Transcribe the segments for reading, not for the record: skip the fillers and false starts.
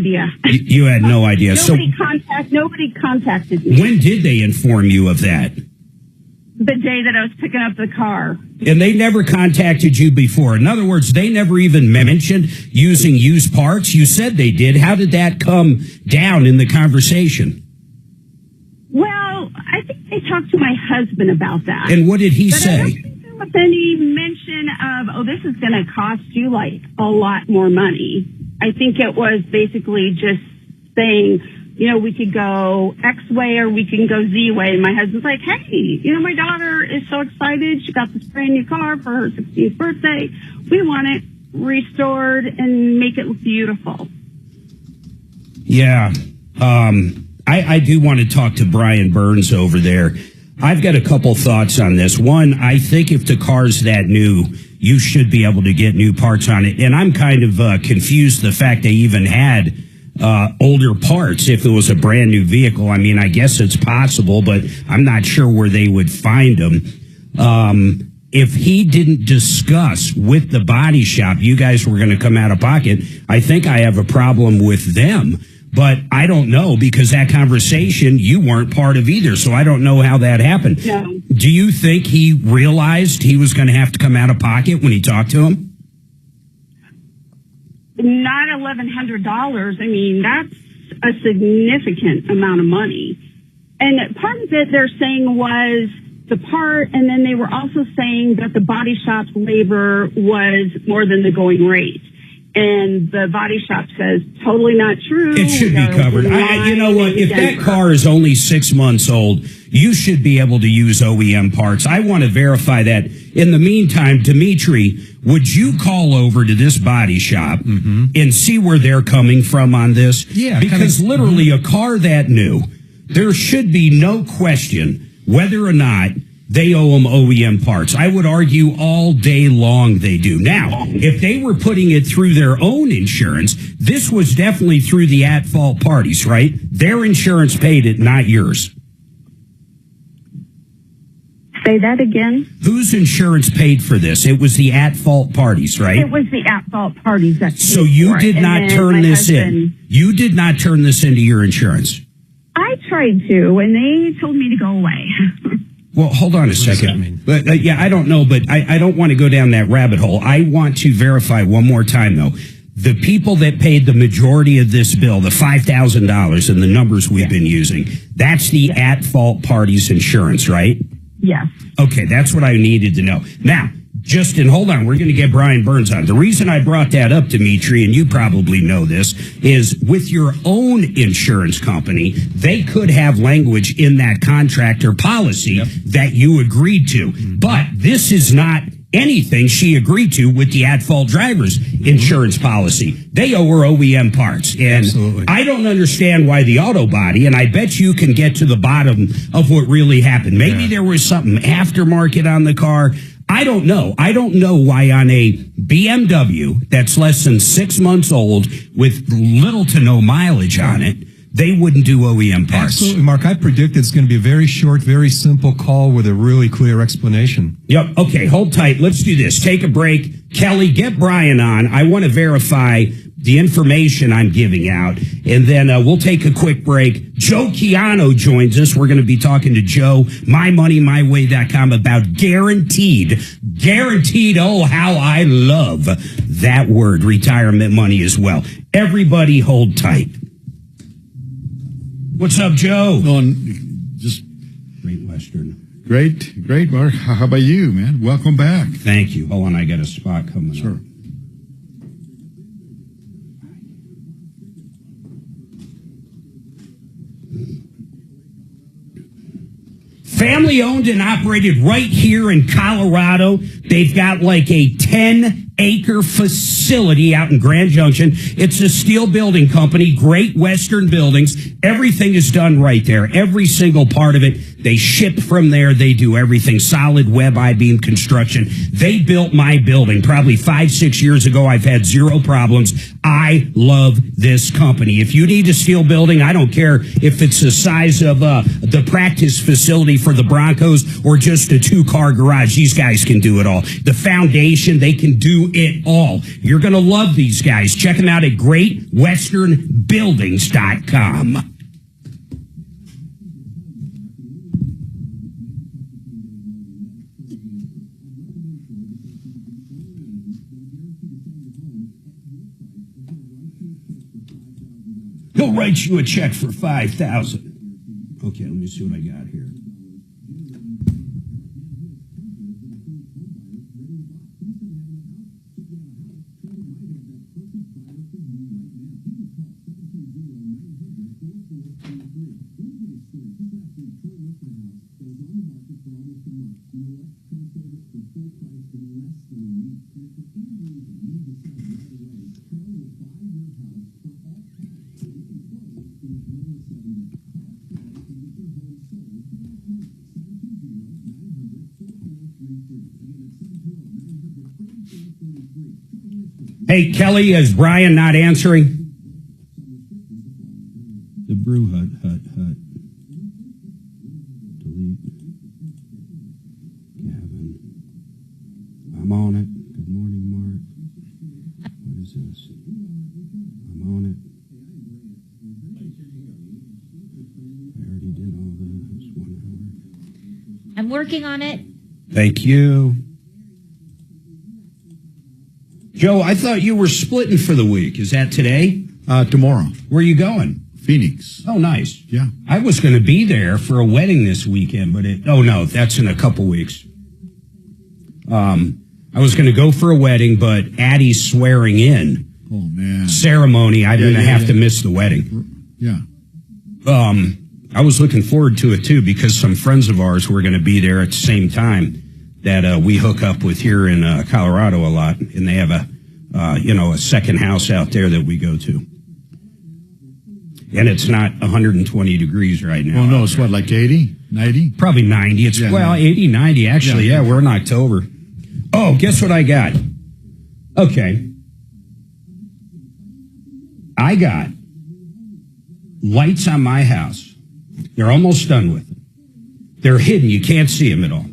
idea. You had no idea. Nobody contacted me. When did they inform you of that? The day that I was picking up the car. And they never contacted you before. In other words, they never even mentioned using used parts. You said they did. How did that come down in the conversation? Well, I think they talked to my husband about that. And what did he say? I don't think there was any mention of, this is going to cost you like a lot more money. I think it was basically just saying, we could go X way or we can go Z way. And my husband's like, hey, my daughter is so excited. She got this brand new car for her 16th birthday. We want it restored and make it look beautiful. Yeah. I do want to talk to Brian Burns over there. I've got a couple thoughts on this. One, I think if the car's that new, you should be able to get new parts on it. And I'm kind of confused the fact they even had older parts if it was a brand new vehicle. I mean, I guess it's possible, but I'm not sure where they would find them. If he didn't discuss with the body shop, you guys were going to come out of pocket, I think I have a problem with them. But I don't know, because that conversation, you weren't part of either, so I don't know how that happened. No. Do you think he realized he was going to have to come out of pocket when he talked to him? Not $1,100. I mean, that's a significant amount of money. And part of it they're saying was the part, and then they were also saying that the body shop's labor was more than the going rate. And the body shop says, totally not true. It should be covered. You know what? If that car is only 6 months old, you should be able to use OEM parts. I want to verify that. In the meantime, Dimitri, would you call over to this body shop and see where they're coming from on this? Yeah. Because literally a car that new, there should be no question whether or not they owe them OEM parts. I would argue all day long they do. Now, if they were putting it through their own insurance, this was definitely through the at-fault parties, right? Their insurance paid it, not yours. Say that again? Whose insurance paid for this? It was the at-fault parties, right? It was the at-fault parties that paid So you for did it. not turn this in. You did not turn this into your insurance. I tried to, and they told me to go away. Well, hold on a second. But I don't know, but I don't want to go down that rabbit hole. I want to verify one more time, though. The people that paid the majority of this bill, the $5,000 and the numbers we've been using, that's the at-fault parties insurance, right? Yes. Okay, that's what I needed to know. Now, Justin, hold on. We're going to get Brian Burns on. The reason I brought that up, Dimitri, and you probably know this, is with your own insurance company, they could have language in that contract or policy that you agreed to. But this is not anything she agreed to with the at-fault driver's insurance policy. They owe her OEM parts. And Absolutely. I don't understand why the auto body, and I bet you can get to the bottom of what really happened. Maybe there was something aftermarket on the car. I don't know. I don't know why on a BMW that's less than 6 months old with little to no mileage on it, they wouldn't do OEM parts. Absolutely, Mark. I predict it's going to be a very short, very simple call with a really clear explanation. Yep. Okay, hold tight. Let's do this. Take a break. Kelly, get Brian on. I want to verify the information I'm giving out, and then we'll take a quick break. Joe Chiano joins us. We're going to be talking to Joe, mymoneymyway.com, about guaranteed, oh, how I love that word, retirement money as well. Everybody hold tight. What's up, Joe? Just Great Western. great, Mark. How about you, man? Welcome back. Thank you. Hold on, I got a spot coming up. Family owned and operated right here in Colorado. They've got like a 10-acre facility out in Grand Junction. It's a steel building company, Great Western Buildings. Everything is done right there. Every single part of it. They ship from there. They do everything. Solid web I-beam construction. They built my building probably 5-6 years ago. I've had zero problems. I love this company. If you need a steel building, I don't care if it's the size of the practice facility for the Broncos, or just a 2-car garage. These guys can do it all. The foundation, they can do it all. You're going to love these guys. Check them out at greatwesternbuildings.com. He'll write you a check for $5,000. Okay, let me see what I got here. Hey, Kelly, is Brian not answering? The Brew Hut. Delete. Gavin. I'm on it. Good morning, Mark. What is this? I'm on it. I already did all this. 1 hour. I'm working on it. Thank you. Joe, I thought you were splitting for the week. Is that today? Tomorrow. Where are you going? Phoenix. Oh, nice. Yeah. I was going to be there for a wedding this weekend, but no, that's in a couple weeks. I was going to go for a wedding, but Addie's swearing in ceremony. I'm going to have to miss the wedding. Yeah. I was looking forward to it too, because some friends of ours were going to be there at the same time that we hook up with here in Colorado a lot, and they have a second house out there that we go to. And it's not 120 degrees right now. Oh, no, it's what, like 80, 90? Probably 90. It's, 80, 90, actually. Yeah, we're in October. Oh, guess what I got? Okay. I got lights on my house. They're almost done with them. They're hidden. You can't see them at all.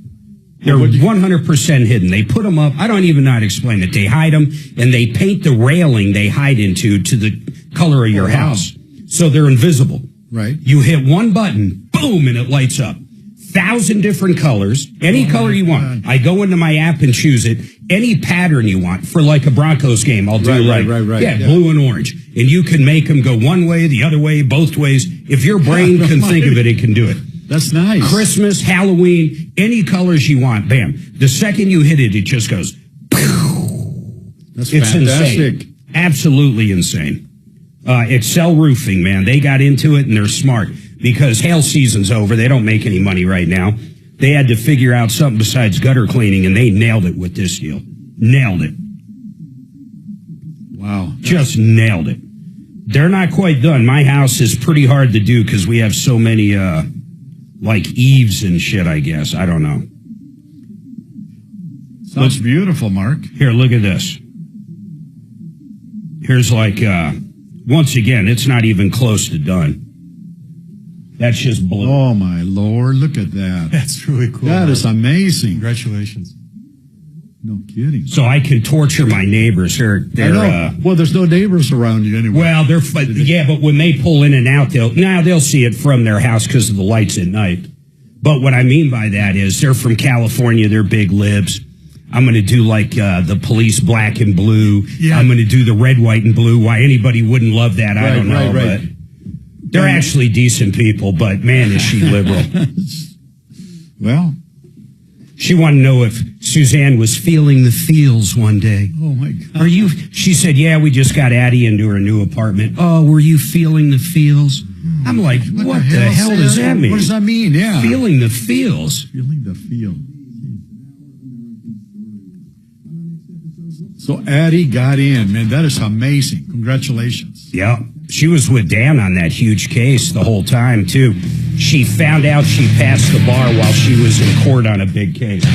They're 100% hidden. They put them up. I don't even know how to explain it. They hide them, and they paint the railing they hide into to the color of your house. So they're invisible. Right. You hit one button, boom, and it lights up. 1,000 different colors, any color you want. I go into my app and choose it. Any pattern you want for like a Broncos game, I'll do right. Yeah, blue and orange. And you can make them go one way, the other way, both ways. If your brain can think of it, it can do it. That's nice. Christmas, Halloween, any colors you want, bam. The second you hit it, it just goes, pew. That's it's fantastic. Insane. Absolutely insane. Excel Roofing, man, they got into it, and they're smart, because hail season's over. They don't make any money right now. They had to figure out something besides gutter cleaning, and they nailed it with this deal. Nailed it. Wow. Just nailed it. They're not quite done. My house is pretty hard to do because we have so many, like eaves and shit, I guess. I don't know. Sounds beautiful, Mark. Here, look at this. Here's like, once again, it's not even close to done. That's just blue. Oh, my Lord. Look at that. That's really cool. That is amazing. Congratulations. No kidding. So I can torture my neighbors. They're I know. Well, there's no neighbors around you anyway. well, but when they pull in and out, they'll see it from their house because of the lights at night. But what I mean by that is they're from California. They're big libs. I'm going to do like the police black and blue. Yeah. I'm going to do the red, white, and blue. Why anybody wouldn't love that, I don't know. Right. But they're actually decent people, but man, is she liberal. Well, she wanted to know if Suzanne was feeling the feels one day. oh, my God. She said, yeah, we just got Addie into her new apartment. Oh, were you feeling the feels? I'm like, what the hell does that mean? What does that mean? Yeah. Feeling the feels. Feeling the feel. So Addie got in. Man, that is amazing. Congratulations. Yeah. She was with Dan on that huge case the whole time, too. She found out she passed the bar while she was in court on a big case.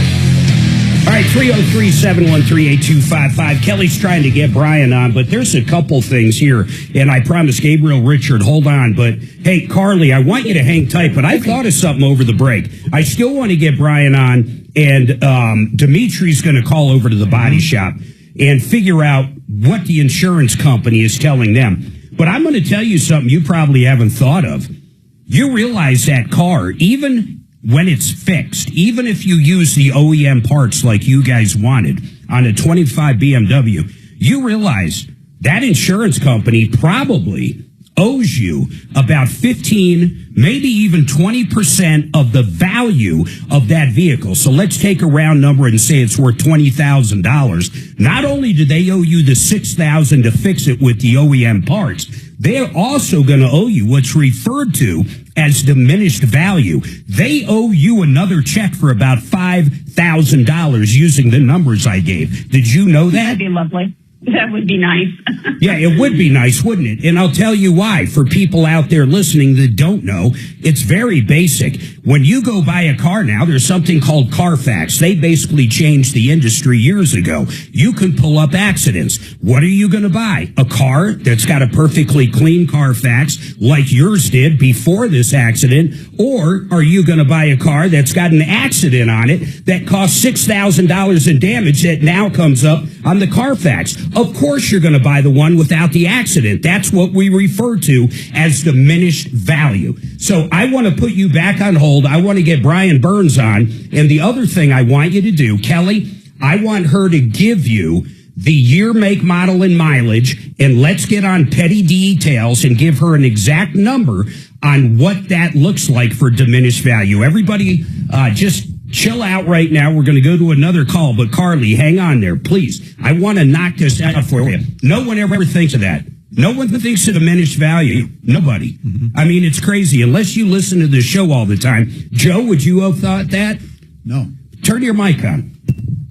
All right, 303-713-8255. Kelly's trying to get Brian on, but there's a couple things here, and I promise Gabriel, Richard, hold on. But, hey, Carly, I want you to hang tight, but I thought of something over the break. I still want to get Brian on, and Dimitri's going to call over to the body shop and figure out what the insurance company is telling them. But I'm going to tell you something you probably haven't thought of. You realize that car, even when it's fixed, even if you use the OEM parts like you guys wanted on a 25 BMW, you realize that insurance company probably owes you about 15, maybe even 20% of the value of that vehicle. So let's take a round number and say it's worth $20,000. Not only do they owe you the $6,000 to fix it with the OEM parts, they're also going to owe you what's referred to as diminished value. They owe you another check for about $5,000 using the numbers I gave. Did you know that? That'd be lovely. That would be nice. Yeah, it would be nice, wouldn't it? And I'll tell you why. For people out there listening that don't know, it's very basic. When you go buy a car now, there's something called Carfax. They basically changed the industry years ago. You can pull up accidents. What are you going to buy? A car that's got a perfectly clean Carfax like yours did before this accident? Or are you going to buy a car that's got an accident on it that costs $6,000 in damage that now comes up on the Carfax? Of course you're going to buy the one without the accident. That's what we refer to as diminished value. So I want to put you back on hold. I want to get Brian Burns on. And the other thing I want you to do, Kelly, I want her to give you the year, make, model, and mileage, and let's get on petty details and give her an exact number on what that looks like for diminished value. Everybody, just chill out right now. We're going to go to another call, but Carly, hang on there, please. I want to knock this out for you. No one ever thinks of that. No one thinks of diminished value. Nobody. I mean, it's crazy. Unless you listen to the show all the time. Joe, would you have thought that? No. Turn your mic on.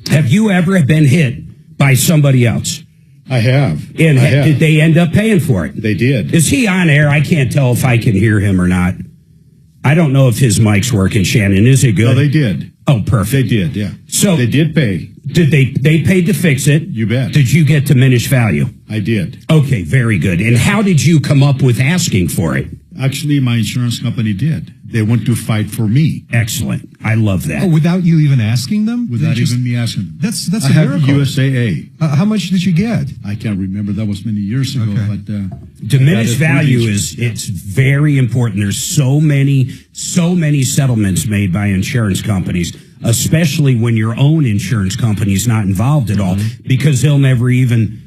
Have you ever been hit by somebody else? I have. And I have. did they end up paying for it? They did. Is he on air? I can't tell if I can hear him or not. I don't know if his mic's working, Shannon. Is it good? No, they did. Oh, perfect. They did, yeah. So they did pay. Did they paid to fix it? You bet. Did you get diminished value? I did. Okay, very good. And how did you come up with asking for it? Actually, my insurance company did. They went to fight for me. Excellent. I love that. Oh, without you even asking them? Without even me asking them. That's I a have miracle. USAA. How much did you get? I can't remember. That was many years ago. Okay. But Diminished that value really- it's very important. There's so many settlements made by insurance companies, especially when your own insurance company is not involved at all, because they'll never even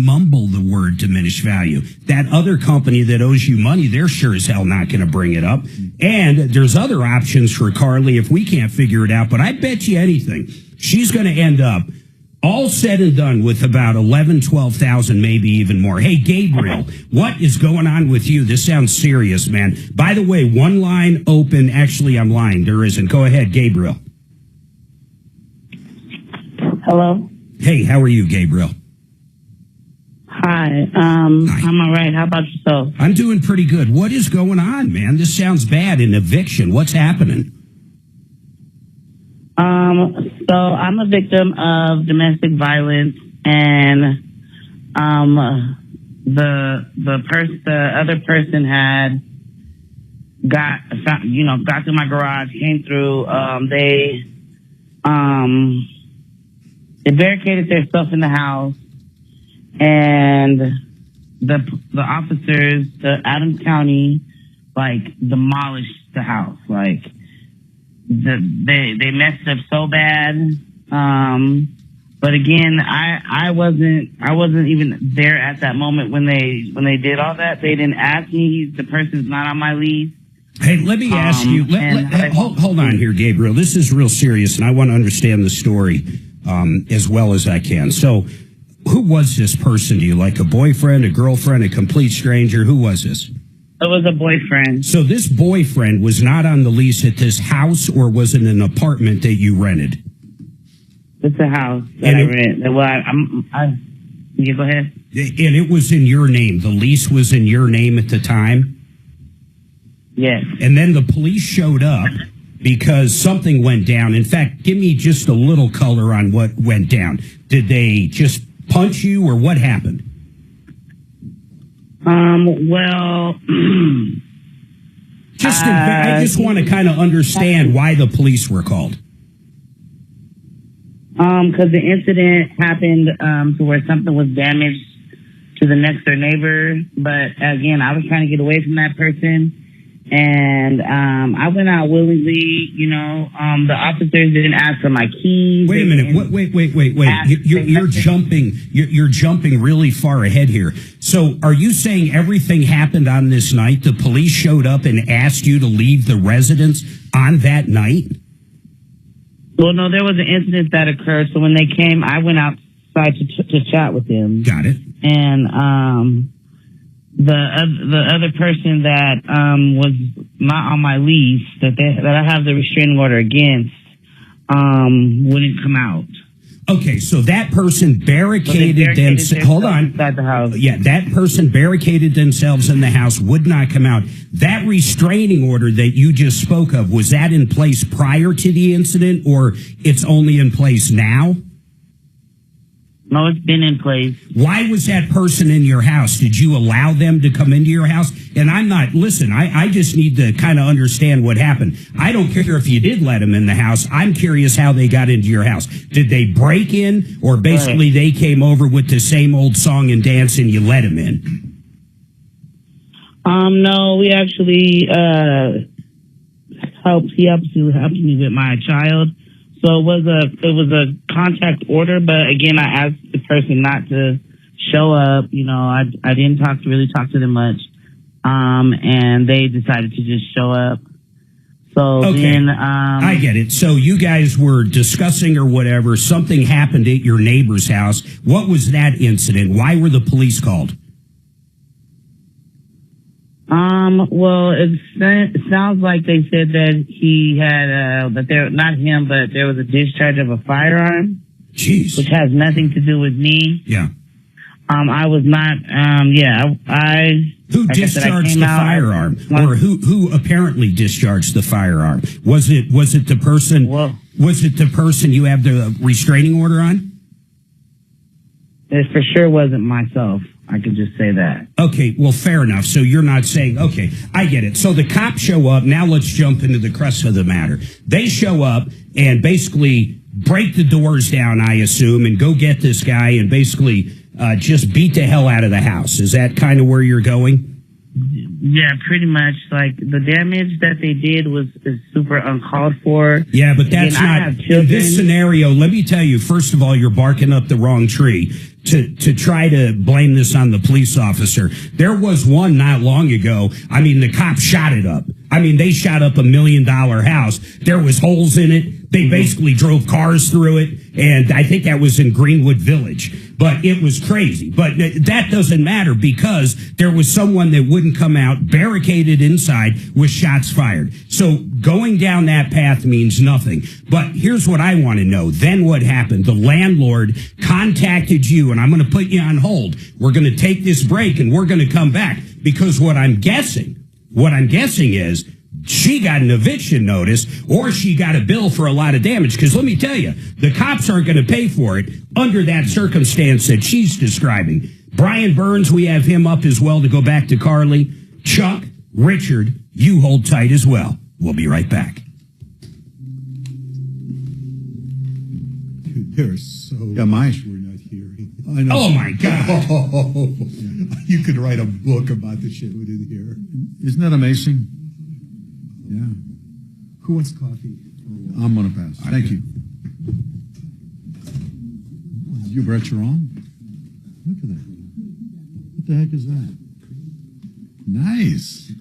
mumble the word diminished value. That other company that owes you money, they're sure as hell not going to bring it up. And there's other options for Carly if we can't figure it out. But I bet you anything, she's going to end up all said and done with about 11, 12,000, maybe even more. Hey, Gabriel, what is going on with you? This sounds serious, man. By the way, one line open. Actually, I'm lying. There isn't. Go ahead, Gabriel. Hello. Hey, how are you, Gabriel? Hi. I'm all right. How about yourself? I'm doing pretty good. What is going on, man? This sounds bad. An eviction. What's happening? So I'm a victim of domestic violence, and the other person had got to my garage, came through. They barricaded their stuff in the house, and the officers, the Adams County, demolished the house. They messed up so bad. But again, I wasn't even there at that moment when they did all that. They didn't ask me. The person's not on my lease. Hey, let me ask you. Hold on here, Gabriel. This is real serious, and I want to understand the story as well as I can. So, who was this person to you? Like a boyfriend, a girlfriend, a complete stranger? Who was this? It was a boyfriend. So this boyfriend was not on the lease at this house, or was it an apartment that you rented? It's a house that I rent. Well, you go ahead. And it was in your name. The lease was in your name at the time? Yes. And then the police showed up, because something went down. In fact, give me just a little color on what went down. Did they just punch you, or what happened? Well, I just want to kind of understand why the police were called. Because the incident happened to where something was damaged to the next door neighbor. But again, I was trying to get away from that person. And I went out willingly, the officers didn't ask for my keys. Wait a minute. Wait. You're jumping. You're jumping really far ahead here. So are you saying everything happened on this night? The police showed up and asked you to leave the residence on that night? Well, no, there was an incident that occurred. So when they came, I went outside to chat with them. Got it. And the other person that was not on my lease that I have the restraining order against wouldn't come out. Okay, so that person barricaded themselves. Hold on. Inside the house. Yeah, that person barricaded themselves in the house, would not come out. That restraining order that you just spoke of, was that in place prior to the incident, or it's only in place now? No, it's been in place. Why was that person in your house? Did you allow them to come into your house? And I just need to kind of understand what happened. I don't care if you did let them in the house. I'm curious how they got into your house. Did they break in, or basically they came over with the same old song and dance and you let them in? No, we actually helped me with my child. So it was a contact order, but again, I asked the person not to show up. I didn't really talk to them much. And they decided to just show up. So okay. then, I get it. So you guys were discussing or whatever. Something happened at your neighbor's house. What was that incident? Why were the police called? Well, it sounds like they said that he had, not him, but there was a discharge of a firearm. Jeez. Which has nothing to do with me. Yeah. I was not, Who discharged the firearm? Or who apparently discharged the firearm? Was it the person, was it the person you have the restraining order on? It for sure wasn't myself. I could just say that. Okay, well, fair enough. So you're not saying, okay, I get it. So the cops show up. Now let's jump into the crux of the matter. They show up and basically break the doors down, I assume, and go get this guy and basically just beat the hell out of the house. Is that kind of where you're going? Yeah, pretty much. Like, the damage that they did is super uncalled for. Yeah, but that's not, in this scenario, let me tell you, first of all, you're barking up the wrong tree to try to blame this on the police officer. There was one not long ago. I mean, the cops shot it up. I mean, they shot up $1 million house. There was holes in it. They basically drove cars through it. And I think that was in Greenwood Village. But it was crazy. But that doesn't matter because there was someone that wouldn't come out, barricaded inside with shots fired. So going down that path means nothing. But here's what I want to know. Then what happened? The landlord contacted you, and I'm going to put you on hold. We're going to take this break, and we're going to come back. Because what I'm guessing is she got an eviction notice or she got a bill for a lot of damage. Because let me tell you, the cops aren't going to pay for it under that circumstance that she's describing. Brian Burns, we have him up as well to go back to Carly. Chuck, Richard, you hold tight as well. We'll be right back. They're so Yeah, mice. we're not hearing. I know. Oh, my God. Oh, you could write a book about the shit we didn't hear. Isn't that amazing? Yeah. Who wants coffee? I'm going to pass. Thank you. You brought your own? Look at that. What the heck is that? Nice.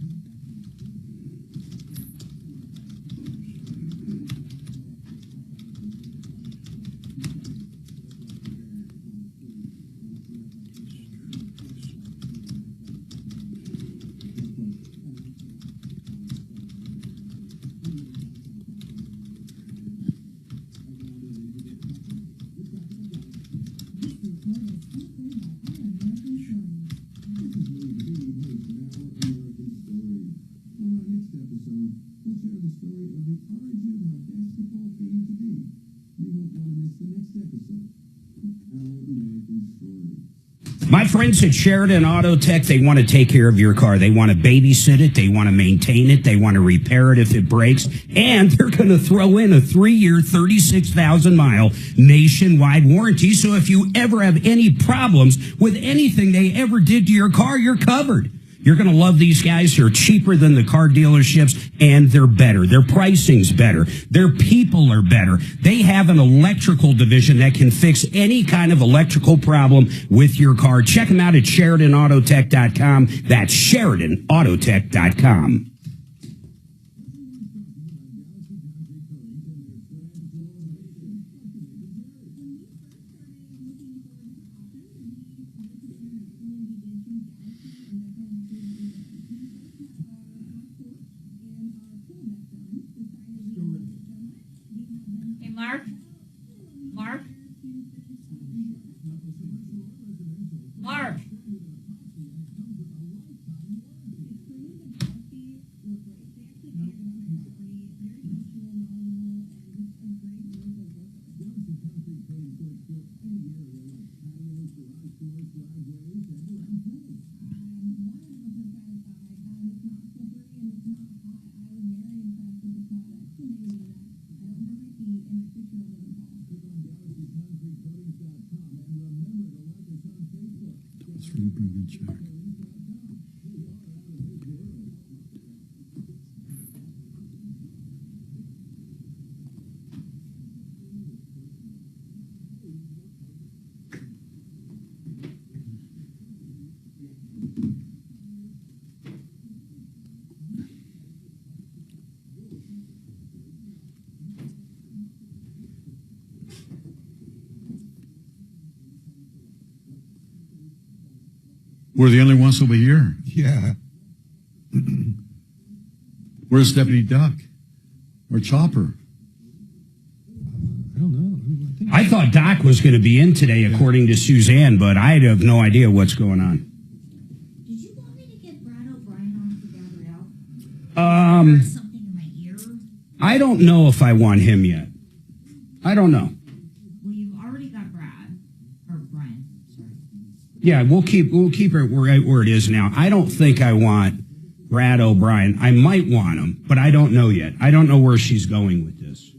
My friends at Sheridan Auto Tech, they want to take care of your car. They want to babysit it. They want to maintain it. They want to repair it if it breaks. And they're going to throw in a 3-year, 36,000-mile nationwide warranty. So if you ever have any problems with anything they ever did to your car, you're covered. You're going to love these guys. They're cheaper than the car dealerships, and they're better. Their pricing's better. Their people are better. They have an electrical division that can fix any kind of electrical problem with your car. Check them out at SheridanAutotech.com. That's SheridanAutotech.com. Mark? Mark? Mark? It's really pretty good check. We're the only ones over here. Yeah. Where's Deputy Duck? Or Chopper? I don't know. I thought Doc was going to be in today, according to Suzanne, but I have no idea what's going on. Did you want me to get Brad O'Brien on for Gabrielle? Um, I heard something in my ear. I don't know if I want him yet. I don't know. Well, you've already got Brad. Or Brian, sorry. Yeah, we'll keep it right where it is now. I don't think I want Brad O'Brien. I might want him, but I don't know yet. I don't know where she's going with this.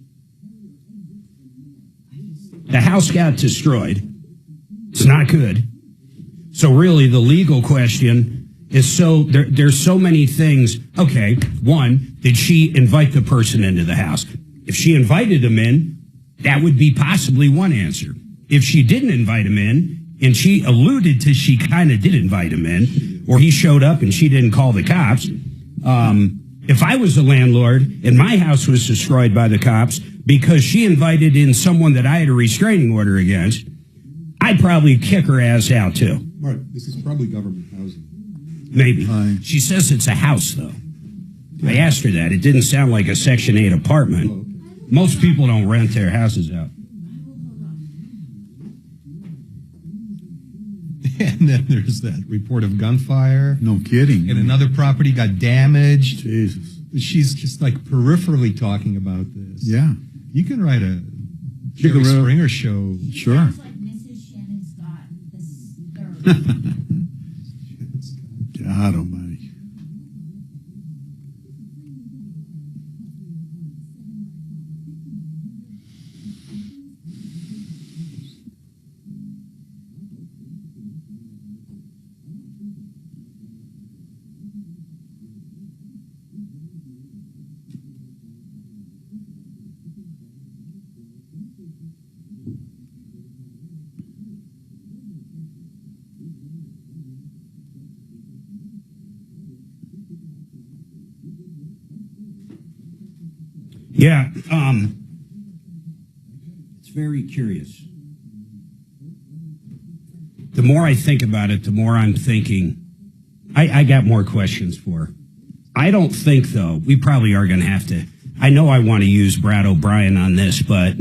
The house got destroyed. It's not good. So really, the legal question is there's so many things. Okay, one, did she invite the person into the house? If she invited him in, that would be possibly one answer. If she didn't invite him in, and she alluded to she kind of did invite him in, or he showed up and she didn't call the cops. If I was a landlord and my house was destroyed by the cops because she invited in someone that I had a restraining order against, I'd probably kick her ass out too. Mark, this is probably government housing. Maybe. Hi. She says it's a house, though. I asked her that. It didn't sound like a Section 8 apartment. Most people don't rent their houses out. And then there's that report of gunfire. No kidding. And another property got damaged. Jesus. She's just like peripherally talking about this. Yeah. You can write a You Jerry can write- Springer show. Sure. Sounds like Mrs. Shannon Scott, the third. God almighty. Yeah, it's very curious. The more I think about it, the more I'm thinking, I got more questions for her. I don't think, though, we probably are going to have to, I know I want to use Brad O'Brien on this, but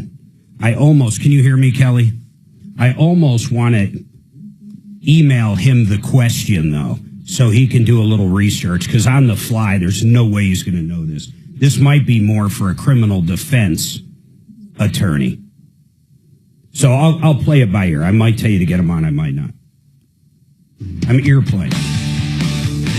I almost, can you hear me, Kelly? I almost want to email him the question, though, so he can do a little research, because on the fly, there's no way he's going to know this. This might be more for a criminal defense attorney. So I'll play it by ear. I might tell you to get him on. I might not. I'm earplane.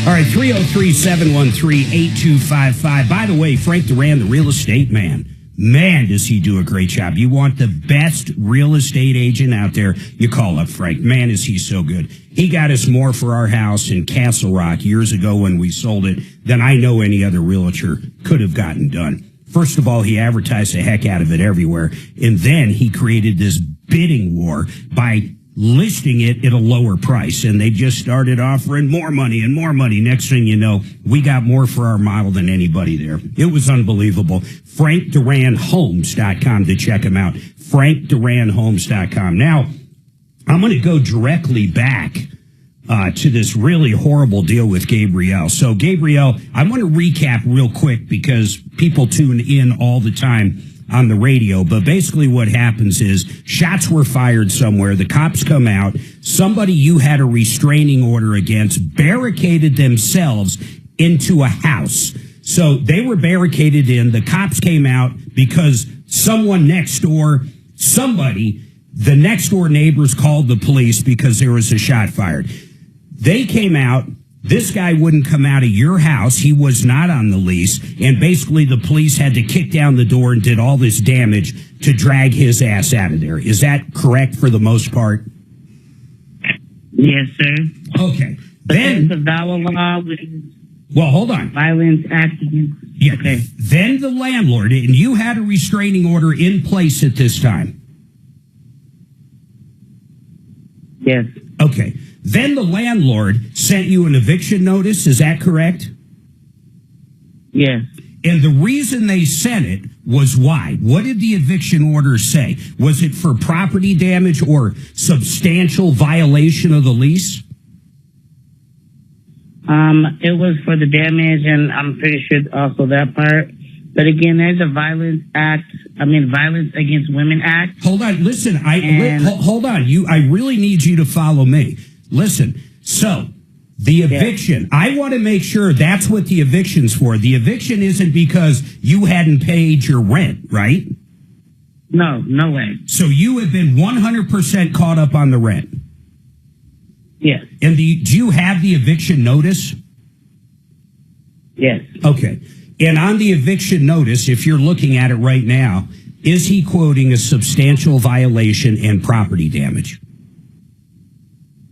All right, 303-713-8255. By the way, Frank Duran, the real estate man. Man, does he do a great job. You want the best real estate agent out there, you call up Frank. Man, is he so good. He got us more for our house in Castle Rock years ago when we sold it than I know any other realtor could have gotten done. First of all, he advertised the heck out of it everywhere. And then he created this bidding war by listing it at a lower price. And they just started offering more money and more money. Next thing you know, we got more for our model than anybody there. It was unbelievable. FrankDuranHomes.com to check him out. FrankDuranHomes.com. Now, I'm going to go directly back to this really horrible deal with Gabrielle. So, Gabrielle, I want to recap real quick because people tune in all the time on the radio. But basically what happens is shots were fired somewhere. The cops come out. Somebody you had a restraining order against barricaded themselves into a house. So they were barricaded in. The cops came out because someone next door, the next door neighbors called the police because there was a shot fired. They came out. This guy wouldn't come out of your house. He was not on the lease. And basically the police had to kick down the door and did all this damage to drag his ass out of there. Is that correct for the most part? Yes, sir. Okay. But Then the VAWA law, which is well, hold on. Violence Act against. Yeah. Okay. Then the landlord, and you had a restraining order in place at this time. Yes. Okay. Then the landlord sent you an eviction notice. Is that correct? Yes. And the reason they sent it was why? What did the eviction order say? Was it for property damage or substantial violation of the lease? It was for the damage, and I'm pretty sure also that part. But again, there's a Violence Against Women Act. Hold on. Listen, hold on. I really need you to follow me. Listen. So the eviction, I want to make sure that's what the eviction's for. The eviction isn't because you hadn't paid your rent, right? No way. So you have been 100% caught up on the rent. Yes. And do you have the eviction notice? Yes. Okay. And on the eviction notice, if you're looking at it right now, is he quoting a substantial violation and property damage?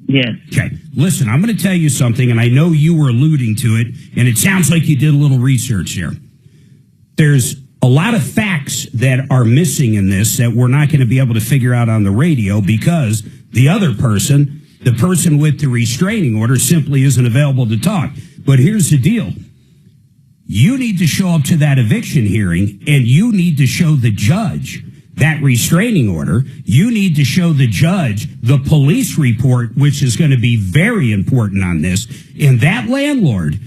Yes. Okay. Listen, I'm going to tell you something, and I know you were alluding to it, and it sounds like you did a little research here. There's a lot of facts that are missing in this that we're not going to be able to figure out on the radio because the other person, the person with the restraining order, simply isn't available to talk. But here's the deal. You need to show up to that eviction hearing, and you need to show the judge that restraining order. You need to show the judge the police report, which is going to be very important on this. And that landlord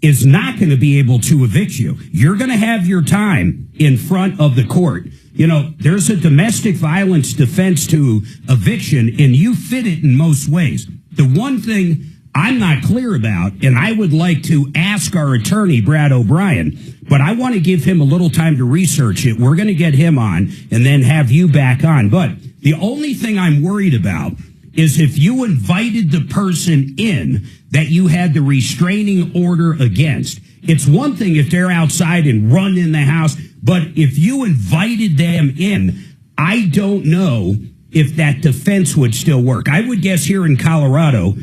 is not going to be able to evict you. You're going to have your time in front of the court. You know, there's a domestic violence defense to eviction, and you fit it in most ways. The one thing I'm not clear about, and I would like to ask our attorney, Brad O'Brien, but I want to give him a little time to research it. We're going to get him on and then have you back on. But the only thing I'm worried about is if you invited the person in that you had the restraining order against. It's one thing if they're outside and run in the house, but if you invited them in, I don't know if that defense would still work. I would guess here in Colorado,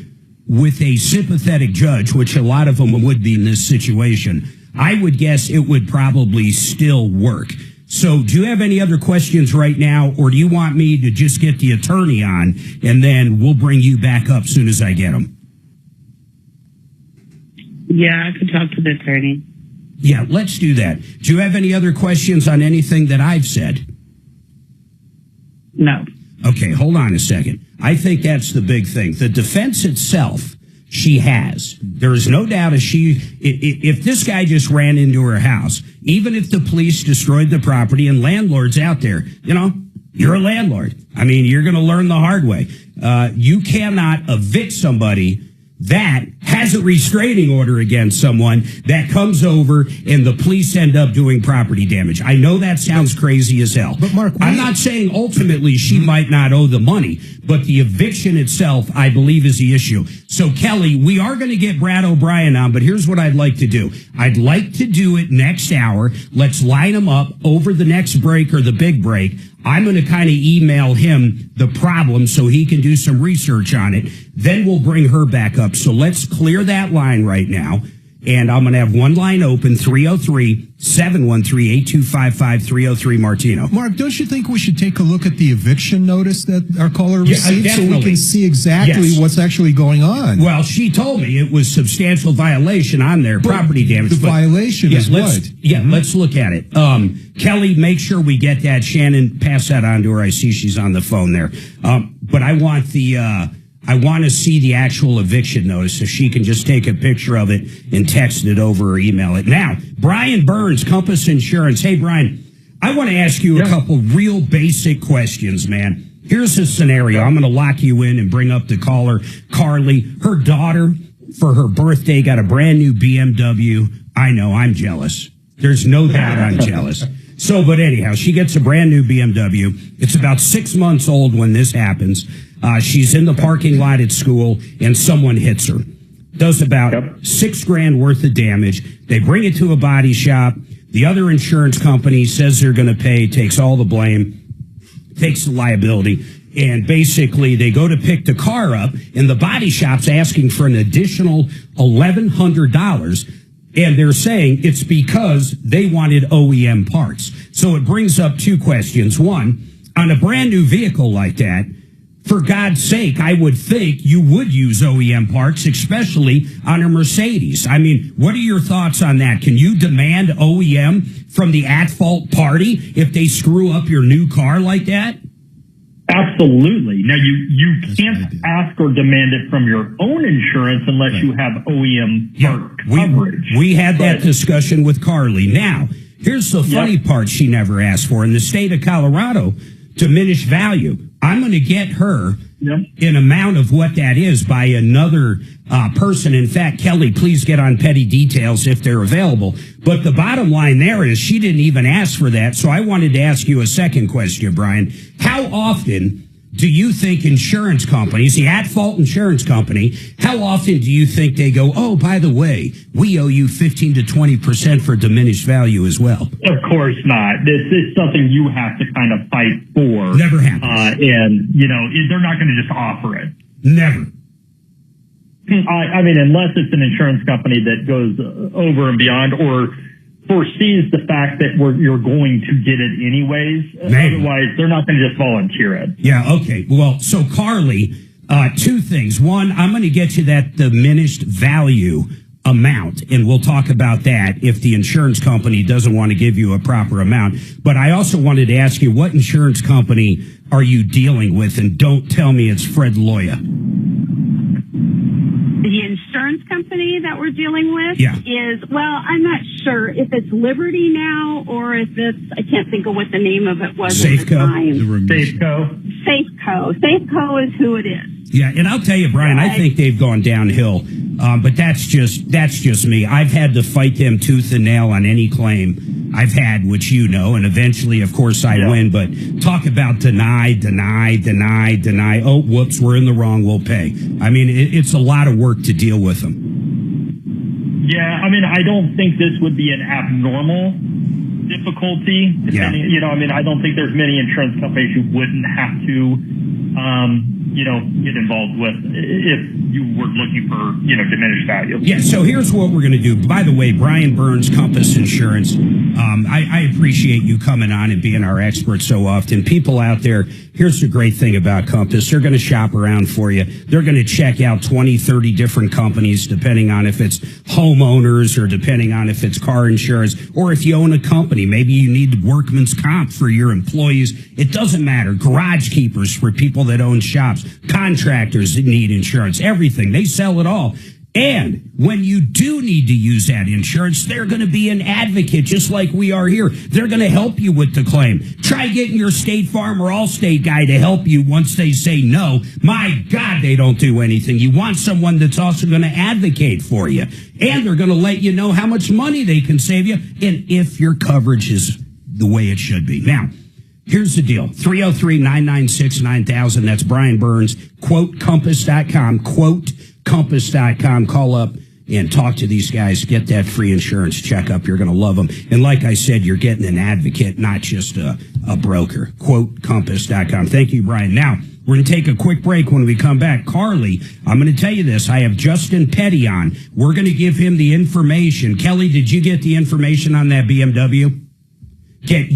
with a sympathetic judge, which a lot of them would be in this situation, I would guess it would probably still work. So do you have any other questions right now, or do you want me to just get the attorney on, and then we'll bring you back up soon as I get him? Yeah, I could talk to the attorney. Yeah, let's do that. Do you have any other questions on anything that I've said? No. Okay, hold on a second. I think that's the big thing. The defense itself, she has. There is no doubt if this guy just ran into her house, even if the police destroyed the property and landlords out there, you know, you're a landlord. I mean, you're going to learn the hard way. You cannot evict somebody that has a restraining order against someone that comes over and the police end up doing property damage. I know that sounds crazy as hell. But Mark, I'm not saying ultimately she might not owe the money, but the eviction itself, I believe, is the issue. So, Kelly, we are going to get Brad O'Brien on, but here's what I'd like to do. I'd like to do it next hour. Let's line them up over the next break or the big break. I'm going to kind of email him the problem so he can do some research on it. Then we'll bring her back up. So let's clear that line right now. And I'm going to have one line open, 303-713-8255, 303 Martino. Mark, don't you think we should take a look at the eviction notice that our caller received so we can see exactly what's actually going on? Well, she told me it was substantial violation on their property damage. The violation is what? Yeah, let's look at it. Kelly, make sure we get that. Shannon, pass that on to her. I see she's on the phone there. But I want I want to see the actual eviction notice so she can just take a picture of it and text it over or email it. Now, Brian Burns, Compass Insurance. Hey, Brian, I want to ask you a couple real basic questions, man. Here's a scenario. I'm going to lock you in and bring up the caller, Carly. Her daughter, for her birthday, got a brand new BMW. I know, I'm jealous. There's no doubt I'm jealous. So, but anyhow, she gets a brand new BMW. It's about 6 months old when this happens. She's in the parking lot at school and someone hits her. Does about $6,000 worth of damage. They bring it to a body shop. The other insurance company says they're going to pay, takes all the blame, takes the liability. And basically they go to pick the car up and the body shop's asking for an additional $1,100. And they're saying it's because they wanted OEM parts. So it brings up two questions. One, on a brand new vehicle like that, for God's sake, I would think you would use OEM parts, especially on a Mercedes. I mean, what are your thoughts on that? Can you demand OEM from the at-fault party if they screw up your new car like that? Absolutely. Now, you can't ask or demand it from your own insurance unless you have OEM part coverage. We had that discussion with Carly. Now, here's the funny part she never asked for. In the state of Colorado, diminished value. I'm going to get her an amount of what that is by another person. In fact, Kelly, please get on petty details if they're available. But the bottom line there is she didn't even ask for that. So I wanted to ask you a second question, Brian. How often do you think insurance companies, the at-fault insurance company, how often do you think they go, oh, by the way, we owe you 15 to 20% for diminished value as well? Of course not. It's something you have to kind of fight for. Never happens. And, they're not going to just offer it. Never. I mean, unless it's an insurance company that goes over and beyond or foresees the fact that you're going to get it anyways. Maybe. Otherwise, they're not going to just volunteer it. Yeah, okay. Well, so Carly, two things. One, I'm going to get you that diminished value amount, and we'll talk about that if the insurance company doesn't want to give you a proper amount. But I also wanted to ask you, what insurance company are you dealing with? And don't tell me it's Fred Loya. The insurance company that we're dealing with is, well, I'm not sure if it's Liberty now or if it's, I can't think of what the name of it was at the time. Safeco. Safeco is who it is. Yeah, and I'll tell you, Brian, I think they've gone downhill. But that's just me. I've had to fight them tooth and nail on any claim I've had, which you know, and eventually, of course, I win. But talk about deny. Oh, whoops, we're in the wrong. We'll pay. I mean, it's a lot of work to deal with them. Yeah, I mean, I don't think this would be an abnormal difficulty. I don't think there's many insurance companies who wouldn't have to, get involved with if you were looking for, diminished value. Yeah, so here's what we're going to do. By the way, Brian Burns, Compass Insurance, I appreciate you coming on and being our expert so often. People out there, here's the great thing about Compass. They're going to shop around for you. They're going to check out 20, 30 different companies, depending on if it's homeowners or depending on if it's car insurance or if you own a company. Maybe you need workman's comp for your employees. It doesn't matter. Garage keepers for people that own shops, contractors that need insurance, everything. They sell it all. And when you do need to use that insurance, they're going to be an advocate, just like we are here. They're going to help you with the claim. Try getting your State Farm or Allstate guy to help you once they say no. My God, they don't do anything. You want someone that's also going to advocate for you. And they're going to let you know how much money they can save you and if your coverage is the way it should be. Now, here's the deal. 303-996-9000. That's Brian Burns. QuoteCompass.com. QuoteCompass.com. Call up and talk to these guys. Get that free insurance checkup. You're going to love them. And like I said, you're getting an advocate, not just a broker. QuoteCompass.com. Thank you, Brian. Now, we're going to take a quick break. When we come back, Carly, I'm going to tell you this. I have Justin Petty on. We're going to give him the information. Kelly, did you get the information on that BMW? Thank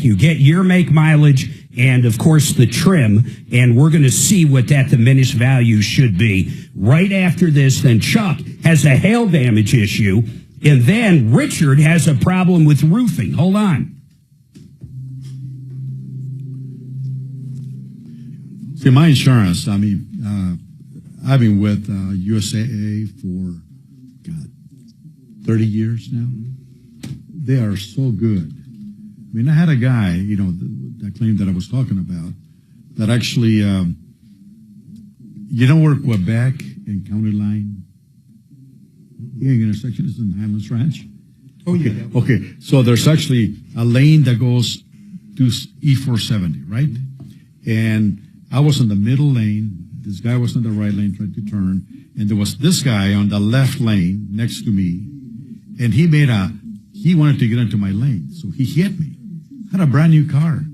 you. Get your make, mileage, and, of course, the trim, and we're going to see what that diminished value should be. Right after this, then Chuck has a hail damage issue, and then Richard has a problem with roofing. Hold on. See, my insurance, I mean, I've been with USAA for, 30 years now. They are so good. I mean, I had a guy, that claim that I was talking about, that actually, where Quebec and County Line, intersection is in Highlands Ranch? Oh, yeah. Okay, so there's actually a lane that goes to E470, right? And I was in the middle lane, this guy was in the right lane trying to turn, and there was this guy on the left lane next to me, and he wanted to get into my lane, so he hit me. I had a brand new car.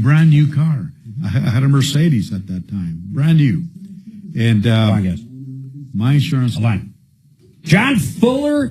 Brand new car. I had a Mercedes at that time, brand new. And my insurance. Hold on. John Fuller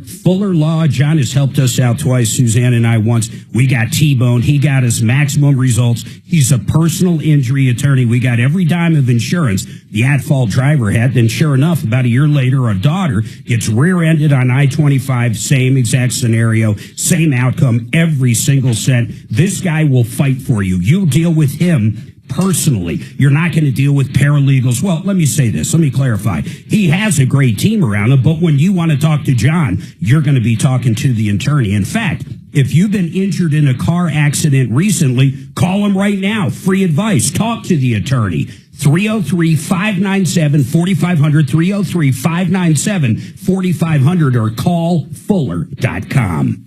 Law. John has helped us out twice, Suzanne and I once. We got T-boned. He got us maximum results. He's a personal injury attorney. We got every dime of insurance the at-fault driver had. Then sure enough, about a year later, a daughter gets rear-ended on I-25. Same exact scenario, same outcome, every single cent. This guy will fight for you. You'll deal with him personally. You're not going to deal with paralegals. Well, let me say this. Let me clarify. He has a great team around him, but when you want to talk to John, you're going to be talking to the attorney. In fact, if you've been injured in a car accident recently, call him right now. Free advice. Talk to the attorney. 303-597-4500, 303-597-4500, or call Fuller.com.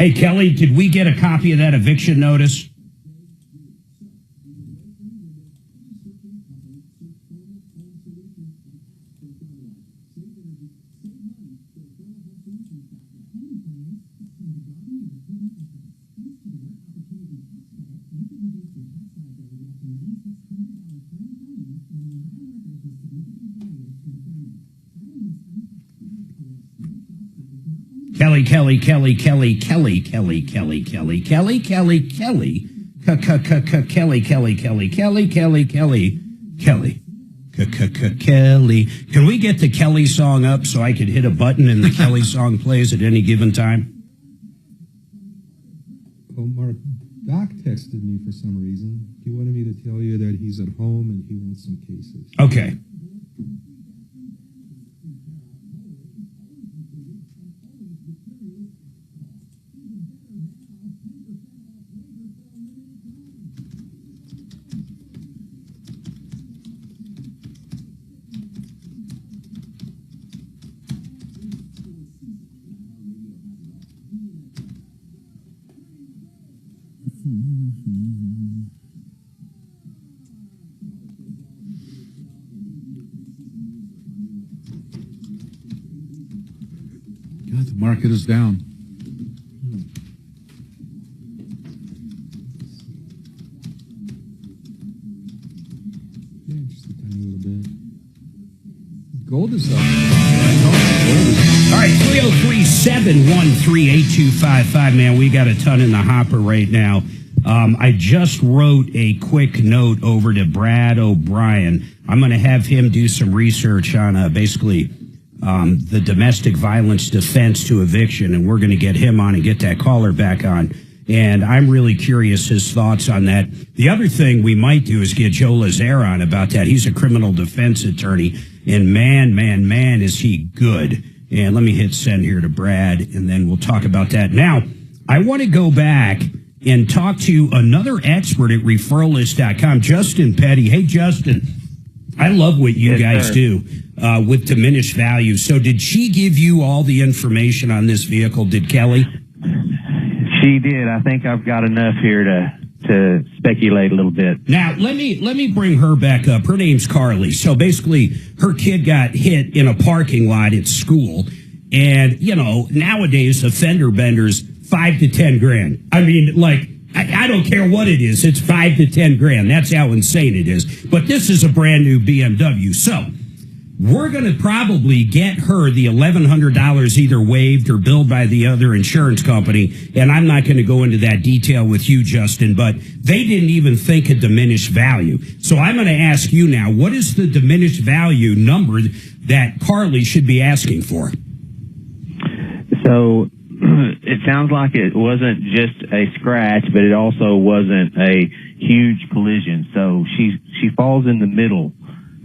Hey, Kelly, did we get a copy of that eviction notice? Kelly, Kelly, Kelly, Kelly, Kelly, Kelly, Kelly, Kelly, Kelly, Kelly, Kelly, Kelly, Kelly, Kelly, Kelly, Kelly, Kelly, Kelly, Kelly. Can we get the Kelly song up so I could hit a button and the Kelly song plays at any given time? Oh, Mark, Doc texted me for some reason. He wanted me to tell you that he's at home and he wants some cases. Okay. God, the market is down. Yeah, just a tiny little bit. Gold is up. All right, 303-713-8255, man. We got a ton in the hopper right now. I just wrote a quick note over to Brad O'Brien. I'm going to have him do some research on basically the domestic violence defense to eviction, and we're going to get him on and get that caller back on. And I'm really curious his thoughts on that. The other thing we might do is get Joe Lazare on about that. He's a criminal defense attorney, and man, is he good. And let me hit send here to Brad, and then we'll talk about that. Now, I want to go back and talk to another expert at referralist.com, Justin Petty. Hey, Justin, I love what you guys do with diminished value. So did she give you all the information on this vehicle? Did Kelly? She did. I think I've got enough here to speculate a little bit. Now, let me bring her back up. Her name's Carly. So basically, her kid got hit in a parking lot at school. And, you know, nowadays, the fender benders, 5 to 10 grand. I mean, like, I don't care what it is. It's 5 to 10 grand. That's how insane it is. But this is a brand new BMW. So we're going to probably get her the $1,100 either waived or billed by the other insurance company. And I'm not going to go into that detail with you, Justin, but they didn't even think of diminished value. So I'm going to ask you now, what is the diminished value number that Carly should be asking for? So it sounds like it wasn't just a scratch, but it also wasn't a huge collision. So she falls in the middle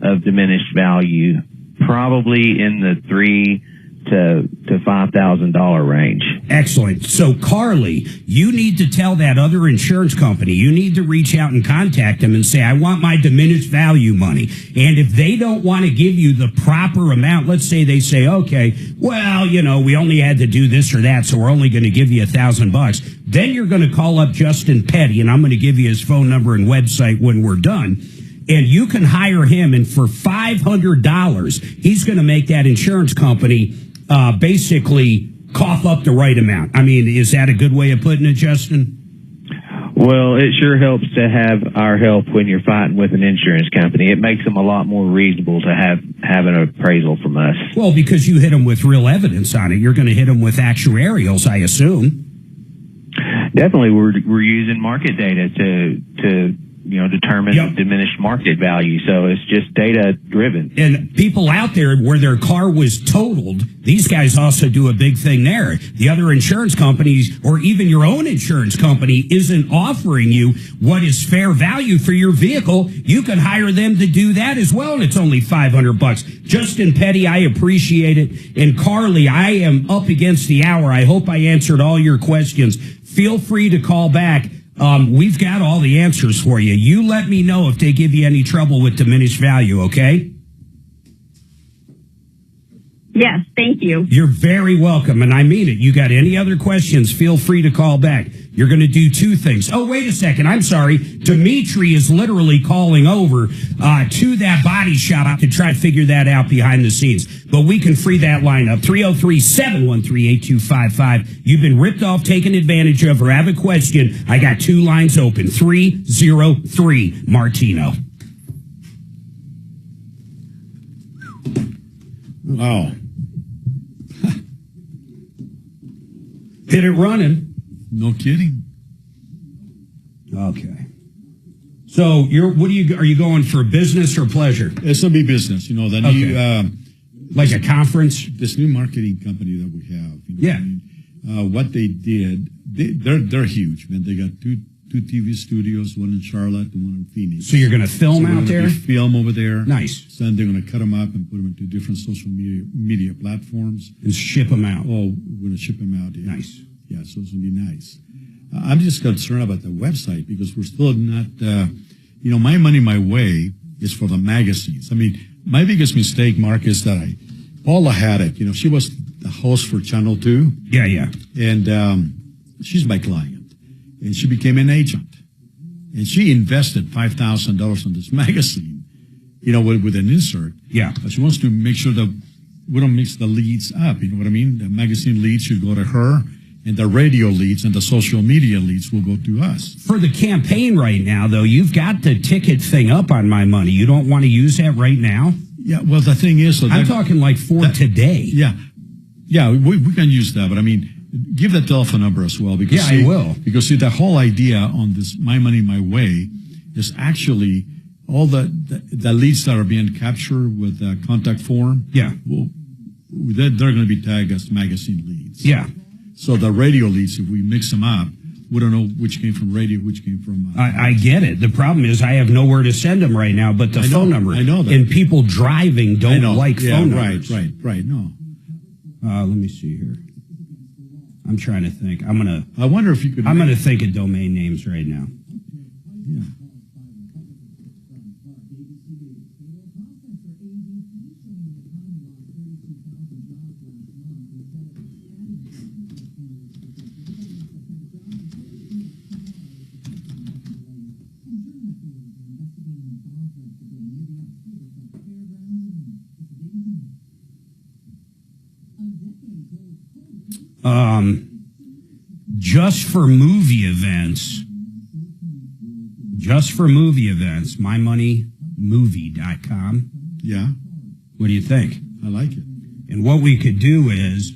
of diminished value, probably in the $3,000 to $5,000 range. Excellent. So, Carly, you need to tell that other insurance company, you need to reach out and contact them and say, I want my diminished value money. And if they don't want to give you the proper amount, let's say they say, okay, well, you know, we only had to do this or that, so we're only going to give you $1,000. Then you're going to call up Justin Petty, and I'm going to give you his phone number and website when we're done. And you can hire him, and for $500, he's going to make that insurance company basically cough up the right amount. I mean, is that a good way of putting it, Justin? Well, it sure helps to have our help when you're fighting with an insurance company. It makes them a lot more reasonable to have an appraisal from us. Well, because you hit them with real evidence on it. You're going to hit them with actuarials, I assume. Definitely, we're using market data to determine the diminished market value. So it's just data driven. And people out there where their car was totaled, these guys also do a big thing there. The other insurance companies, or even your own insurance company, isn't offering you what is fair value for your vehicle. You can hire them to do that as well, and it's only $500. Justin Petty, I appreciate it. And Carly, I am up against the hour. I hope I answered all your questions. Feel free to call back. We've got all the answers for you. You let me know if they give you any trouble with diminished value, okay? Yes, thank you. You're very welcome, and I mean it. You got any other questions, feel free to call back. You're going to do two things. Oh, wait a second. I'm sorry. Dimitri is literally calling over to that body shop to try to figure that out behind the scenes. But we can free that line up. 303-713-8255. You've been ripped off, taken advantage of, or have a question. I got two lines open. 303 Martino. Wow. Hit it running. No kidding. Okay. So are you going for business or pleasure? It's gonna be business. You know, the new like a conference. This new marketing company that we have. You know, Yeah. I mean, what they did, they're huge, man. They got two TV studios, one in Charlotte and one in Phoenix. So you're going to film out there? Film over there. Nice. So then they're going to cut them up and put them into different social media platforms. And ship them out. Oh, we're going to ship them out. Yeah. Nice. Yeah, so it's going to be nice. I'm just concerned about the website because we're still not, My Money, My Way is for the magazines. I mean, my biggest mistake, Mark, is that Paula had it. You know, she was the host for Channel 2. Yeah, yeah. And she's my client. And she became an agent. And she invested $5,000 on this magazine, with an insert. Yeah. But she wants to make sure that we don't mix the leads up. You know what I mean? The magazine leads should go to her, and the radio leads and the social media leads will go to us. For the campaign right now, though, you've got the ticket thing up on My Money. You don't want to use that right now? Yeah, well, the thing is... I'm talking like today. Yeah. Yeah, we can use that, but I mean... Give that telephone number as well. Because I will. Because the whole idea on this My Money, My Way is actually all the leads that are being captured with the contact form. Yeah. Well, they're going to be tagged as magazine leads. Yeah. So the radio leads, if we mix them up, we don't know which came from radio, which came from... I get it. The problem is I have nowhere to send them right now but the phone number. I know that. And people driving don't like phone numbers. Right. No. Let me see here. I'm trying to think. I wonder if you could... I'm going to think of domain names right now. Yeah. Just for movie events, mymoneymovie.com. Yeah. What do you think? I like it. And what we could do is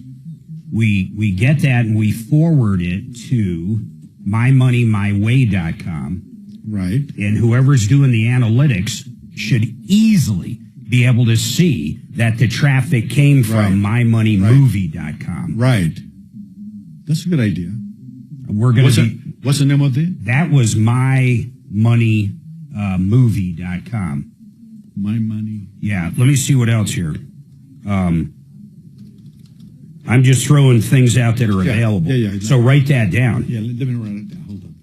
we get that and we forward it to mymoneymyway.com. Right. And whoever's doing the analytics should easily be able to see that the traffic came from mymoneymovie.com. Right. That's a good idea. We're going to What's the name of it? That was mymoneymovie.com. My Money. Yeah. Let me see what else here. I'm just throwing things out that are available. Yeah. So write that down. Yeah, let me write it down. Hold on.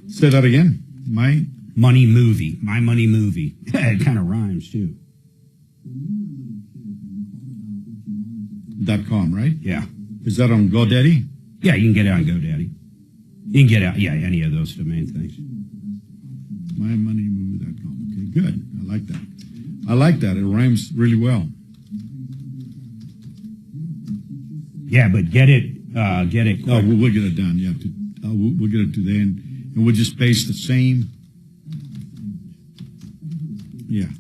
Say that again. My Money Movie. My Money Movie. It kind of rhymes too. .com, right? Yeah. Is that on GoDaddy? Yeah, you can get it on GoDaddy. You can get out, any of those domain things. mymoneymovie.com. Okay, good. I like that. It rhymes really well. Yeah, but get it quick. Oh, we'll get it done. Yeah, we'll get it to the end, and we'll just paste the same. Yeah.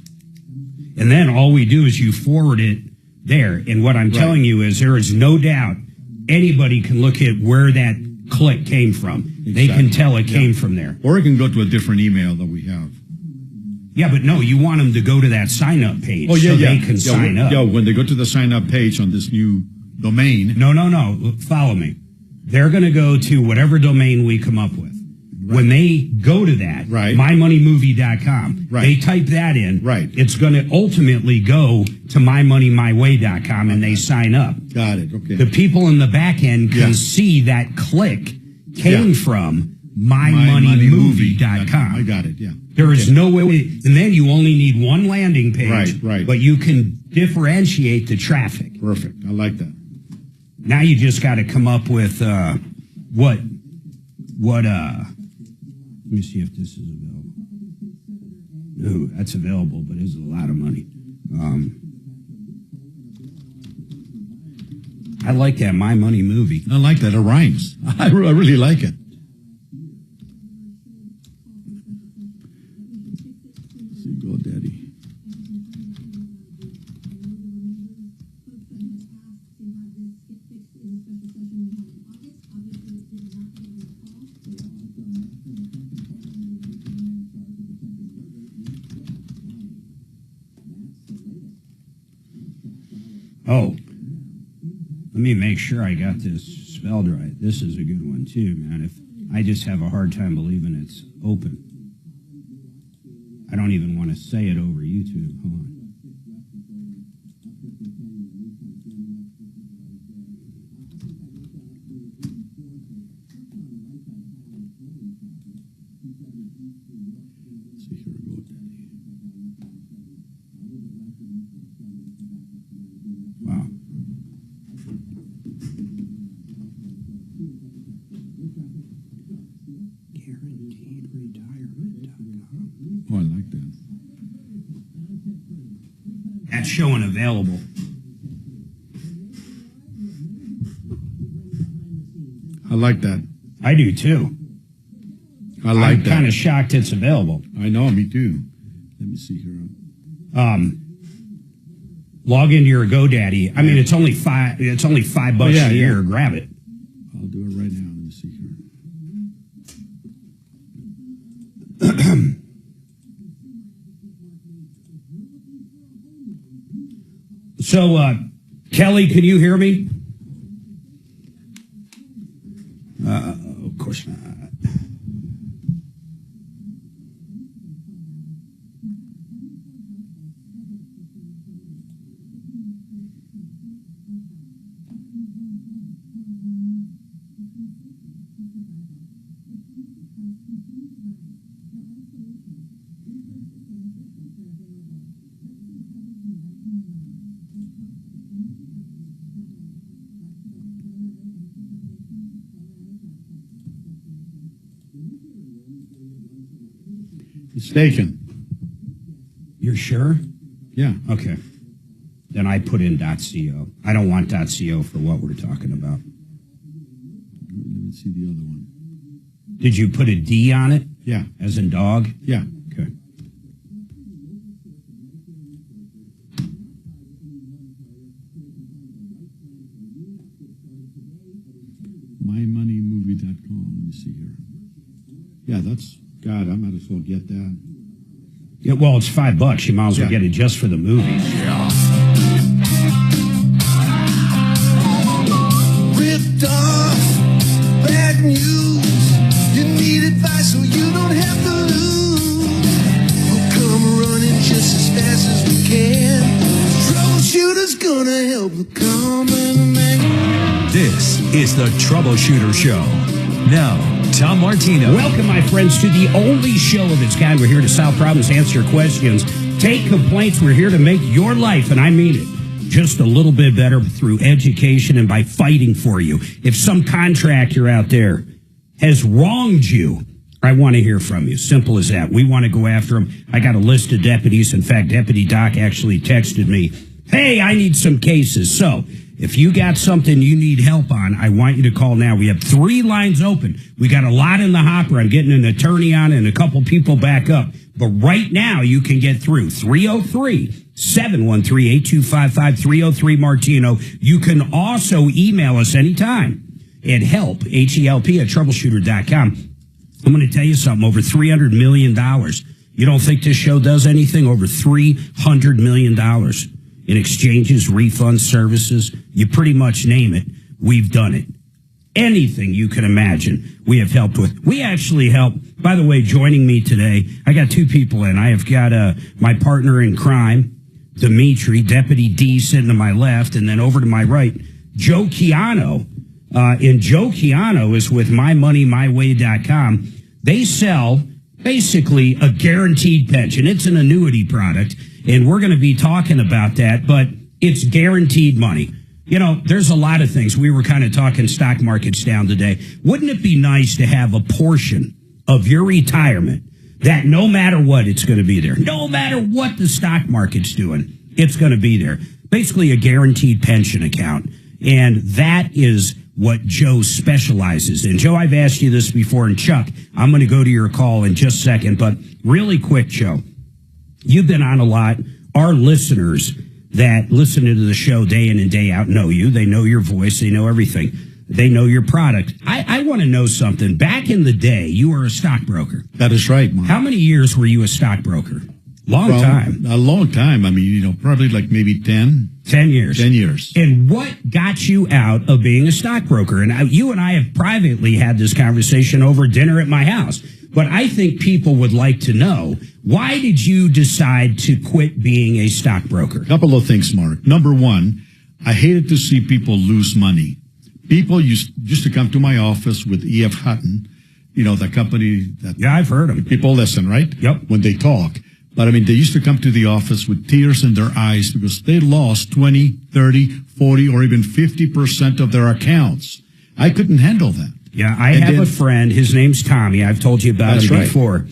And then all we do is you forward it there. And what I'm telling you is there is no doubt anybody can look at where that click came from. Exactly. They can tell it came from there. Or it can go to a different email that we have. Yeah, but no, you want them to go to that sign-up page they can sign up. Yeah, when they go to the sign-up page on this new domain. No. Follow me. They're going to go to whatever domain we come up with. Right. When they go to that, mymoneymovie.com, they type that in, it's going to ultimately go to mymoneymyway.com and they sign up. Got it, okay. The people in the back end can see that click came from mymoneymovie.com. I got it, yeah. There is no way, and then you only need one landing page. Right. But you can differentiate the traffic. Perfect. I like that. Now you just got to come up with what, let me see if this is available. No, that's available, but it's a lot of money. I like that My Money Movie. I like that. It rhymes. I really like it. Let's see, GoDaddy. Oh, let me make sure I got this spelled right. This is a good one too, man. If I just have a hard time believing it's open. I don't even want to say it over YouTube. Hold on. Let's see here, GoDaddy. Wow. Oh, I like that. That's showing available. I like that. I do too. I like that. I'm kind of shocked it's available. I know, me too. Let me see here. Log into your GoDaddy. I mean, it's only $5 a year. Yeah. Grab it. I'll do it right now. Let me see here. So, Kelly, can you hear me? Of course not. It's taken. You're sure? Yeah. Okay. Then I put in .co. I don't want .co for what we're talking about. Let me see the other one. Did you put a D on it? Yeah. As in dog? Yeah. Okay. mymoneymovie.com. Let me see here. Yeah, that's, God, I might as well get that. Yeah, well, it's $5. You might as well get it just for the movies. Ripped off, bad news. You need advice so you don't have to lose. We'll come running just as fast as we can. Troubleshooter's gonna help the common man. This is the Troubleshooter Show. Now, Tom Martino. Welcome, my friends, to the only show of its kind. We're here to solve problems, answer questions, take complaints. We're here to make your life, and I mean it, just a little bit better through education and by fighting for you. If some contractor out there has wronged you, I want to hear from you. Simple as that. We want to go after them. I got a list of deputies. In fact, Deputy Doc actually texted me, hey, I need some cases. So if you got something you need help on, I want you to call now. We have 3 lines open. We got a lot in the hopper. I'm getting an attorney on and a couple people back up. But right now, you can get through 303-713-8255, 303 Martino. You can also email us anytime at help, H-E-L-P, at troubleshooter.com. I'm going to tell you something, over $300 million. You don't think this show does anything? Over $300 million in exchanges, refunds, services. You pretty much name it, we've done it. Anything you can imagine, we have helped with. We actually help. By the way, joining me today, I got 2 people in. I have got my partner in crime, Dimitri, Deputy D, sitting to my left, and then over to my right, Joe Chiano. And Joe Chiano is with MyMoneyMyWay.com. They sell basically a guaranteed pension. It's an annuity product, and we're going to be talking about that, but it's guaranteed money. You know, there's a lot of things. We were kind of talking stock markets down today. Wouldn't it be nice to have a portion of your retirement that no matter what, it's going to be there? No matter what the stock market's doing, it's going to be there. Basically a guaranteed pension account. And that is what Joe specializes in. Joe, I've asked you this before, and Chuck, I'm going to go to your call in just a second, but really quick, Joe, you've been on a lot. Our listeners that listen to the show day in and day out know you. They know your voice. They know everything. They know your product. I want to know something. Back in the day, you were a stockbroker. That is right, Mark. How many years were you a stockbroker? Long time. A long time. I mean, probably like maybe 10. 10 years. 10 years. And what got you out of being a stockbroker? And you and I have privately had this conversation over dinner at my house. But I think people would like to know, why did you decide to quit being a stockbroker? A couple of things, Mark. Number one, I hated to see people lose money. People used to come to my office with E.F. Hutton, the company that... Yeah, I've heard them. People listen, right? Yep. When they talk. But, they used to come to the office with tears in their eyes because they lost 20, 30, 40, or even 50% of their accounts. I couldn't handle that. Yeah, I have a friend. His name's Tommy. I've told you about him before.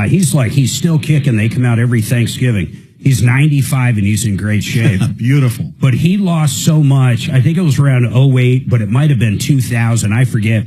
He's still kicking. They come out every Thanksgiving. He's 95 and he's in great shape. Beautiful. But he lost so much. I think it was around 08, but it might have been 2000. I forget.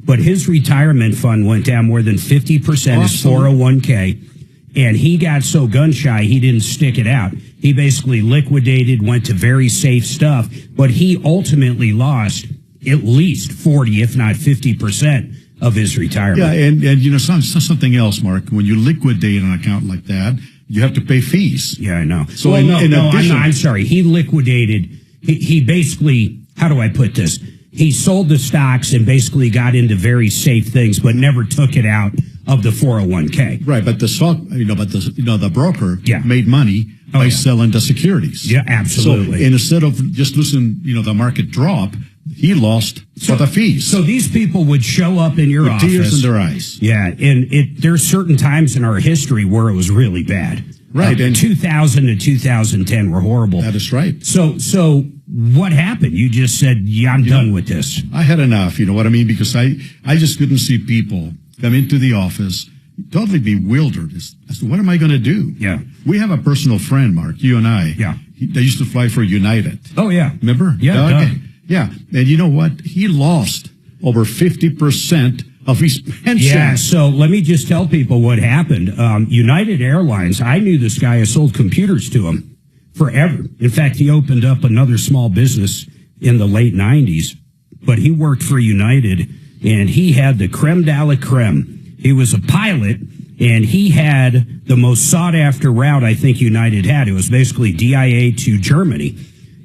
But his retirement fund went down more than 50%, his 401k. And he got so gun shy, he didn't stick it out. He basically liquidated, went to very safe stuff. But he ultimately lost at least 40, if not 50% of his retirement. Yeah, and something else, Mark. When you liquidate an account like that, you have to pay fees. Yeah, I know. So I'm sorry. He liquidated. He basically, how do I put this? He sold the stocks and basically got into very safe things, but never took it out of the 401k. Right, but the stock, the broker made money by selling the securities. Yeah, absolutely. So instead of just losing, the market drop, he lost for the fees. So these people would show up in your office. Tears in their eyes. Yeah, and there's certain times in our history where it was really bad. Right. And 2000 to 2010 were horrible. That is right. So what happened? You just said, yeah, I'm done with this. I had enough, you know what I mean? Because I just couldn't see people come into the office totally bewildered as to what am I going to do? Yeah. We have a personal friend, Mark, you and I. Yeah. They used to fly for United. Oh, yeah. Remember? Yeah. Doug? Yeah. And you know what? He lost over 50% of his pension. Yeah, so let me just tell people what happened. United Airlines, I knew this guy. I sold computers to him forever. In fact, he opened up another small business in the late 90s, but he worked for United, and he had the creme de la creme. He was a pilot, and he had the most sought-after route I think United had. It was basically DIA to Germany.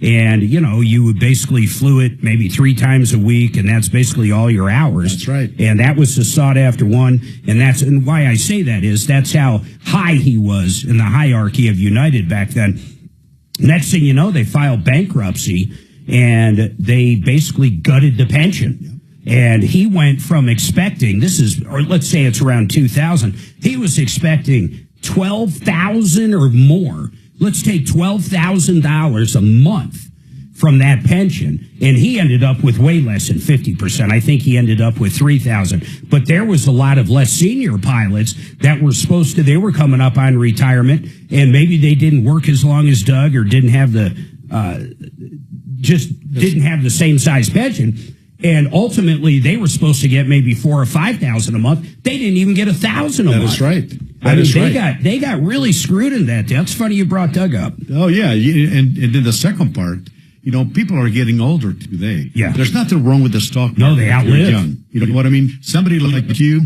And, you would basically flew it maybe 3 times a week, and that's basically all your hours. That's right. And that was the sought-after one. And why I say that is that's how high he was in the hierarchy of United back then. Next thing you know, they filed bankruptcy, and they basically gutted the pension. Yeah. And he went from expecting, or let's say it's around 2000, he was expecting $12,000 or more. Let's take $12,000 a month from that pension, and he ended up with way less than 50%. I think he ended up with $3,000. But there was a lot of less senior pilots that were they were coming up on retirement, and maybe they didn't work as long as Doug or didn't have didn't have the same size pension. And ultimately, they were supposed to get maybe $4,000 or $5,000 a month. They didn't even get $1,000 a month. That's right. They got really screwed in that. That's funny you brought Doug up. Oh yeah, and then the second part, people are getting older today. Yeah, there's nothing wrong with the stock market. No, they outlive. Young. You know what I mean? Somebody like you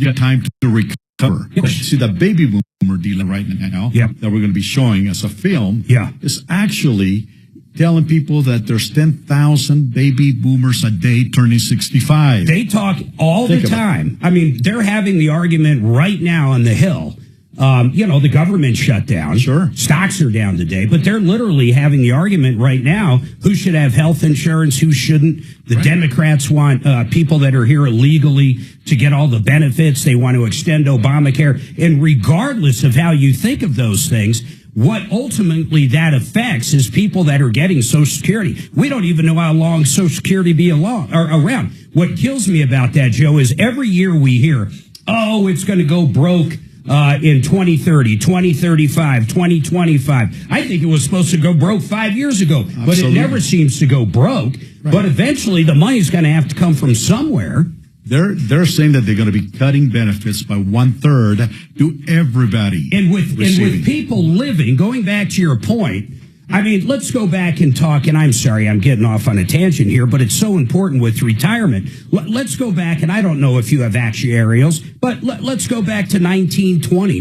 got time to recover. Yeah. See, the baby boomer dealer right now that we're going to be showing as a film is actually telling people that there's 10,000 baby boomers a day turning 65. They talk all the time. I mean, they're having the argument right now on the Hill The government shut down. Sure. Stocks are down today, but they're literally having the argument right now, who should have health insurance, who shouldn't. The Democrats want people that are here illegally to get all the benefits. They want to extend Obamacare. And regardless of how you think of those things, what ultimately that affects is people that are getting Social Security. We don't even know how long Social Security be around. What kills me about that, Joe, is every year we hear, oh, it's going to go broke in 2030, 2035, 2025. I think it was supposed to go broke 5 years ago, but it never seems to go broke. Right. But eventually the money's going to have to come from somewhere. They're saying that they're going to be cutting benefits by 1/3 to everybody. And with people living, going back to your point, I mean, let's go back and talk, and I'm sorry, I'm getting off on a tangent here, but it's so important with retirement. Let's go back, and I don't know if you have actuarials, but let's go back to 1920.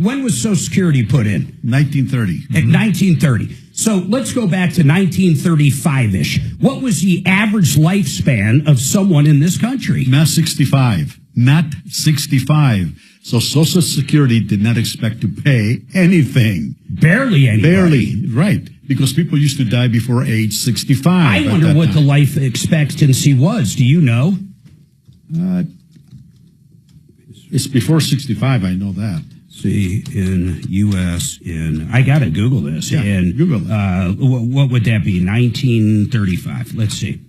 When was Social Security put in? 1930. At 1930. So let's go back to 1935-ish. What was the average lifespan of someone in this country? Not 65. Not 65. So Social Security did not expect to pay anything. Barely anything. Barely, right. Because people used to die before age 65. I wonder what the life expectancy was. Do you know? It's before 65, I know that. See, in U.S., I got to Google this. Yeah, Google it. What would that be? 1935. Let's see.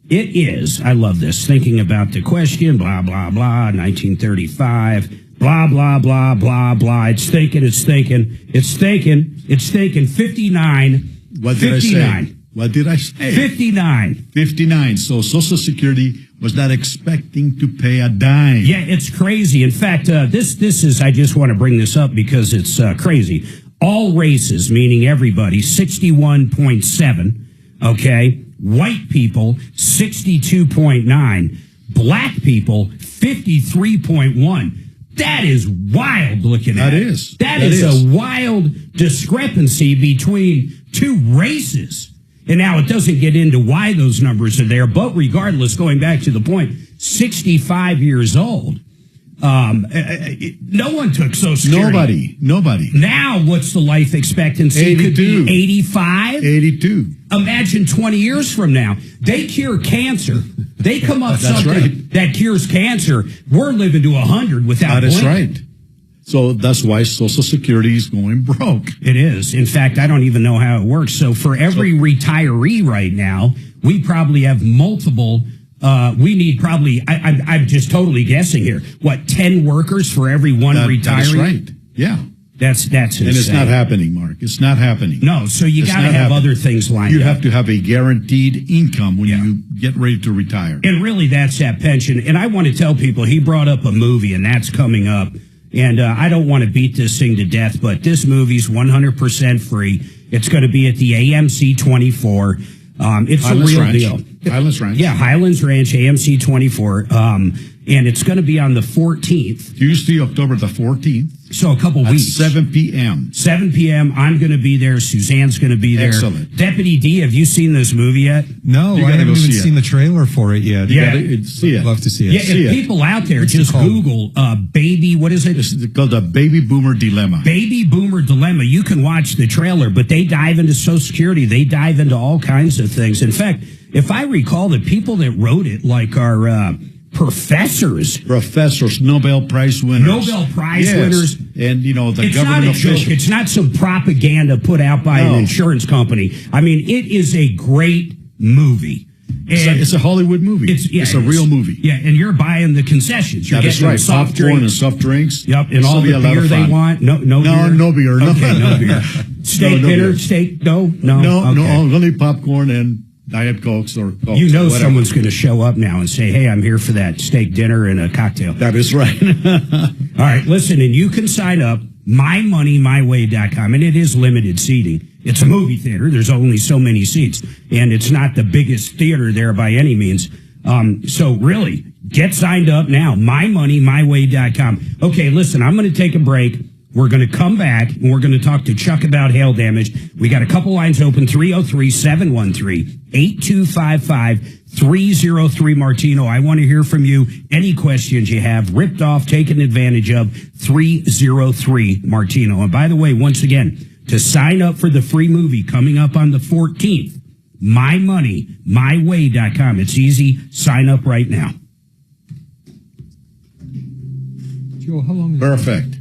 It is, I love this, thinking about the question, blah, blah, blah, 1935, blah, blah, blah, blah, blah. It's thinking, 59. What did 59. I say? What did I say? 59. 59. So Social Security was not expecting to pay a dime. Yeah, it's crazy. In fact, this is, I just want to bring this up because it's crazy. All races, meaning everybody, 61.7, okay? White people, 62.9. Black people, 53.1. That is wild looking at. That is a wild discrepancy between two races. And now it doesn't get into why those numbers are there, but regardless, going back to the point, 65 years old. No one took Social Security. Nobody. Now, what's the life expectancy? 82. Could be 85? 82. Imagine 20 years from now. They cure cancer. They come up something that cures cancer. We're living to 100 without That is right. So that's why Social Security is going broke. It is. In fact, I don't even know how it works. So for every retiree right now, we probably have multiple. We need probably, I'm just totally guessing here, 10 workers for every one retiree? That's right. Yeah. That's insane. And it's not happening, Mark. It's not happening. No, so you got to have other things lined up. You have to have a guaranteed income when you get ready to retire. And really, that's that pension. And I want to tell people, he brought up a movie, and that's coming up. And I don't want to beat this thing to death, but this movie's 100% free. It's going to be at the AMC 24. It's Highlands a real Ranch. deal. Highlands Ranch. Yeah, Highlands Ranch, AMC 24. And it's going to be on the 14th. Tuesday, October the 14th. So a couple weeks. 7 p.m. 7 p.m. I'm going to be there. Suzanne's going to be there. Excellent. Deputy D, have you seen this movie yet? No, I haven't even seen the trailer for it yet. Yeah. See it. I'd love to see it. Yeah, if people out there, just Google Baby, what is it? It's called the Baby Boomer Dilemma. Baby Boomer Dilemma. You can watch the trailer, but they dive into Social Security. They dive into all kinds of things. In fact, if I recall, the people that wrote it, like our professors, Nobel Prize winners. Winners. And, the it's government not a joke. officials. It's not some propaganda put out by an insurance company. I mean, it is a great movie. It's a Hollywood movie. It's a real movie. Yeah, and you're buying the concessions. You're getting right. soft Popcorn drinks. and soft drinks. Yep, and all the beer they want. No beer. No beer. Okay, no beer. Steak dinner, beer. steak, no. Only popcorn and Diet Cokes or Cokes. You know someone's going to show up now and say, hey, I'm here for that steak dinner and a cocktail. That is right. All right, listen, and you can sign up, mymoneymyway.com, and it is limited seating. It's a movie theater. There's only so many seats, and it's not the biggest theater there by any means. So really, get signed up now, mymoneymyway.com. Okay, listen, I'm going to take a break. We're going to come back, and we're going to talk to Chuck about hail damage. We got a couple lines open, 303-713-8255, 303 Martino. I want to hear from you. Any questions you have, ripped off, taken advantage of, 303 Martino. And by the way, once again, to sign up for the free movie coming up on the 14th, mymoneymyway.com. It's easy. Sign up right now. Joe, how long is Perfect.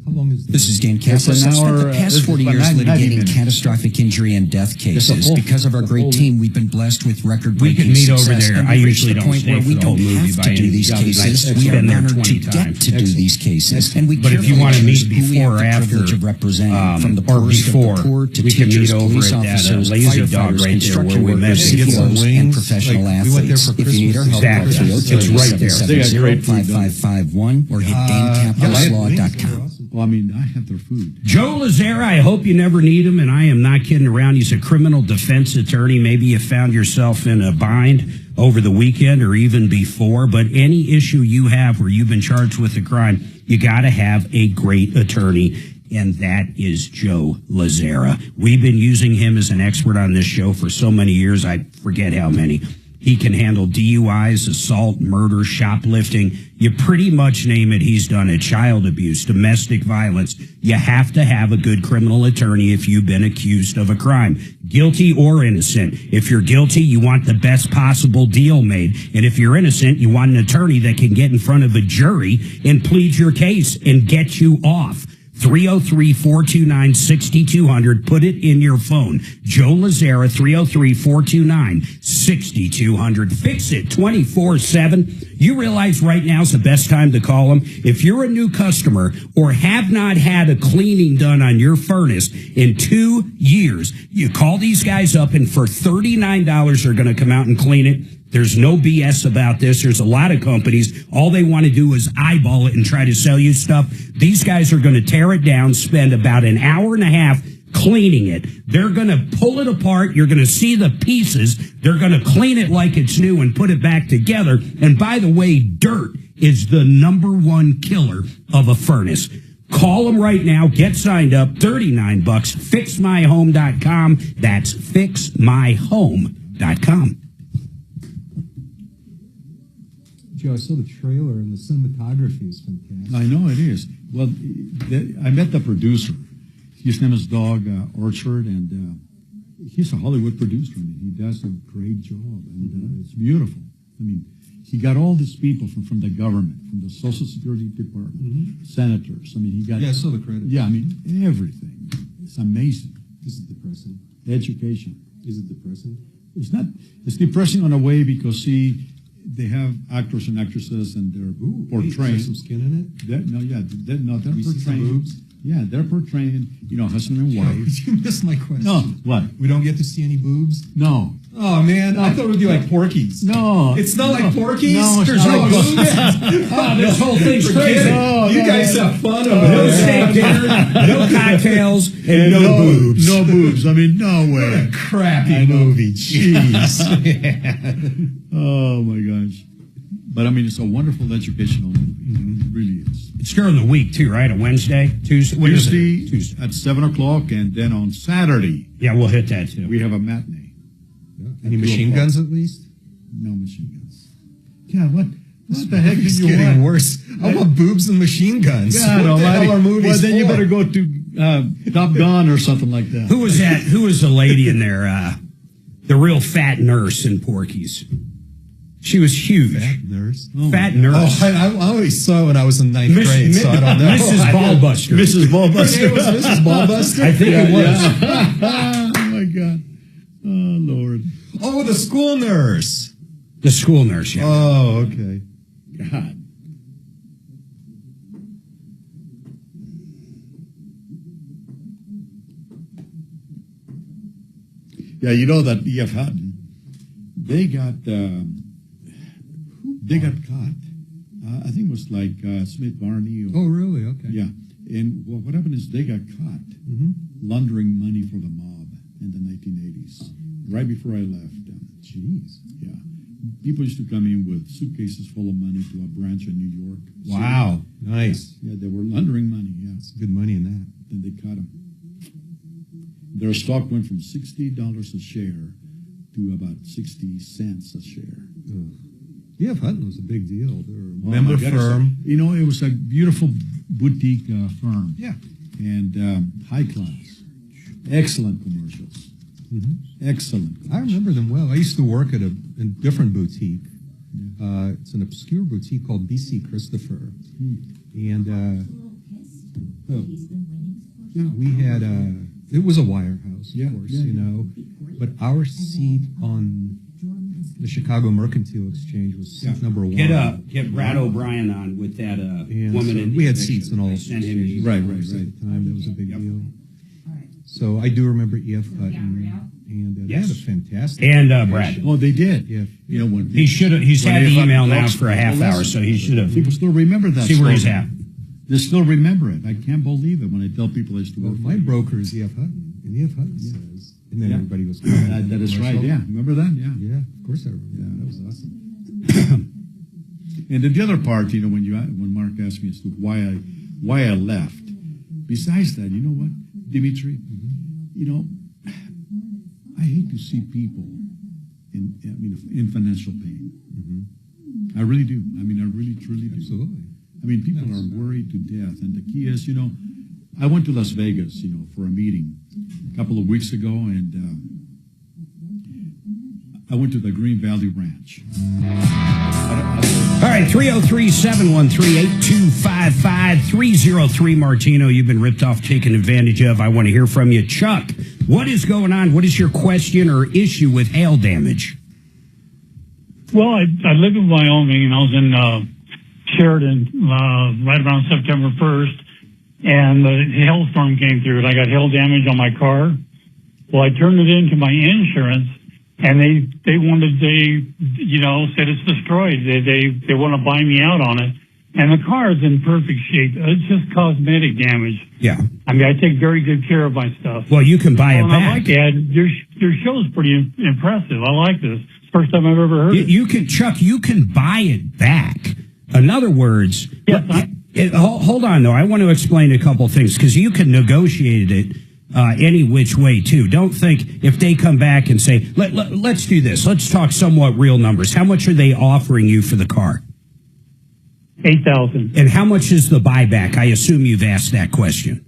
How long is This is Dan Kaplan. I've spent the past 40 years litigating catastrophic injury and death cases. Because of our great team, we've been blessed with record-breaking We can meet over success, there. and I we've reached usually the don't point stay where for we the whole don't movie have by to do any these means. cases. I've We are been there honored to 20 get times. to do these cases, and we But if you want to meet choose who we have before or the after, privilege of representing, from the or poorest before, of the poor to we can teachers, meet over police at that officers, Lazy Dog firefighters, right there where construction we met. workers, To get some CEOs, and professional we went there athletes. for If you need our help, call Exactly. It's right there. They got great food, don't they? 303-770-5551 or hit DaneCaplaslaw.com. Well, I mean, I have their food. Joe Lazera, I hope you never need him, and I am not kidding around. He's a criminal defense attorney. Maybe you found yourself in a bind over the weekend or even before, but any issue you have where you've been charged with a crime, you got to have a great attorney, and that is Joe Lazera. We've been using him as an expert on this show for so many years, I forget how many. He can handle DUIs, assault, murder, shoplifting. You pretty much name it, he's done it. Child abuse, domestic violence. You have to have a good criminal attorney if you've been accused of a crime, guilty or innocent. If you're guilty, you want the best possible deal made. And if you're innocent, you want an attorney that can get in front of a jury and plead your case and get you off. 303-429-6200. Put it in your phone. Joe Lazera, 303-429-6200. Fix it 24/7. You realize right now is the best time to call them. If you're a new customer or have not had a cleaning done on your furnace in 2 years, you call these guys up, and for $39, they're going to come out and clean it. There's no BS about this. There's a lot of companies, all they want to do is eyeball it and try to sell you stuff. These guys are going to tear it down, spend about an hour and a half cleaning it. They're going to pull it apart. You're going to see the pieces. They're going to clean it like it's new and put it back together. And by the way, dirt is the #1 killer of a furnace. Call them right now. Get signed up. $39. FixMyHome.com. That's FixMyHome.com. Joe, I saw the trailer and the cinematography is fantastic. I know it is. Well, I met the producer. His name is Doug Orchard, and he's a Hollywood producer. I mean, he does a great job, and it's beautiful. I mean, he got all these people from the government, from the Social Security Department, senators. I mean, he got... Yeah, I saw the credits. Yeah, I mean, everything. It's amazing. Is it depressing? Education. Is it depressing? It's not. It's depressing on a way because, see, they have actors and actresses, and they're portraying... Is there some skin in it? They're We see some portraying... boobs? Yeah, they're portraying, husband and wife. You missed my question. No, what? We don't get to see any boobs? No. Oh, man. I thought it would be like Porky's. No. It's not like Porky's? No, it's There's not no like boobs? This whole thing's crazy. You guys have fun over No there. steak dinner, no cocktails, and no boobs. No boobs. I mean, no way. Crappy movie. Jeez. Oh, my gosh. But, I mean, it's a wonderful educational movie. It really is. It's during the week, too, right? A Wednesday? Tuesday? What is it? Tuesday at 7 o'clock, and then on Saturday, Yeah, we'll hit that, too. we have a matinee. Any machine guns at least? No machine guns. God, what the heck It's do you getting want? worse. I want boobs and machine guns. God What the almighty. hell are movies Well, then you for? better go to Top Gun or something like that. Who was that? Who was the lady in there? The real fat nurse in Porky's. She was huge. Fat nurse? Fat nurse. Oh, I always saw it when I was in ninth grade, so I don't know. Mrs. Ballbuster. Mrs. Her Ballbuster. name was Mrs. Ballbuster? I think it was. Oh, my God. Oh, Lord. Oh, the school nurse. The school nurse, yeah. Oh, okay. God. Yeah, you know that E.F. Hutton, they got caught. I think it was like Smith Barney. Oh, really? Okay. Yeah. And what happened is they got caught laundering money for the mob in the 1980s, right before I left. Jeez. Yeah. People used to come in with suitcases full of money to a branch in New York. Wow, nice. Yeah, they were laundering money. Yeah, it's good money in that. Then they caught them. Their stock went from $60 a share to about 60 cents a share. E.F. Hutton was a big deal. They were a member firm. You know, it was a beautiful boutique firm. Yeah. And high class. Excellent commercials. Mm-hmm. Excellent. I remember them well. I used to work at a different boutique. Yeah. It's an obscure boutique called B.C. Christopher. And we had it was a wirehouse, of course, you know. But our seat on the Chicago Mercantile Exchange was seat number 1. Get Brad O'Brien on with that woman. So we had seats in all. Right. At the time, that was a big deal. So I do remember E.F. Hutton, and they had a fantastic. And Brad. Oh, they did. Yeah. You know when he should have. He's had the email now for a half hour, so he should have. People still remember that. See where he's at. They still remember it. I can't believe it when I tell people I used to work. My broker is E.F. Hutton, and E.F. Hutton says, and then everybody was. That is right. Yeah, remember that? Yeah. Yeah, of course I remember. Yeah, that was awesome. And the other part, you know, when Mark asked me as to why I left. Besides that, you know what, Dimitri, you know, I hate to see people in financial pain. I really do. I mean, I really truly do. Absolutely. I mean, people are worried to death, and the key is, you know, I went to Las Vegas, you know, for a meeting a couple of weeks ago, and I went to the Green Valley Ranch. All right, 303-713-8255, 303 Martino. You've been ripped off, taken advantage of. I want to hear from you. Chuck, what is going on? What is your question or issue with hail damage? Well, I live in Wyoming, and I was in Sheridan right around September 1st, and the hailstorm came through, and I got hail damage on my car. Well, I turned it into my insurance, and they said it's destroyed. They want to buy me out on it, and the car is in perfect shape. It's just cosmetic damage. Yeah. I mean, I take very good care of my stuff. Well, you can buy it back. I like that. Your show's pretty impressive. I like this. First time I've ever heard it. You can, Chuck, you can buy it back. In other words, hold on, though. I want to explain a couple things, because you can negotiate it any which way, too. Don't think if they come back and say, let's do this. Let's talk somewhat real numbers. How much are they offering you for the car? $8,000. And how much is the buyback? I assume you've asked that question.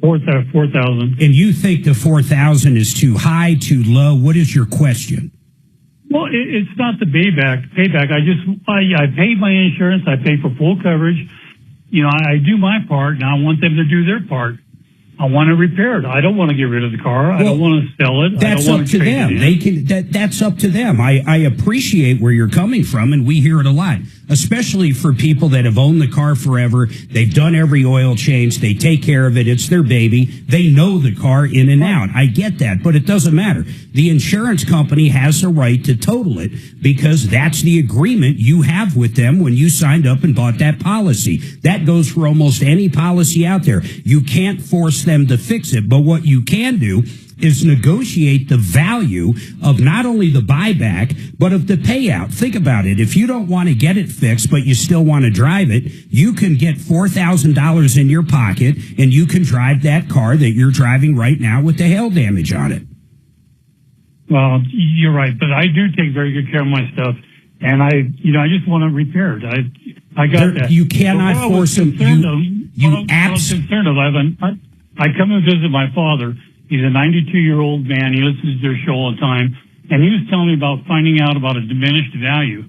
$4,000. And you think the $4,000 is too high, too low? What is your question? Well, it's not the payback. I pay my insurance. I pay for full coverage. You know, I do my part, and I want them to do their part. I want to repair it. I don't want to get rid of the car. I don't want to sell it. That's up to them. That's up to them. I appreciate where you're coming from, and we hear it a lot, especially for people that have owned the car forever. They've done every oil change. They take care of it. It's their baby. They know the car in and out. I get that, but it doesn't matter. The insurance company has the right to total it, because that's the agreement you have with them when you signed up and bought that policy. That goes for almost any policy out there. You can't force them to fix it, but what you can do is negotiate the value of not only the buyback, but of the payout. Think about it. If you don't want to get it fixed, but you still want to drive it, you can get $4,000 in your pocket, and you can drive that car that you're driving right now with the hail damage on it. Well, you're right, but I do take very good care of my stuff, and I just want to repair it. I got that. You cannot force them. I come and visit my father. He's a 92-year-old man. He listens to your show all the time. And he was telling me about finding out about a diminished value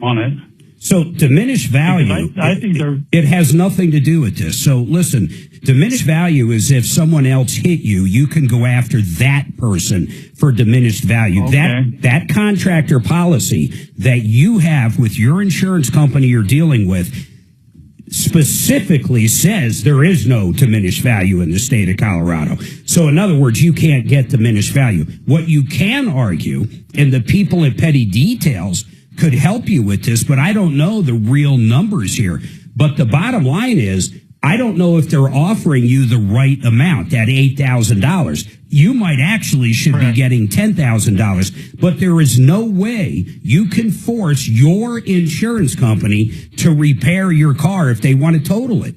on it. So diminished value, I think it has nothing to do with this. So listen, diminished value is if someone else hit you, you can go after that person for diminished value. Okay. That contractor policy that you have with your insurance company you're dealing with specifically says there is no diminished value in the state of Colorado. So in other words, you can't get diminished value. What you can argue, and the people at Petty Details could help you with this, but I don't know the real numbers here. But the bottom line is, I don't know if they're offering you the right amount, that $8,000. You might actually should be getting $10,000, but there is no way you can force your insurance company to repair your car if they want to total it.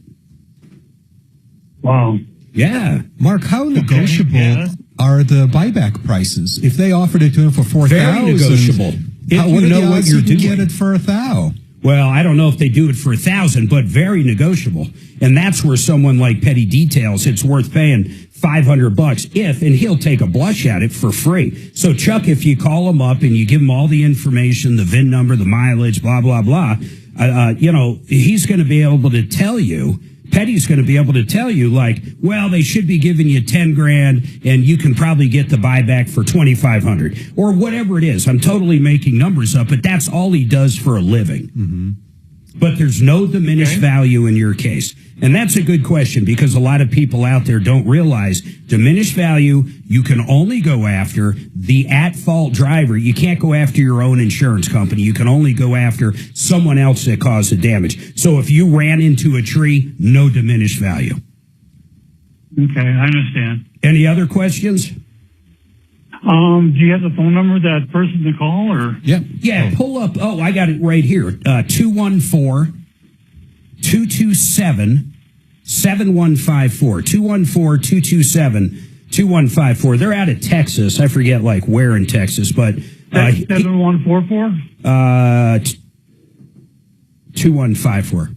Wow. Yeah. Mark, how negotiable are the buyback prices? If they offered it to him for $4,000, very negotiable. What are the odds you can get it for $1,000? Well, I don't know if they do it for $1,000, but very negotiable. And that's where someone like Petty Details, it's worth paying $500 if, and he'll take a blush at it for free. So Chuck, if you call him up and you give him all the information, the VIN number, the mileage, blah, blah, blah, he's going to be able to tell you, Petty's going to be able to tell you, like, well, they should be giving you $10,000 and you can probably get the buyback for $2,500 or whatever it is. I'm totally making numbers up, but that's all he does for a living. Mm-hmm. But there's no diminished value in your case. And that's a good question because a lot of people out there don't realize diminished value, you can only go after the at-fault driver. You can't go after your own insurance company. You can only go after someone else that caused the damage. So if you ran into a tree, no diminished value. Okay, I understand. Any other questions? Do you have the phone number of that person to call, or? Yeah, pull up. Oh, I got it right here. 214-227-7154. 214-227-2154. They're out of Texas. I forget, like, where in Texas, but... 7144? 2154.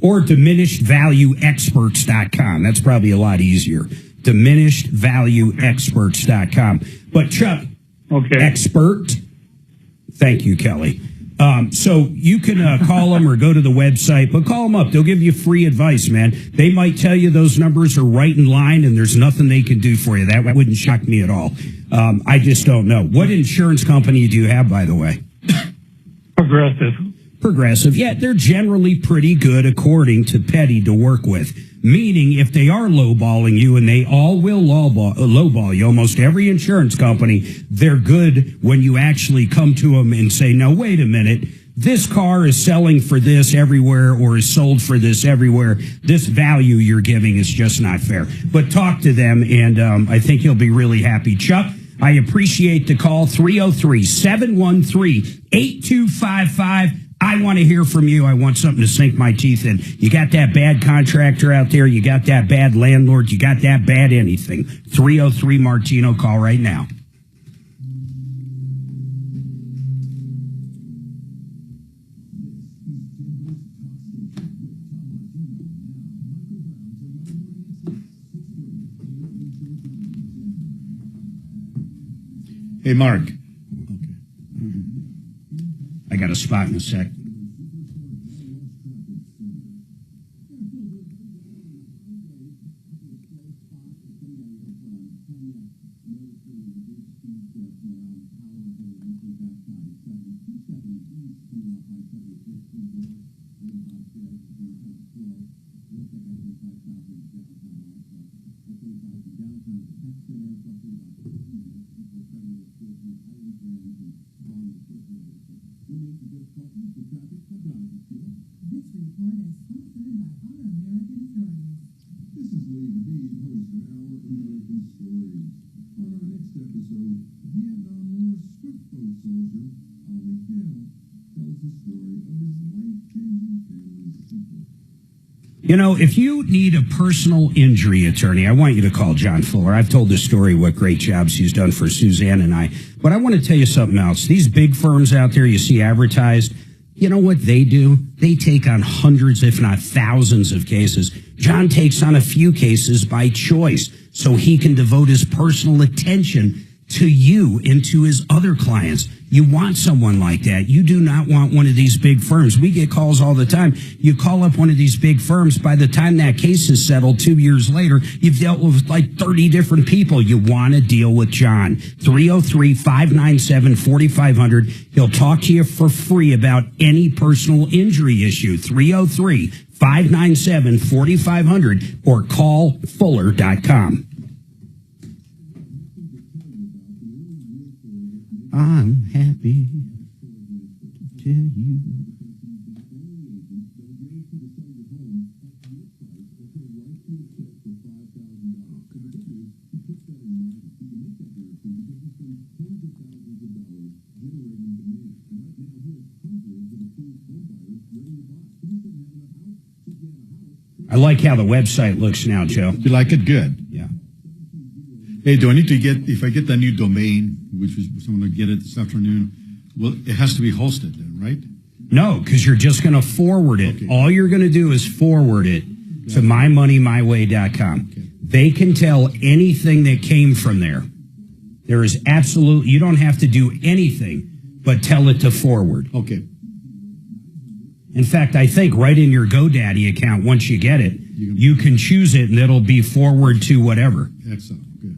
Or diminishedvalueexperts.com. That's probably a lot easier. diminishedvalueexperts.com. But Chuck, expert, thank you, Kelly. So you can call them or go to the website, but call them up. They'll give you free advice, man. They might tell you those numbers are right in line and there's nothing they can do for you. That wouldn't shock me at all. I just don't know. What insurance company do you have, by the way? Progressive. Yeah, they're generally pretty good according to Petty to work with. Meaning, if they are lowballing you, and they all will lowball you, almost every insurance company, they're good when you actually come to them and say, no, wait a minute, this car is selling for this everywhere or is sold for this everywhere. This value you're giving is just not fair. But talk to them, and I think you'll be really happy. Chuck, I appreciate the call, 303-713-8255. I want to hear from you. I want something to sink my teeth in. You got that bad contractor out there. You got that bad landlord. You got that bad anything. 303 Martino. Call right now. Hey, Mark. I got a spot in a sec. You know, if you need a personal injury attorney, I want you to call John Fuller. I've told this story, what great jobs he's done for Suzanne and I. But I want to tell you something else. These big firms out there you see advertised, you know what they do? They take on hundreds, if not thousands of cases. John takes on a few cases by choice so he can devote his personal attention to you and to his other clients. You want someone like that. You do not want one of these big firms. We get calls all the time. You call up one of these big firms. By the time that case is settled 2 years later, you've dealt with like 30 different people. You want to deal with John. 303-597-4500. He'll talk to you for free about any personal injury issue. 303-597-4500 or call fuller.com. I'm happy to tell you. I like how the website looks now, Joe. You like it? Good. Yeah. Hey, do I need to get, if I get that new domain, which was someone to get it this afternoon, well, it has to be hosted then, right? No, because you're just going to forward it. Okay. All you're going to do is forward it to mymoneymyway.com. Okay. They can tell anything that came from there. There is absolutely, you don't have to do anything but tell it to forward. Okay. In fact, I think right in your GoDaddy account, once you get it, you can choose it and it'll be forward to whatever. Excellent. Good.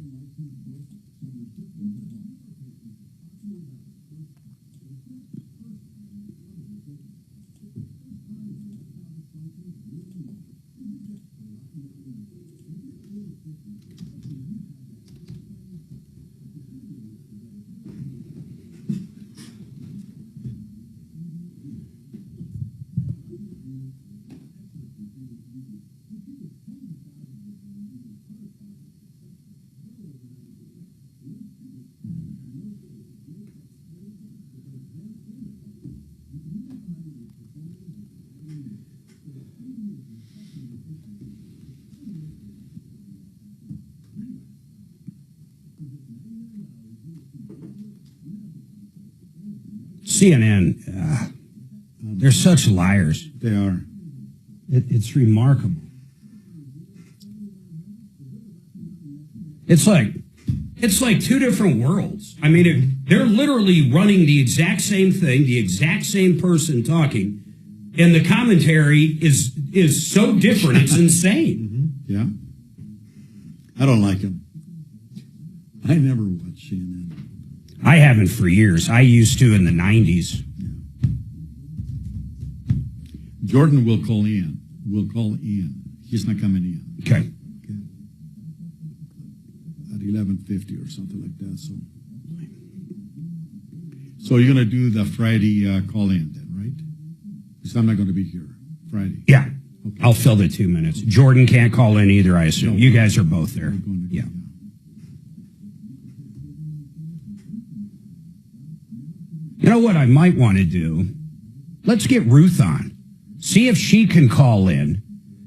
CNN, they're such liars. They are. It's remarkable. It's like two different worlds. I mean, they're literally running the exact same thing, the exact same person talking, and the commentary is so different. It's insane. Mm-hmm. Yeah. I don't like them. I never watched CNN. I haven't for years. I used to in the 90s. Yeah. Jordan will call in. We'll call in. He's not coming in. Okay. At 11:50 or something like that. So you're going to do the Friday call in then, right? Because I'm not going to be here Friday. Yeah. Okay. I'll fill the 2 minutes. Jordan can't call in either, I assume. You guys are both there. Yeah. You know what I might want to do? Let's get Ruth on. See if she can call in.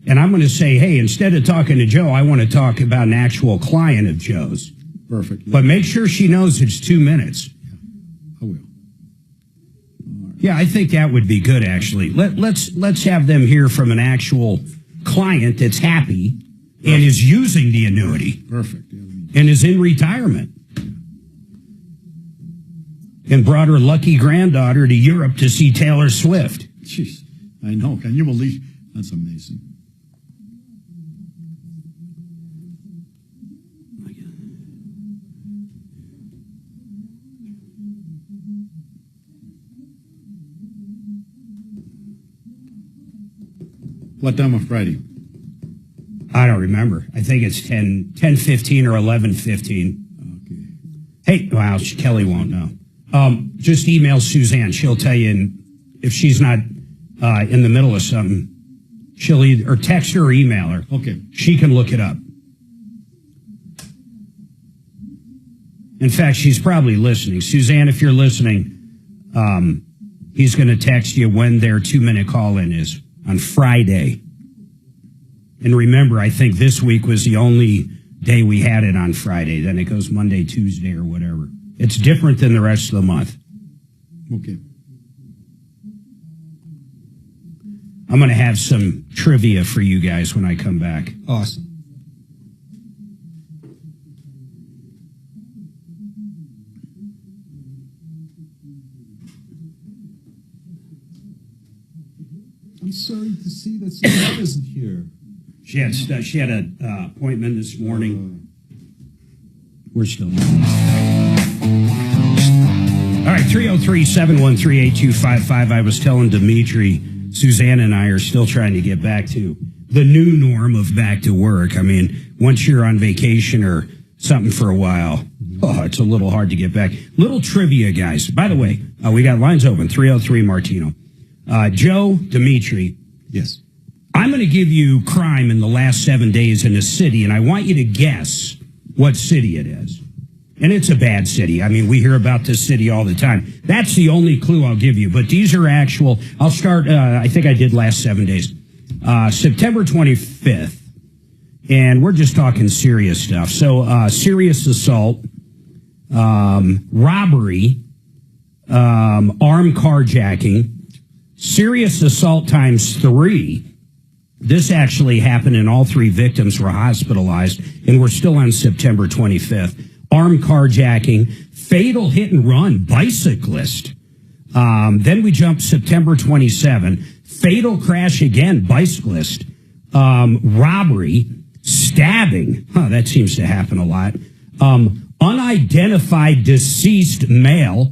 And I'm going to say, hey, instead of talking to Joe, I want to talk about an actual client of Joe's. Perfect. But make sure she knows it's 2 minutes. Yeah, I will. Right. Yeah, I think that would be good, actually. Let's have them hear from an actual client that's happy and is using the annuity. Perfect. Yeah, and is in retirement. And brought her lucky granddaughter to Europe to see Taylor Swift. Jeez, I know. Can you believe? That's amazing. What time on Friday? I don't remember. I think it's 10:15 or 11:15. Okay. Hey, well, Kelly won't know. Just email Suzanne. She'll tell you, and if she's not in the middle of something, she'll either or text her or email her. Okay. She can look it up. In fact, she's probably listening. Suzanne, if you're listening, he's going to text you when their 2-minute call-in is on Friday. And remember, I think this week was the only day we had it on Friday. Then it goes Monday, Tuesday, or whatever. It's different than the rest of the month. Okay. I'm going to have some trivia for you guys when I come back. Awesome. I'm sorry to see that Suzanne isn't here. She had an appointment this morning. We're still on. All right, 303-713-8255. I was telling Dimitri, Suzanne and I are still trying to get back to the new norm of back to work. I mean, once you're on vacation or something for a while, it's a little hard to get back. Little trivia, guys. By the way, we got lines open, 303 Martino. Joe, Dimitri. Yes. I'm going to give you crime in the last 7 days in a city, and I want you to guess what city it is. And it's a bad city. I mean, we hear about this city all the time. That's the only clue I'll give you. But these are actual. I'll start, I think I did last 7 days. September 25th, and we're just talking serious stuff. So, serious assault, robbery, armed carjacking, serious assault times 3. This actually happened, and all 3 victims were hospitalized, and we're still on September 25th. Armed carjacking, fatal hit and run, bicyclist. Then we jump September 27, fatal crash again, bicyclist. Robbery, stabbing. That seems to happen a lot. Unidentified deceased male,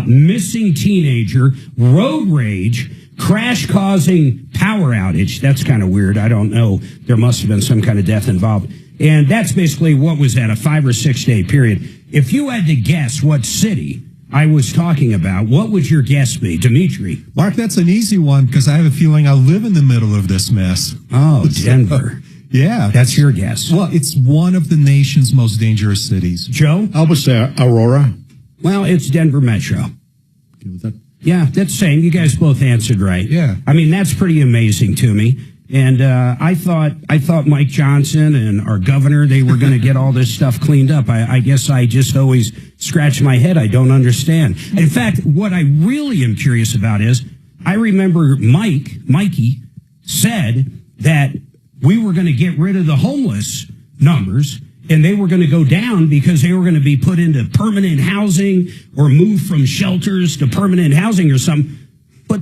missing teenager, road rage, crash causing power outage. That's kind of weird. I don't know. There must have been some kind of death involved. And that's basically what was that, a 5 or 6 day period. If you had to guess what city I was talking about, what would your guess be? Dimitri? Mark, that's an easy one because I have a feeling I live in the middle of this mess. Oh, Denver. Yeah. That's your guess. Well, it's one of the nation's most dangerous cities. Joe? I would say Aurora. Well, it's Denver Metro. Okay, was that? Yeah, that's the same. You guys both answered right. Yeah. I mean, that's pretty amazing to me. And I thought Mike Johnson and our governor, they were going to get all this stuff cleaned up. I guess I just always scratch my head. I don't understand. In fact, what I really am curious about is I remember Mikey said that we were going to get rid of the homeless numbers and they were going to go down because they were going to be put into permanent housing or moved from shelters to permanent housing or something. But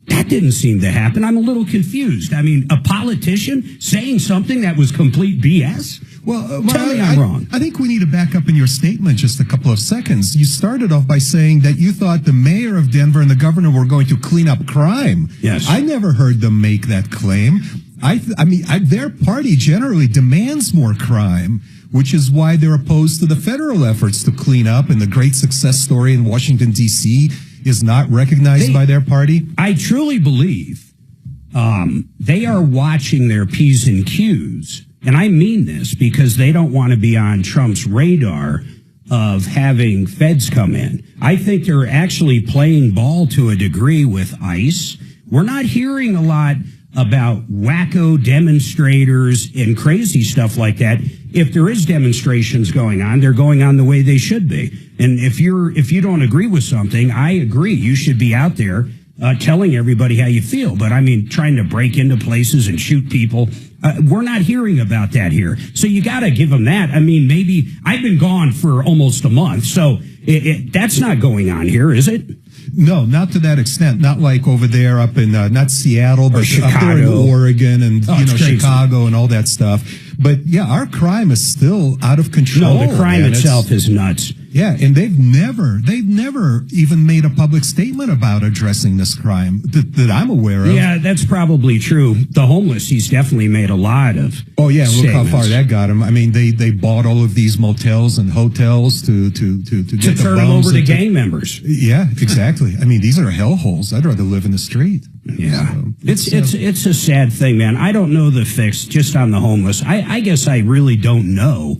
that didn't seem to happen. I'm a little confused. I mean, a politician saying something that was complete BS? Well, tell me I'm wrong. I think we need to back up in your statement just a couple of seconds. You started off by saying that you thought the mayor of Denver and the governor were going to clean up crime. Yes. I never heard them make that claim. I mean, their party generally demands more crime, which is why they're opposed to the federal efforts to clean up, and the great success story in Washington, D.C. is not recognized by their party. I truly believe they are watching their P's and Q's, and I mean this because they don't want to be on Trump's radar of having feds come in. I think they're actually playing ball to a degree with ICE. We're not hearing a lot about wacko demonstrators and crazy stuff like that. If there is demonstrations going on, they're going on the way they should be. And if you don't agree with something, I agree. You should be out there telling everybody how you feel. But I mean, trying to break into places and shoot people, we're not hearing about that here. So you got to give them that. I mean, maybe I've been gone for almost a month, so that's not going on here, is it? No, not to that extent. Not like over there up in, not Seattle, but up there in Oregon and, Chicago and all that stuff. But yeah, our crime is still out of control. No, the crime itself is nuts. Yeah, and they've never even made a public statement about addressing this crime that I'm aware of. Yeah, that's probably true. The homeless, he's definitely made a lot of. Oh yeah, look how far that got him. I mean, they bought all of these motels and hotels to turn them over to gang members. Yeah, exactly. I mean, these are hellholes. I'd rather live in the street. Yeah, so, it's a sad thing, man. I don't know the fix just on the homeless. I guess I really don't know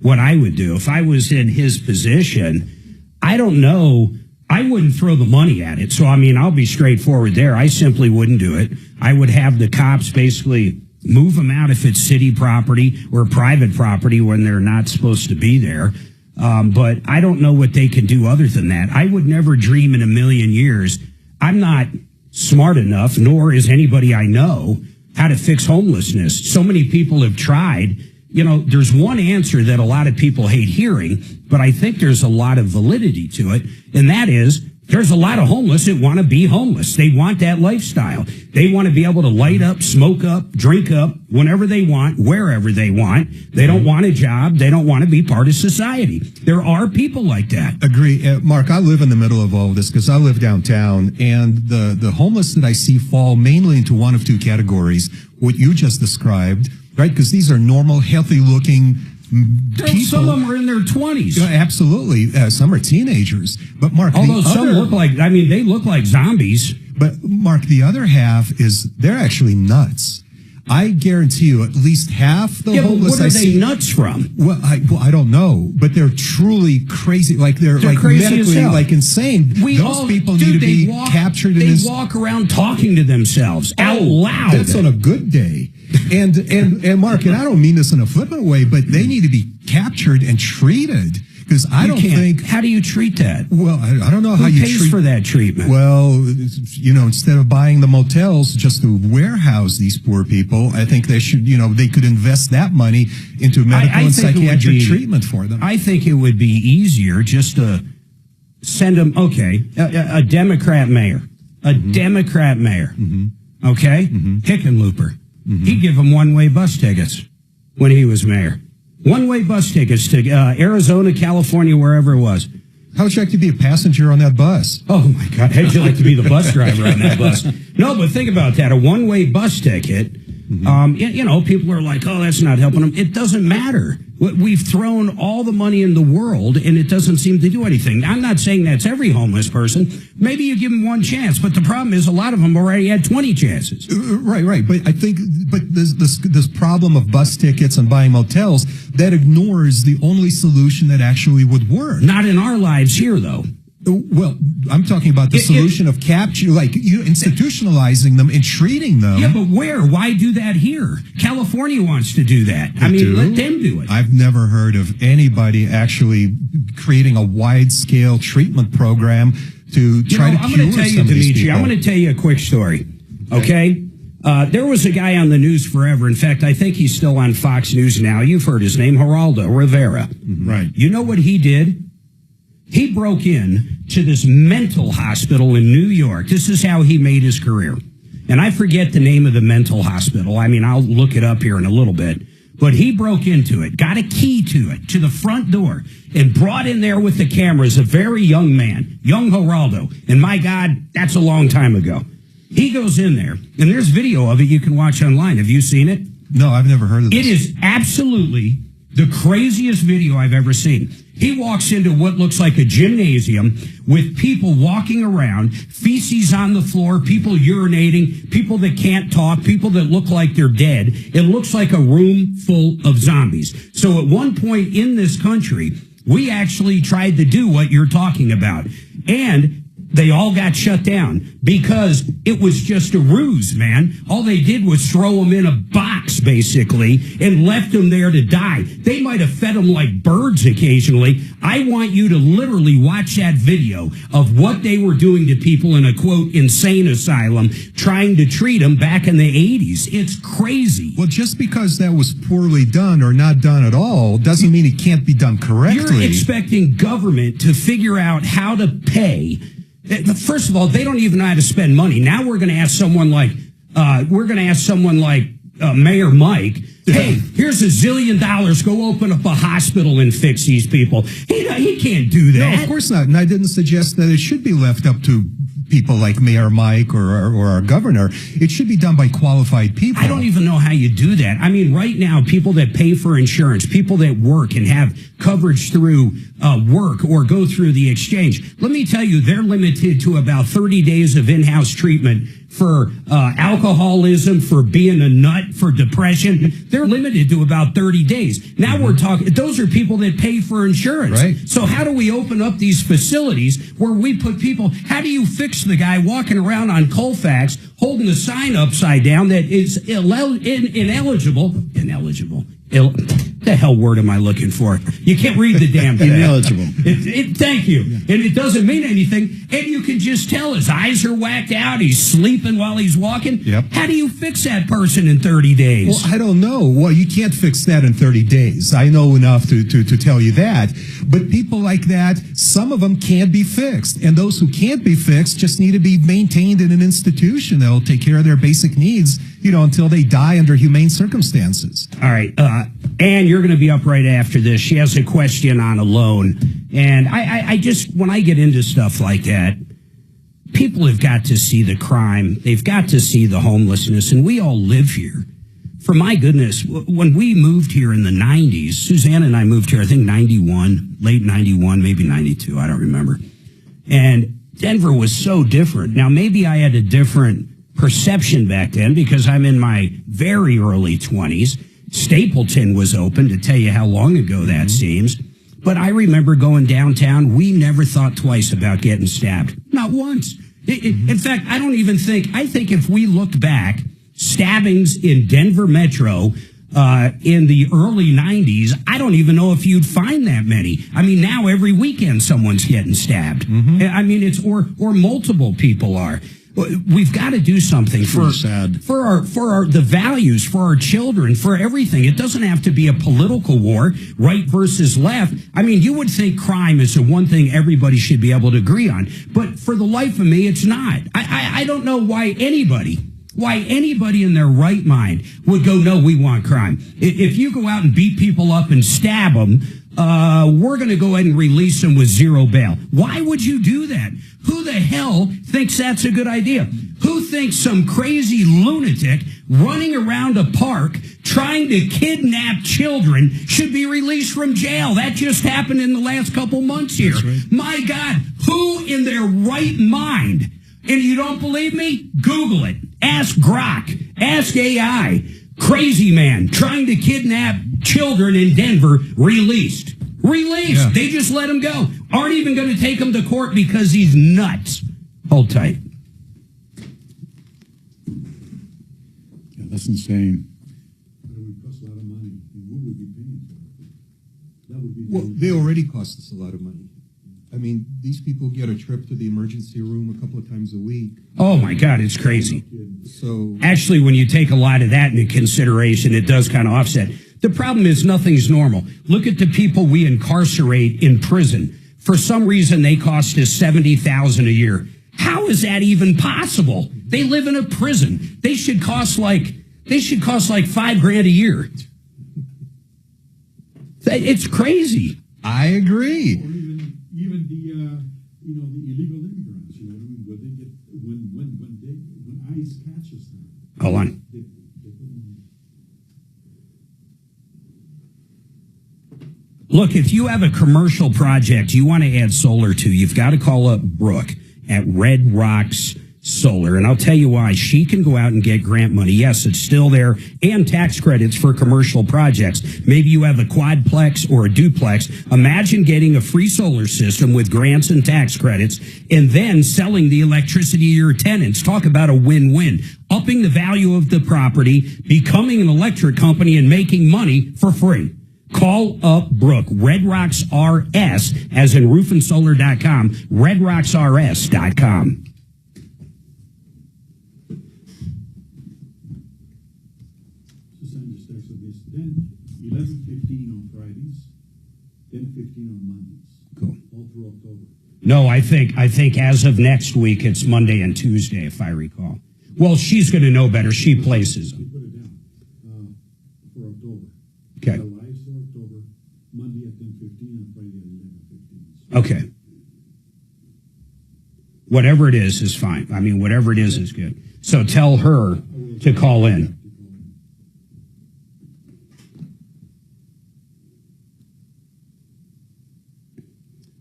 what I would do if I was in his position. I don't know. I wouldn't throw the money at it. So, I mean, I'll be straightforward there. I simply wouldn't do it. I would have the cops basically move them out if it's city property or private property when they're not supposed to be there. But I don't know what they can do other than that. I would never dream in a million years. I'm not smart enough, nor is anybody I know, how to fix homelessness. So many people have tried. You know, there's one answer that a lot of people hate hearing, but I think there's a lot of validity to it, and that is there's a lot of homeless that want to be homeless. They want that lifestyle. They want to be able to light up, smoke up, drink up, whenever they want, wherever they want. They don't want a job. They don't want to be part of society. There are people like that. Agree. Mark, I live in the middle of all of this because I live downtown, and the homeless that I see fall mainly into one of two categories, what you just described, right? Because these are normal, healthy-looking people. Some of them are in their 20s. Yeah, absolutely. Some are teenagers. But Mark, although some look like, I mean, they look like zombies. But Mark, the other half is they're actually nuts. I guarantee you at least half the homeless what are they nuts from? Well, I don't know, but they're truly crazy. Like they're like crazy medically as hell. like insane. Those people need to be captured. They walk around talking to themselves out loud. That's on a good day. And Mark, and I don't mean this in a flippant way, but they need to be captured and treated. Because I don't think. How do you treat that? Well, I don't know how you pays for that treatment. Well, instead of buying the motels just to warehouse these poor people, I think they should, they could invest that money into medical and psychiatric treatment for them. I think it would be easier just to send them, a Democrat mayor. Democrat mayor. Okay? Hickenlooper. He'd give them one-way bus tickets when he was mayor. One-way bus tickets to Arizona, California, wherever it was. How would you like to be a passenger on that bus? Oh, my God. How'd you like to be the bus driver on that bus? No, but think about that. A one-way bus ticket, people are like, oh, that's not helping them. It doesn't matter. We've thrown all the money in the world, and it doesn't seem to do anything. I'm not saying that's every homeless person. Maybe you give them one chance, but the problem is a lot of them already had 20 chances. Right. But I think, this problem of bus tickets and buying motels, that ignores the only solution that actually would work. Not in our lives here, though. Well, I'm talking about the solution of capture, like institutionalizing them and treating them. Yeah, but where? Why do that here? California wants to do that. Let them do it. I've never heard of anybody actually creating a wide-scale treatment program to try to cure some of these people. I'm going to tell you a quick story, okay? There was a guy on the news forever. In fact, I think he's still on Fox News now. You've heard his name, Geraldo Rivera. Right. You know what he did? He broke in to this mental hospital in New York. This is how he made his career. And I forget the name of the mental hospital. I'll look it up here in a little bit. But he broke into it, got a key to it, to the front door, and brought in there with the cameras a very young man, young Geraldo. And my God, that's a long time ago. He goes in there, and there's video of it you can watch online. Have you seen it? No, I've never heard of this. It is absolutely the craziest video I've ever seen. He walks into what looks like a gymnasium with people walking around, feces on the floor, people urinating, people that can't talk, people that look like they're dead. It looks like a room full of zombies. So at one point in this country, we actually tried to do what you're talking about. And they all got shut down because it was just a ruse, man. All they did was throw them in a box, basically, and left them there to die. They might have fed them like birds occasionally. I want you to literally watch that video of what they were doing to people in a, quote, insane asylum, trying to treat them back in the 80s. It's crazy. Well, just because that was poorly done or not done at all doesn't mean it can't be done correctly. You're expecting government to figure out how to pay. First of all, they don't even know how to spend money. Now we're going to ask someone like Mayor Mike, hey, here's $1 zillion. Go open up a hospital and fix these people. He can't do that. No, of course not. And I didn't suggest that it should be left up to people like Mayor Mike or our governor. It should be done by qualified people. I don't even know how you do that. Right now, people that pay for insurance, people that work and have coverage through work or go through the exchange, let me tell you, they're limited to about 30 days of in-house treatment for alcoholism, for being a nut, for depression. They're limited to about 30 days. Now we're talking, those are people that pay for insurance. Right. So how do we open up these facilities where we put people, how do you fix the guy walking around on Colfax holding a sign upside down that is ineligible? The hell word am I looking for? You can't read the damn thing. Ineligible. Thank you. Yeah. And it doesn't mean anything. And you can just tell his eyes are whacked out. He's sleeping while he's walking. Yep. How do you fix that person in 30 days? Well, I don't know. Well, you can't fix that in 30 days. I know enough to tell you that. But people like that, some of them can't be fixed. And those who can't be fixed just need to be maintained in an institution that'll take care of their basic needs, until they die under humane circumstances. All right. Ann, you're going to be up right after this. She has a question on a loan. And I just, when I get into stuff like that, people have got to see the crime. They've got to see the homelessness. And we all live here. For my goodness, when we moved here in the 90s, Suzanne and I moved here, I think 91, late 91, maybe 92, I don't remember. And Denver was so different. Now, maybe I had a different perception back then because I'm in my very early 20s. Stapleton was open, to tell you how long ago that seems. But I remember going downtown. We never thought twice about getting stabbed. Not once. In fact, I think if we looked back, stabbings in Denver Metro in the early 90s, I don't even know if you'd find that many. I mean, now every weekend someone's getting stabbed. I mean, it's or multiple people are. We've got to do something for the values, for our children, for everything. It doesn't have to be a political war, right versus left. I mean, you would think crime is the one thing everybody should be able to agree on. But for the life of me, it's not. I don't know why anybody in their right mind would go, no, we want crime. If you go out and beat people up and stab them, we're going to go ahead and release them with zero bail. Why would you do that? Who the hell thinks that's a good idea? Who thinks some crazy lunatic running around a park trying to kidnap children should be released from jail? That just happened in the last couple months here. Right. My God, who in their right mind? And you don't believe me? Google it. Ask Grok. Ask AI. Crazy man trying to kidnap children in Denver released. Yeah. They just let him go. Aren't even going to take him to court because he's nuts. Hold tight. Yeah, that's insane. It would cost a lot of money. And who would be paying for it? That would be they already cost us a lot of money. I mean, these people get a trip to the emergency room a couple of times a week. Oh, my God, it's crazy. So actually, when you take a lot of that into consideration, it does kind of offset. The problem is nothing's normal. Look at the people we incarcerate in prison. For some reason, they cost us $70,000 a year. How is that even possible? They live in a prison. They should cost like $5,000 a year. It's crazy. I agree. Or even the illegal immigrants. You know, when ICE catches them. Hold on. Look, if you have a commercial project you want to add solar to, you've got to call up Brooke at Red Rocks Solar. And I'll tell you why. She can go out and get grant money. Yes, it's still there. And tax credits for commercial projects. Maybe you have a quadplex or a duplex. Imagine getting a free solar system with grants and tax credits and then selling the electricity to your tenants. Talk about a win-win. Upping the value of the property, becoming an electric company, and making money for free. Call up Brooke, Red Rocks RS, as in roofandsolar.com, redrocksrs.com. Then 11:15 on Fridays, 10:15 on Mondays. Cool. All through October. No, I think as of next week, it's Monday and Tuesday, if I recall. Well, she's going to know better. She places them. Put it down for October. Okay. Live for October, Monday at 10:15 and Friday at 11:15. Okay. Whatever it is fine. I mean, whatever it is good. So tell her to call in.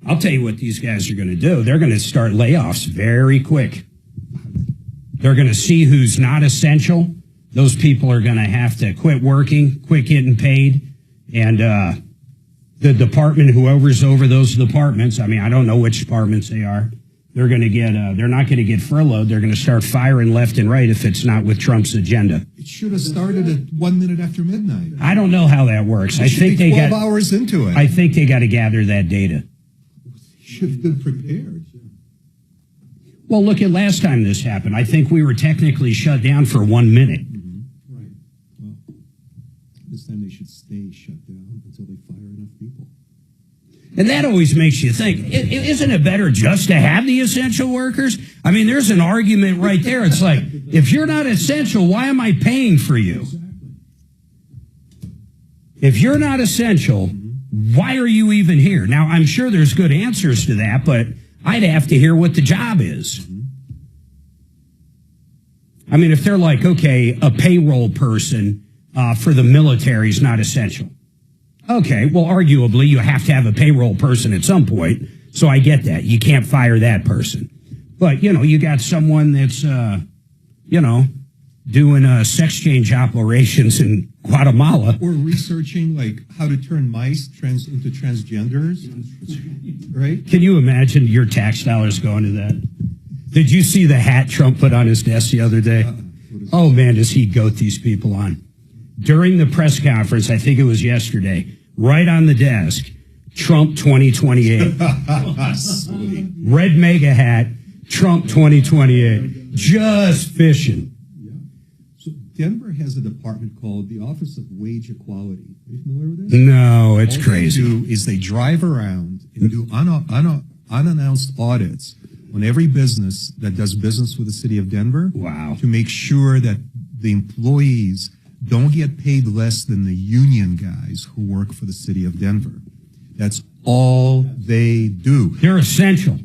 I'll tell you what these guys are going to do. They're going to start layoffs very quick. They're going to see who's not essential. Those people are going to have to quit working, quit getting paid. And the department, whoever's over those departments, I mean, I don't know which departments they are. They're going to get, they're not going to get furloughed. They're going to start firing left and right if it's not with Trump's agenda. It should have started at 1 minute after midnight. I don't know how that works. I think they got 12 hours into it. I think they got to gather that data. Should have been prepared. Well, look at last time this happened. I think we were technically shut down for 1 minute. Mm-hmm. Right. Well, this time they should stay shut down until they fire enough people. And that always makes you think, isn't it better just to have the essential workers? I mean, there's an argument right there. It's like, if you're not essential, why am I paying for you? If you're not essential, why are you even here? Now, I'm sure there's good answers to that, but I'd have to hear what the job is. I mean, if they're like, okay, a payroll person for the military is not essential. Okay, well, arguably, you have to have a payroll person at some point, so I get that. You can't fire that person. But, you know, you got someone that's, doing sex change operations in Guatemala. Or researching like how to turn mice into transgenders, right? Can you imagine your tax dollars going to that? Did you see the hat Trump put on his desk the other day? Oh man, does he goat these people on? During the press conference, I think it was yesterday, right on the desk, Trump 2028. Red mega hat, Trump 2028. Just fishing. So Denver has a department called the Office of Wage Equality. Are you familiar with this? No, it's crazy. What they do is they drive around and do unannounced audits on every business that does business with the city of Denver. Wow. To make sure that the employees don't get paid less than the union guys who work for the city of Denver. That's all they do. They're essential.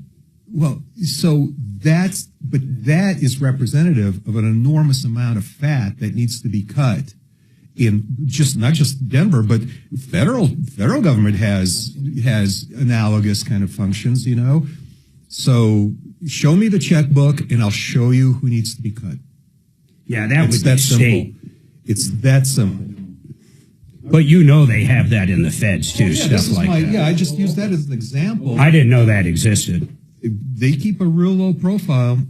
Well, so that is representative of an enormous amount of fat that needs to be cut in not just Denver, but federal government has analogous kind of functions, So show me the checkbook and I'll show you who needs to be cut. Yeah, that would be simple. It's that simple. But they have that in the feds too, stuff like that. Yeah, I just used that as an example. I didn't know that existed. They keep a real low profile,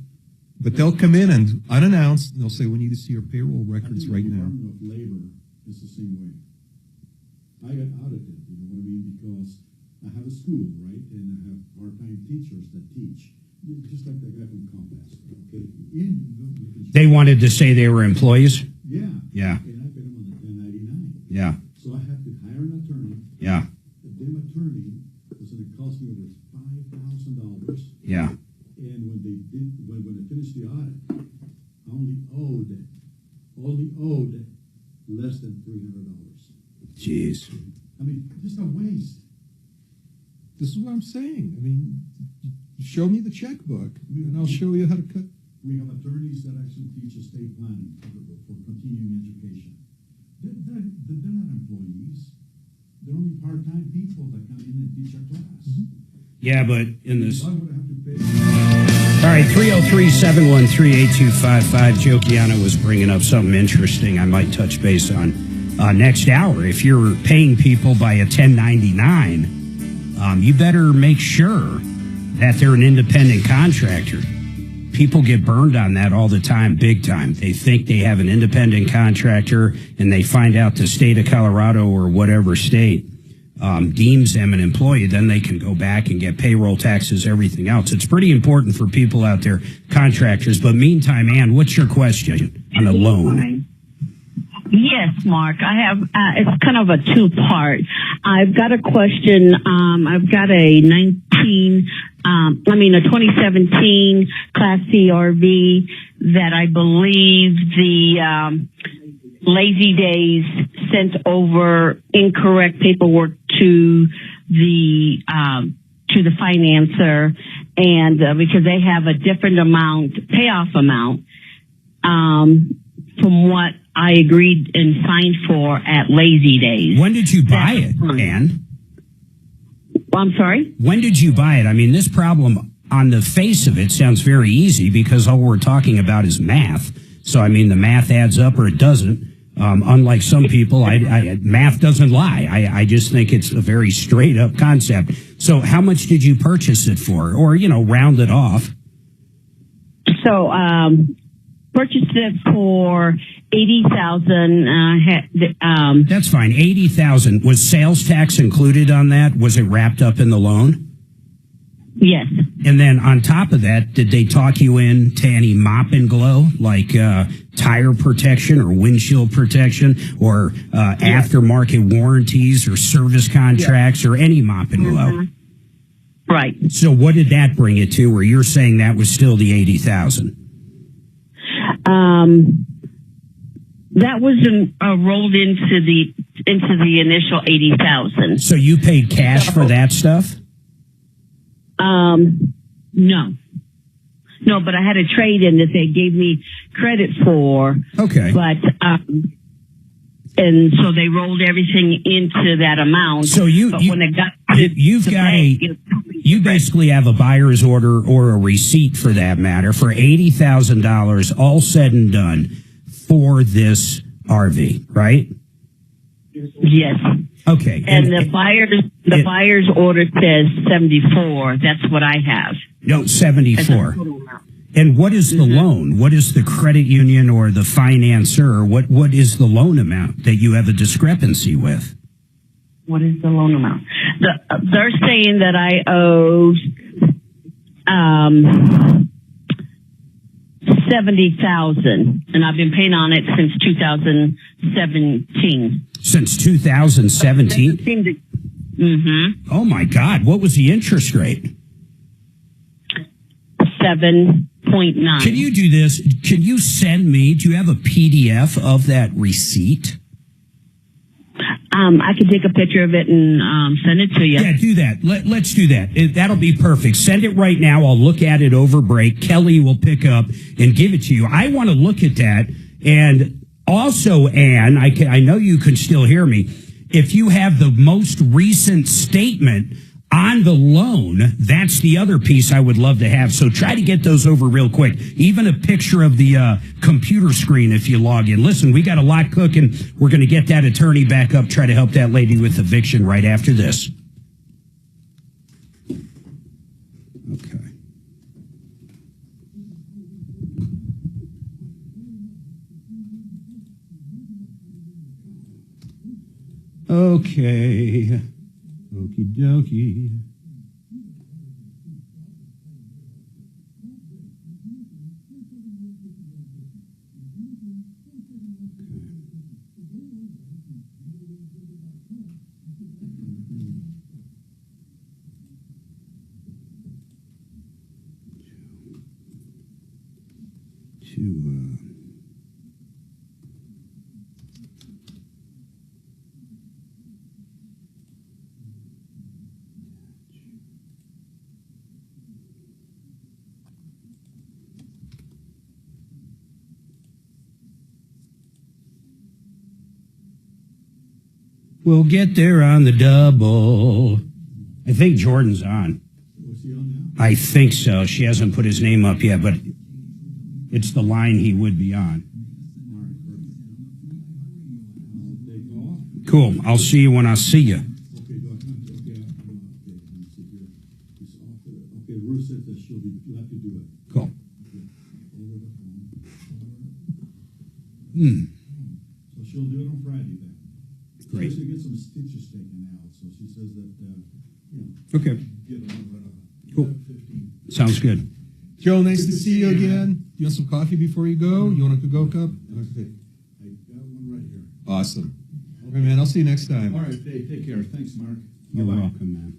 but they'll come in and unannounced, and they'll say, we need to see your payroll records right now. The Department of Labor is the same way. I got audited, because I have a school, right, and I have part-time teachers that teach, just like the guy from Compass. Okay. They wanted to say they were employees? Yeah. Yeah. And I paid them on the 1099. Yeah. So I had to hire an attorney. Yeah. The damn attorney was going to cost me over $5,000. Yeah. And when they finished the audit, I only owed less than $300. Jeez. Just a waste. This is what I'm saying. Show me the checkbook, and I'll show you how to cut. We have attorneys that actually teach estate planning for continuing education. They're not employees. They're only part-time people that come in and teach a class. Mm-hmm. Yeah, but in this. Why would I have to pay? All right, 303-713-8255. Joe Chiano was bringing up something interesting I might touch base on next hour. If you're paying people by a 1099, you better make sure that they're an independent contractor. People get burned on that all the time, big time. They think they have an independent contractor, and they find out the state of Colorado or whatever state deems them an employee. Then they can go back and get payroll taxes, everything else. It's pretty important for people out there, contractors. But meantime, Ann, what's your question on a loan? Yes, Mark. I have, it's kind of a two-part. I've got a question. I've got a 2017 Class C RV that I believe the Lazy Days sent over incorrect paperwork to the financer, and because they have a different payoff amount, from what I agreed and signed for at Lazy Days. When did you buy it, Ann? I'm sorry? When did you buy it? This problem on the face of it sounds very easy because all we're talking about is math. So, the math adds up or it doesn't. Unlike some people, math doesn't lie. I just think it's a very straight up concept. So how much did you purchase it for? Or, round it off. So, purchased it for $80,000. That's fine. $80,000. Was sales tax included on that? Was it wrapped up in the loan? Yes. And then on top of that, did they talk you into any mop and glow, like tire protection or windshield protection or aftermarket warranties or service contracts or any mop and glow? Right. So what did that bring it to where you're saying that was still the $80,000? That was rolled into the initial $80,000. So you paid cash for that stuff? No, but I had a trade-in that they gave me credit for. Okay. But, and so they rolled everything into that amount. So you've got You basically have a buyer's order or a receipt, for that matter, for $80,000, all said and done, for this RV, right? Yes. Okay. And the buyer's order says 74. That's what I have. No, 74. And what is the loan? What is the credit union or the financier? What is the loan amount that you have a discrepancy with? What is the loan amount? They're saying that I owe $70,000, and I've been paying on it since 2017. Since 2017? Oh my God! What was the interest rate? 7.9. Can you do this? Can you send me? Do you have a PDF of that receipt? I can take a picture of it and send it to you. Yeah, do that. Let's do that. That'll be perfect. Send it right now. I'll look at it over break. Kelly will pick up and give it to you. I want to look at that. And also, Ann, I know you can still hear me. If you have the most recent statement on the loan, that's the other piece I would love to have. So try to get those over real quick. Even a picture of the computer screen if you log in. Listen, we got a lot cooking. We're going to get that attorney back up, try to help that lady with eviction right after this. Okay. Okay. Okie dokie. We'll get there on the double. I think Jordan's on. Was he on now? I think so. She hasn't put his name up yet, but it's the line he would be on. Cool. I'll see you when I see you. Okay, Ruth said that you'll have to do it. Cool. So she'll do it on Friday then. Great. She'll get some stitches taken out, so she says that, Okay. get on Cool. 15. Sounds good. Joe, nice to see you again. You want some coffee before you go? You want a to-go cup? Okay. I got one right here. Awesome. Okay, man, I'll see you next time. All right, take care. Thanks, Mark. You're Bye-bye. welcome, man.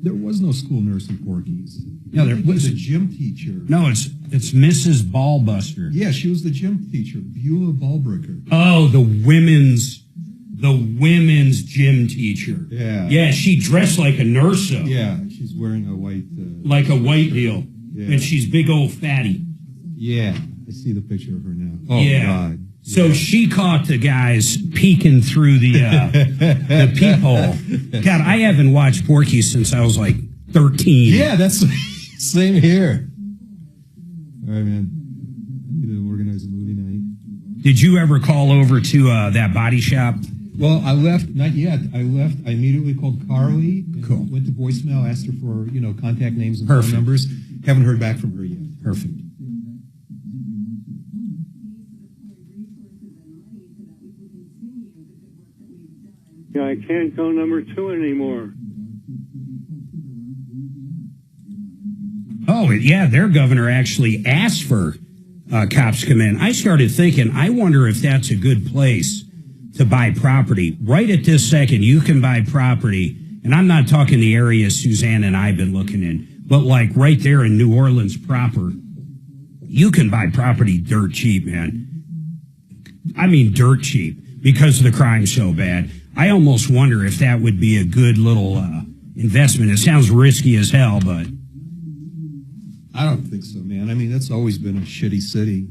There was no school nurse in Porky's. No, there was a gym teacher. No, it's Mrs. Ballbuster. Yeah, she was the gym teacher, Beulah Ballbricker. Oh, the women's gym teacher. Yeah. Yeah, she dressed like a nurse. Though. Yeah, she's wearing a white... like a white deal. Yeah. And she's big old fatty. Yeah, I see the picture of her now. Oh, yeah. God. So she caught the guys peeking through the peephole. God, I haven't watched Porky since I was like 13. Yeah, that's same here. All right, man. I need to organize a movie night. Did you ever call over to that body shop? Well, I left, not yet. I immediately called Carly. Cool. Went to voicemail, asked her for, contact names and phone numbers. Haven't heard back from her yet. Perfect. Yeah, I can't go number 2 anymore. Oh, yeah, their governor actually asked for cops to come in. I started thinking, I wonder if that's a good place to buy property. Right at this second, you can buy property, and I'm not talking the area Suzanne and I have been looking in, but like right there in New Orleans proper, you can buy property dirt cheap, man. I mean dirt cheap because the crime's so bad. I almost wonder if that would be a good little investment. It sounds risky as hell, but... I don't think so, man. I mean, that's always been a shitty city.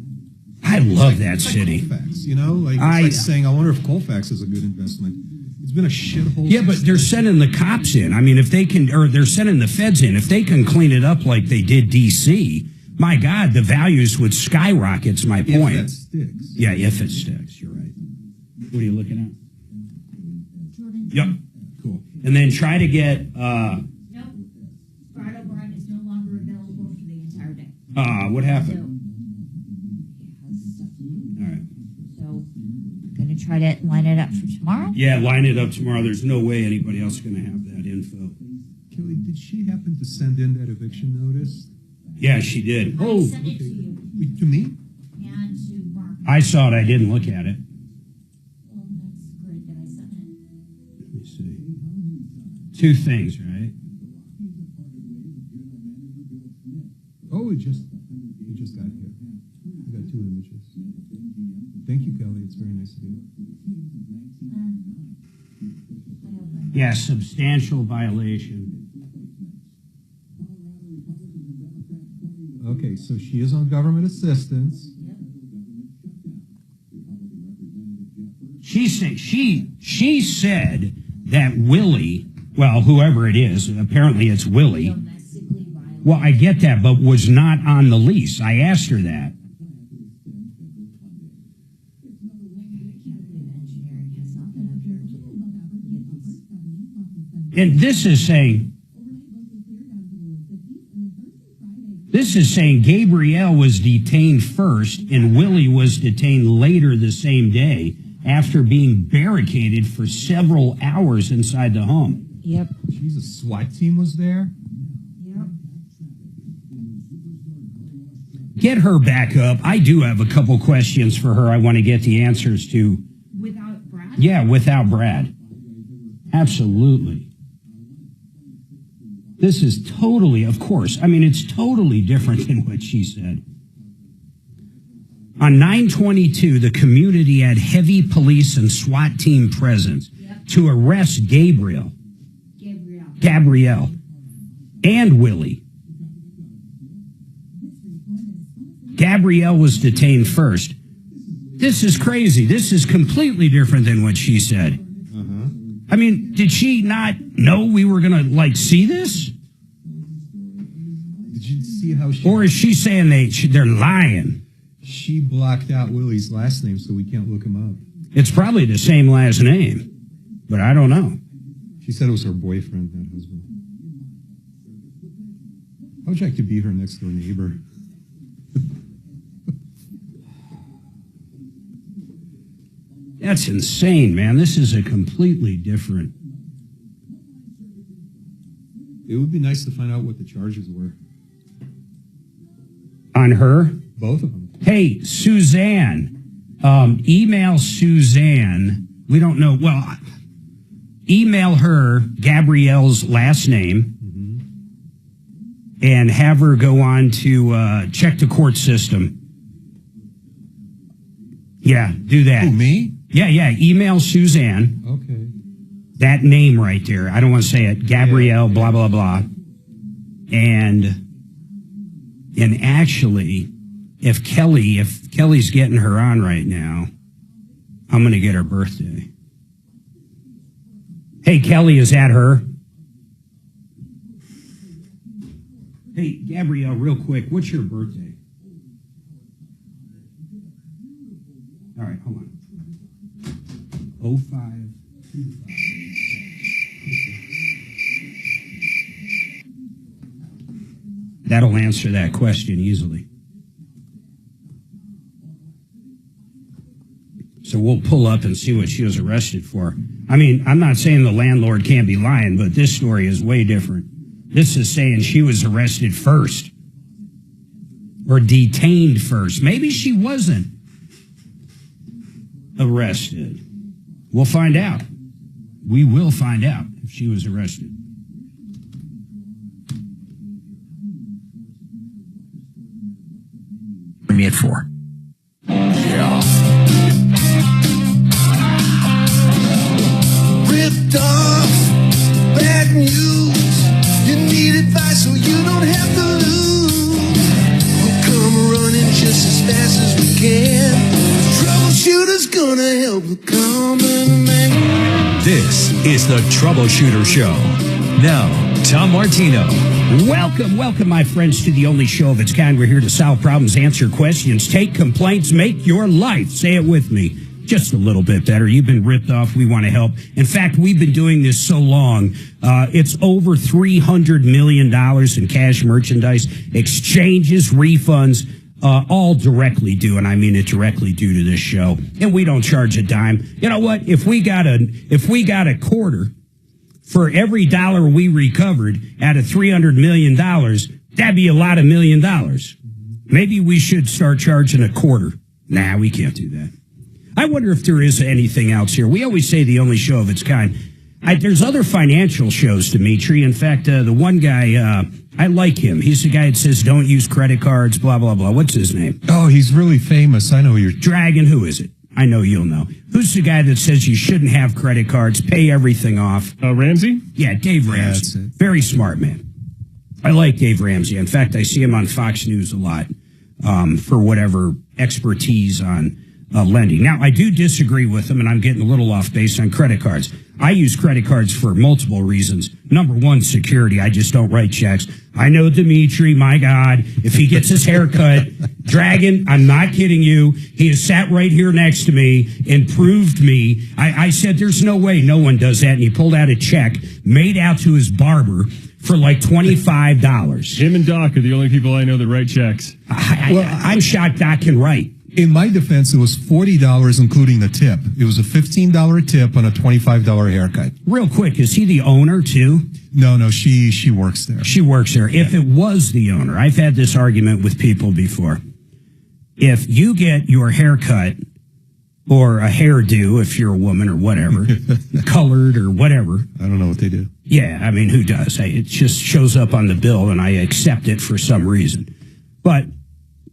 I love that city. Colfax, you know, like, it's like saying, I wonder if Colfax is a good investment. It's been a shithole. Yeah, but they're sending the cops in. I mean, if they can, or they're sending the feds in. If they can clean it up like they did D.C., my God, the values would skyrocket's my point. If that sticks. Yeah, if it sticks, you're right. What are you looking at? Yep. Cool. And then try to get... Nope. Brad O'Brien is no longer available for the entire day. What happened? Going to try to line it up for tomorrow? Yeah, line it up tomorrow. There's no way anybody else is going to have that info. Kelly, did she happen to send in that eviction notice? Yeah, she did. I sent it to you. To me? And to Mark. I saw it. I didn't look at it. Well, that's great that I sent it. Let me see. Two things, right? Oh, it just got here. I got two images. Thank you, Kelly. It's very nice of you. Yeah, substantial violation. Okay, so she is on government assistance. She said that Willie, well, whoever it is, apparently it's Willie. Well, I get that, but was not on the lease. I asked her that. And this is saying Gabrielle was detained first and Willie was detained later the same day after being barricaded for several hours inside the home. Yep. Jesus, SWAT team was there? Yep. Get her back up. I do have a couple questions for her I want to get the answers to. Without Brad? Yeah, without Brad. Absolutely. This is totally, of course, I mean, it's totally different than what she said. On 9/22, the community had heavy police and SWAT team presence to arrest Gabrielle, and Willie. Gabrielle was detained first. This is crazy. This is completely different than what she said. I mean, did she not know we were going to, see this? Did you see how she... Or is she saying they're lying? She blocked out Willie's last name so we can't look him up. It's probably the same last name, but I don't know. She said it was her boyfriend, not husband. How would you like to be her next door neighbor? That's insane, man. This is a completely different... It would be nice to find out what the charges were. On her? Both of them. Hey, Suzanne. Email Suzanne. We don't know. Well, email her Gabrielle's last name and have her go on to check the court system. Yeah, do that. Who, me? Yeah. Email Suzanne. Okay. That name right there. I don't want to say it. Gabrielle, blah, blah, blah. And actually, if Kelly's getting her on right now, I'm going to get her birthday. Hey, Kelly, is that her? Hey, Gabrielle, real quick, what's your birthday? All right, hold on. 0525. That'll answer that question easily. So we'll pull up and see what she was arrested for. I mean, I'm not saying the landlord can't be lying, but this story is way different. This is saying she was arrested first or detained first. Maybe she wasn't arrested. We'll find out. We will find out if she was arrested. Me at 4. Yeah. Ripped off, bad news. You need advice so you don't have to lose. We'll come running just as fast as we can. gonna help the common man. This is the Troubleshooter Show. Now, Tom Martino. Welcome, my friends, to the only show of its kind. We're here to solve problems, answer questions, take complaints, make your life, say it with me, just a little bit better. You've been ripped off. We want to help. In fact, we've been doing this so long. It's over $300 million in cash merchandise, exchanges, refunds, all directly due, and I mean it directly due to this show. And we don't charge a dime. You know what? If we got a quarter for every dollar we recovered out of $300 million, that'd be a lot of $1 million. Maybe we should start charging a quarter. Nah, we can't do that. I wonder if there is anything else here. We always say the only show of its kind. There's other financial shows, Dimitri. In fact, the one guy, I like him. He's the guy that says don't use credit cards, blah, blah, blah. What's his name? Oh, he's really famous. I know who you're... Dragon, who is it? I know you'll know. Who's the guy that says you shouldn't have credit cards, pay everything off? Ramsey? Yeah, Dave Ramsey. Very smart man. I like Dave Ramsey. In fact, I see him on Fox News a lot for whatever expertise on lending. Now, I do disagree with him, and I'm getting a little off base on credit cards. I use credit cards for multiple reasons. Number one, security. I just don't write checks. I know Dimitri, my God, if he gets his hair cut, Dragon, I'm not kidding you. He has sat right here next to me and proved me. I said, there's no way no one does that. And he pulled out a check made out to his barber for like $25. Him and Doc are the only people I know that write checks. I'm shocked Doc can write. In my defense, it was $40, including the tip. It was a $15 tip on a $25 haircut. Real quick, is he the owner, too? No, she works there. She works there. If it was the owner, I've had this argument with people before. If you get your haircut or a hairdo, if you're a woman or whatever, colored or whatever. I don't know what they do. Yeah, I mean, who does? It just shows up on the bill, and I accept it for some reason. But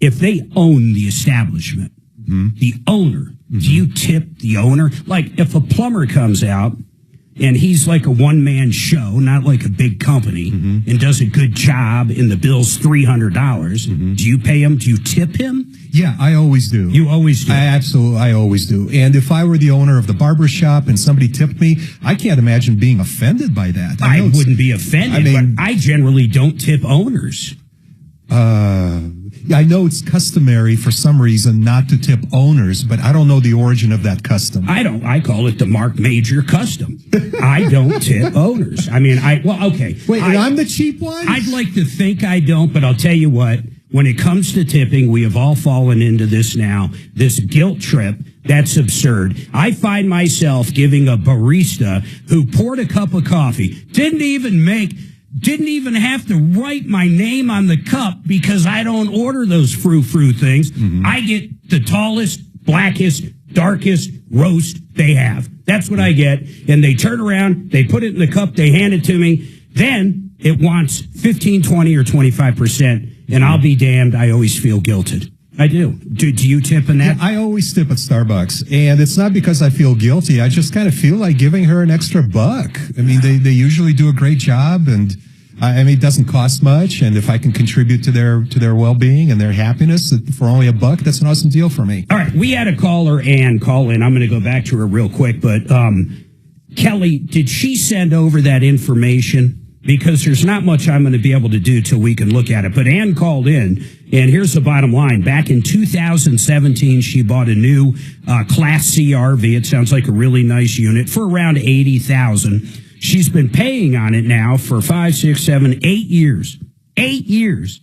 if they own the establishment, the owner, do you tip the owner? Like if a plumber comes out and he's like a one-man show, not like a big company, and does a good job and the bill's $300, do you pay him? Do you tip him? Yeah, I always do. You always do? I always do. And if I were the owner of the barber shop and somebody tipped me, I can't imagine being offended by that. I wouldn't be offended, but I generally don't tip owners. I know it's customary for some reason not to tip owners, but I don't know the origin of that custom. I call it the Marc Mager custom. I don't tip owners. I mean, okay. Wait, and I'm the cheap one? I'd like to think I don't, but I'll tell you what, when it comes to tipping, we have all fallen into this now, this guilt trip. That's absurd. I find myself giving a barista who poured a cup of coffee, didn't even have to write my name on the cup because I don't order those frou-frou things. I get the tallest, blackest, darkest roast they have. That's what I get. And they turn around, they put it in the cup, they hand it to me. Then it wants 15, 20, or 25%. And I'll be damned, I always feel guilted. I do. Do you tip in that? Yeah, I always tip at Starbucks. And it's not because I feel guilty. I just kind of feel like giving her an extra buck. I mean, they usually do a great job, and I mean, it doesn't cost much. And if I can contribute to their well-being and their happiness for only a buck, that's an awesome deal for me. All right. We had a caller, Ann, call in. I'm going to go back to her real quick. But Kelly, did she send over that information? Because there's not much I'm going to be able to do till we can look at it. But Ann called in, and here's the bottom line. Back in 2017, she bought a new Class C RV. It sounds like a really nice unit for around $80,000. She's been paying on it now for 5, 6, 7, 8 years. 8 years.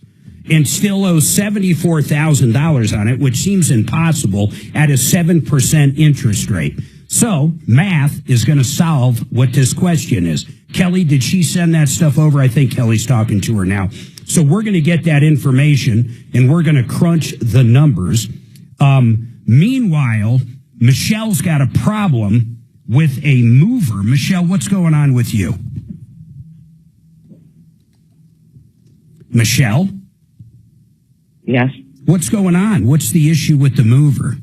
And still owes $74,000 on it, which seems impossible at a 7% interest rate. So, math is going to solve what this question is. Kelly, did she send that stuff over? I think Kelly's talking to her now. So we're going to get that information, and we're going to crunch the numbers. Meanwhile, Michelle's got a problem with a mover. Michelle, what's going on with you? Michelle? Yes. What's going on? What's the issue with the mover?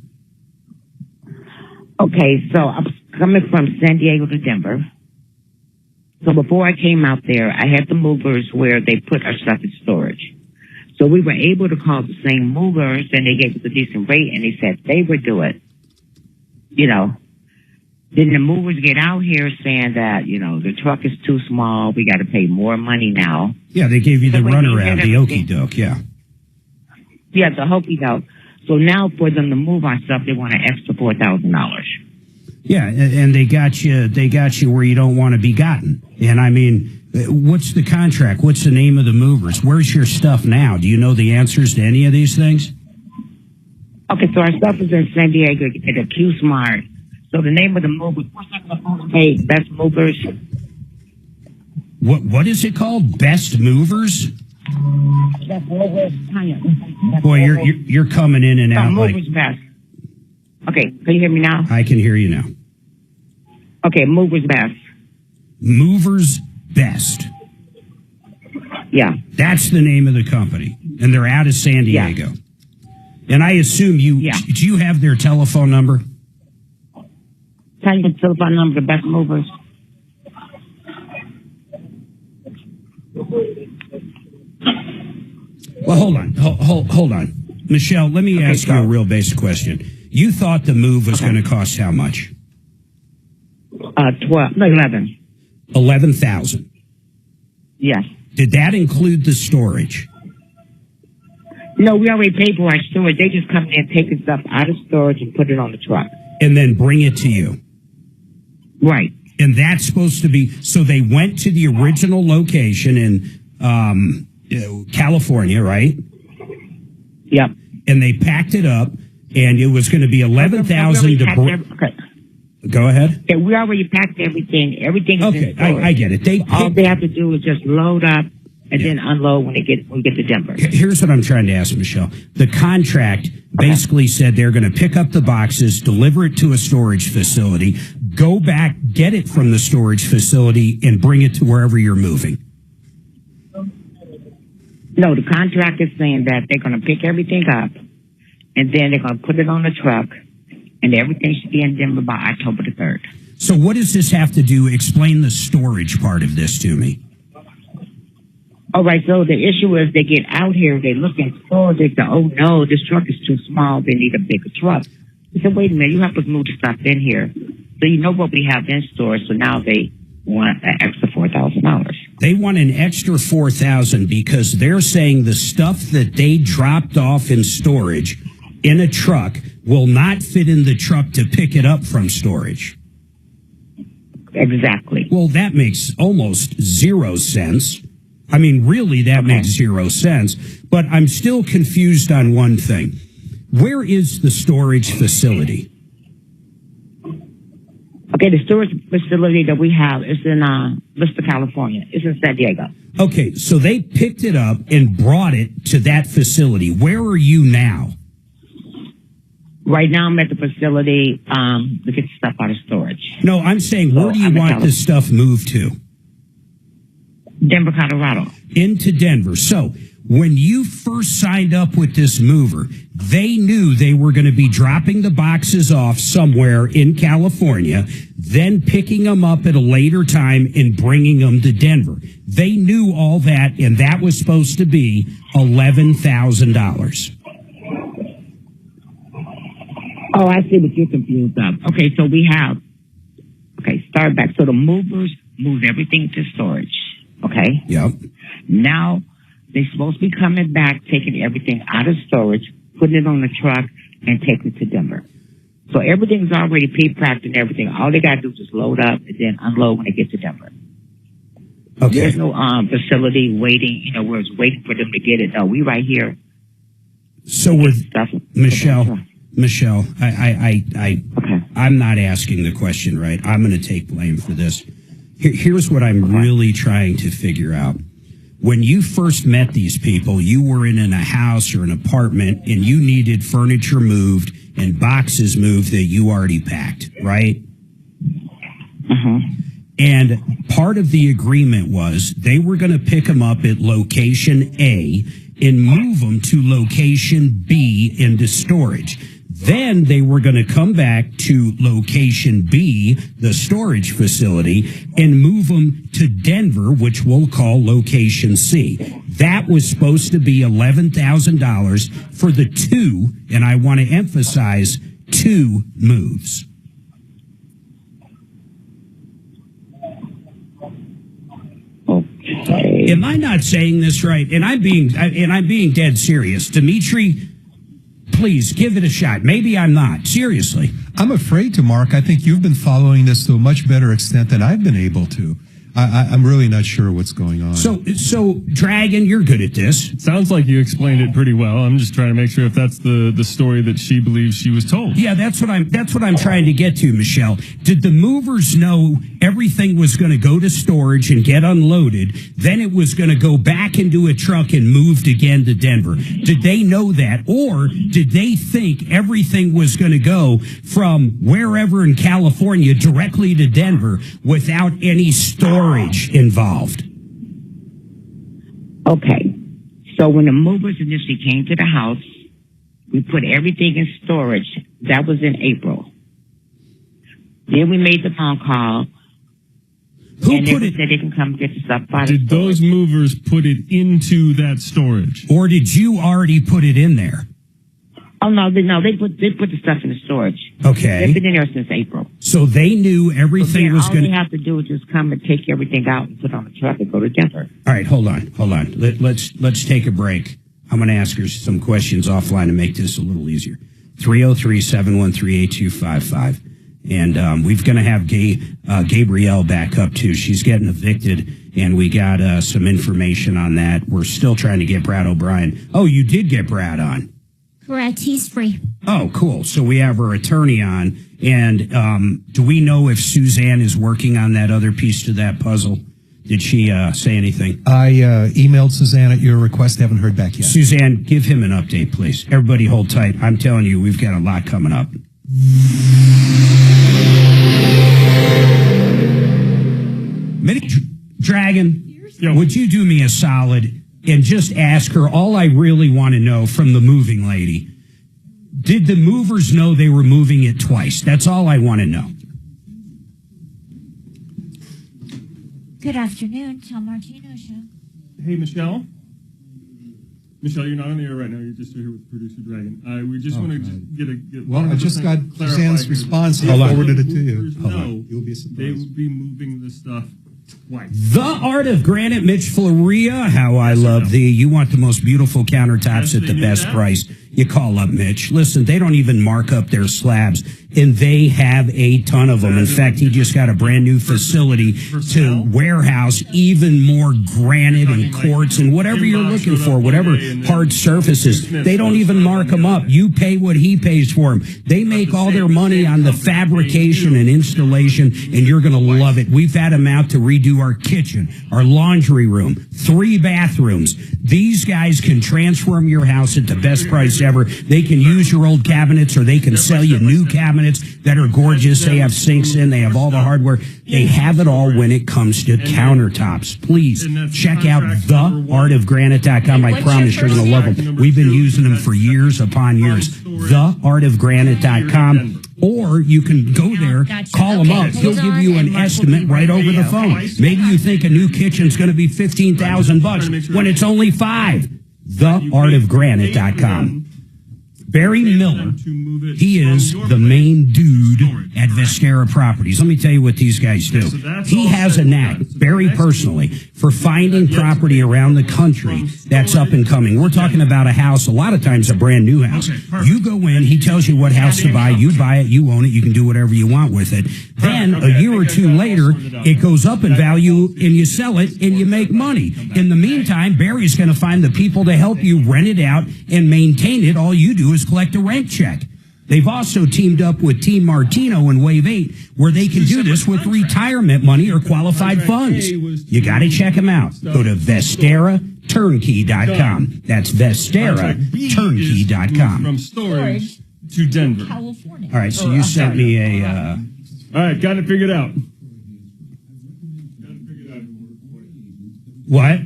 Okay, so I'm coming from San Diego to Denver. So before I came out there, I had the movers where they put our stuff in storage. So we were able to call the same movers, and they gave us a decent rate, and they said they would do it. you know, then the movers get out here saying that, you know, the truck is too small. We got to pay more money now. Yeah, they gave you the runaround, the okey doke. Yeah. Yeah, the hokey doke. So now for them to move our stuff, they want an extra $4,000. Yeah, and they got you where you don't want to be gotten. And I mean, what's the contract? What's the name of the movers? Where's your stuff now? Do you know the answers to any of these things? Okay, so our stuff is in San Diego at a Q-Smart. So the name of the movers, hey, Best Movers. What is it called? Best Movers? Best Movers. Boy, you're coming in and out like. Movers Best. Okay, can you hear me now? I can hear you now. Okay, Movers Best. Movers Best. Yeah. That's the name of the company. And they're out of San Diego. Yeah. And I assume do you have their telephone number? Tell you the telephone number, the Best Movers. Well, hold on. Hold on. Michelle, let me ask you a real basic question. You thought the move was going to cost how much? 11. 11,000. Yes. Did that include the storage? No, we already paid for our storage. They just come in and take the stuff out of storage and put it on the truck. And then bring it to you. Right. And that's supposed to be, so they went to the original location in California, right? Yep. And they packed it up, and it was going to be 11,000 to bring. Okay. Go ahead. Yeah, we already packed everything. Everything is okay. in storage. I get it. All they have to do is just load up and then unload when we get to Denver. Here's what I'm trying to ask, Michelle. The contract basically said they're going to pick up the boxes, deliver it to a storage facility, go back, get it from the storage facility, and bring it to wherever you're moving. No, the contract is saying that they're going to pick everything up, and then they're going to put it on the truck, and everything should be in Denver by October the 3rd. So what does this have to do? Explain the storage part of this to me. All right, so the issue is they get out here, they look in storage, they say, oh no, this truck is too small, they need a bigger truck. I said, wait a minute, you have to move the stuff in here. So you know what we have in storage, so now they want an extra $4,000. They want an extra $4,000 because they're saying the stuff that they dropped off in storage in a truck will not fit in the truck to pick it up from storage. Exactly. Well, that makes almost zero sense. I mean, really, that makes zero sense. But I'm still confused on one thing. Where is the storage facility? Okay, the storage facility that we have is in Vista, California. It's in San Diego. Okay, so they picked it up and brought it to that facility. Where are you now? Right now, I'm at the facility to get the stuff out of storage. No, I'm saying, where do you want this stuff moved to? Denver, Colorado. Into Denver. So when you first signed up with this mover, they knew they were going to be dropping the boxes off somewhere in California, then picking them up at a later time and bringing them to Denver. They knew all that, and that was supposed to be $11,000. Oh, I see what you're confused of. Okay, so we have, start back. So the movers moved everything to storage. Okay? Yep. Now, they're supposed to be coming back, taking everything out of storage, putting it on the truck, and taking it to Denver. So everything's already pre-packed and everything. All they got to do is just load up and then unload when they get to Denver. Okay. There's no facility waiting, where it's waiting for them to get it. No, we right here. So with Michelle, I'm not asking the question right. I'm going to take blame for this. Here's what I'm really trying to figure out. When you first met these people, you were in a house or an apartment and you needed furniture moved and boxes moved that you already packed, right? And part of the agreement was they were going to pick them up at location A and move them to location B into storage. Then they were going to come back to location B, the storage facility, and move them to Denver, which we'll call location C. That was supposed to be $11,000 for the two, and I want to emphasize, two moves. Am I not saying this right? And I'm being dead serious. Dimitri, please give it a shot. Maybe I'm not. Seriously. I'm afraid to, Mark. I think you've been following this to a much better extent than I've been able to. I'm really not sure what's going on. So Dragon, you're good at this. Sounds like you explained it pretty well. I'm just trying to make sure if that's the story that she believes she was told. Yeah, that's what I'm trying to get to, Michelle. Did the movers know everything was going to go to storage and get unloaded, then it was going to go back into a truck and moved again to Denver? Did they know that, or did they think everything was going to go from wherever in California directly to Denver without any storage involved? Okay. So when the movers initially came to the house, we put everything in storage. That was in April. Then we made the phone call. Who put it? Said they can come get the stuff out of Did those movers put it into that storage? Or did you already put it in there? Oh, no, they put the stuff in the storage. Okay. They've been in there since April. So they knew everything was going to... All they have to do is just come and take everything out and put it on the truck and go to Denver. All right, hold on. Let's take a break. I'm going to ask her some questions offline to make this a little easier. 303-713-8255. And we're going to have Gabrielle back up, too. She's getting evicted, and we got some information on that. We're still trying to get Brad O'Brien. Oh, you did get Brad on. Correct. He's free. Oh, cool. So we have her attorney on. And do we know if Suzanne is working on that other piece to that puzzle? Did she say anything? I emailed Suzanne at your request. Haven't heard back yet. Suzanne, give him an update, please. Everybody hold tight. I'm telling you, we've got a lot coming up. Dragon, would you do me a solid and just ask her, all I really want to know from the moving lady, did the movers know they were moving it twice? That's all I want to know. Good afternoon, Tom Martino Show. Hey, Michelle. Michelle, you're not on the air right now. You're just here with producer Dragon. We just want to get well, I just got Suzanne's response. I forwarded it to you. You'll be surprised. They would be moving this stuff twice. The Art of Granite, Mitch Floria. How I love thee. You want the most beautiful countertops at the best price. You call up Mitch. Listen, they don't even mark up their slabs, and they have a ton of them. In fact, he just got a brand new facility to warehouse even more granite and quartz and whatever you're looking for, whatever hard surfaces. They don't even mark them up. You pay what he pays for them. They make all their money on the fabrication and installation, and you're going to love it. We've had them out to redo our kitchen, our laundry room, 3 bathrooms. These guys can transform your house at the best price ever. They can use your old cabinets, or they can sell you new cabinets that are gorgeous. They have sinks in. They have all the hardware. They have it all when it comes to countertops. Please check out theartofgranite.com. I promise you're going to love them. We've been using them for years upon years. Theartofgranite.com. Or you can go there, call him up. He'll give you an estimate right over the phone. Maybe you think a new kitchen's going to be $15,000 when it's only $5,000. Theartofgranite.com. Barry Miller, he is the main dude at Vestera Properties. Let me tell you what these guys do. He has a knack, Barry personally, for finding property around the country that's up and coming. We're talking about a house, a lot of times a brand new house. You go in, he tells you what house to buy, you buy it, you own it, you can do whatever you want with it. Then a year or two later, it goes up in value and you sell it and you make money. In the meantime, Barry's going to find the people to help you rent it out and maintain it. All you do is collect a rent check. They've also teamed up with Team Martino in Wave 8, where they can do this with retirement money or qualified funds. You got to check them out. Go to VesteraTurnkey.com. That's VesteraTurnkey.com. From storage to Denver, California. All right, so you sent me a... All right, got it figured out. What?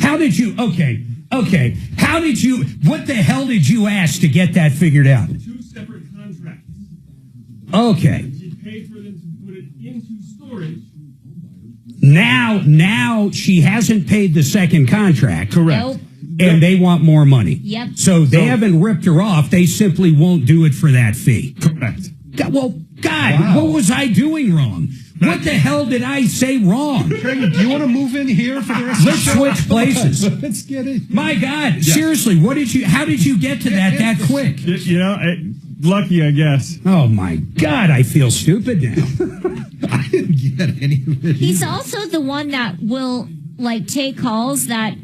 How did you... Okay. How did you... What the hell did you ask to get that figured out? 2 separate contracts. Okay. You paid for them to put it into storage. Now she hasn't paid the second contract. Correct. Nope. And they want more money. Yep. So they haven't ripped her off. They simply won't do it for that fee. Correct. God, what was I doing wrong? What the hell did I say wrong? Craig, do you want to move in here for the rest of the show? Let's switch places. Let's get it. My God, seriously, how did you get to that quick? Lucky, I guess. Oh my God, I feel stupid now. I didn't get any of it. He's also the one that will take calls that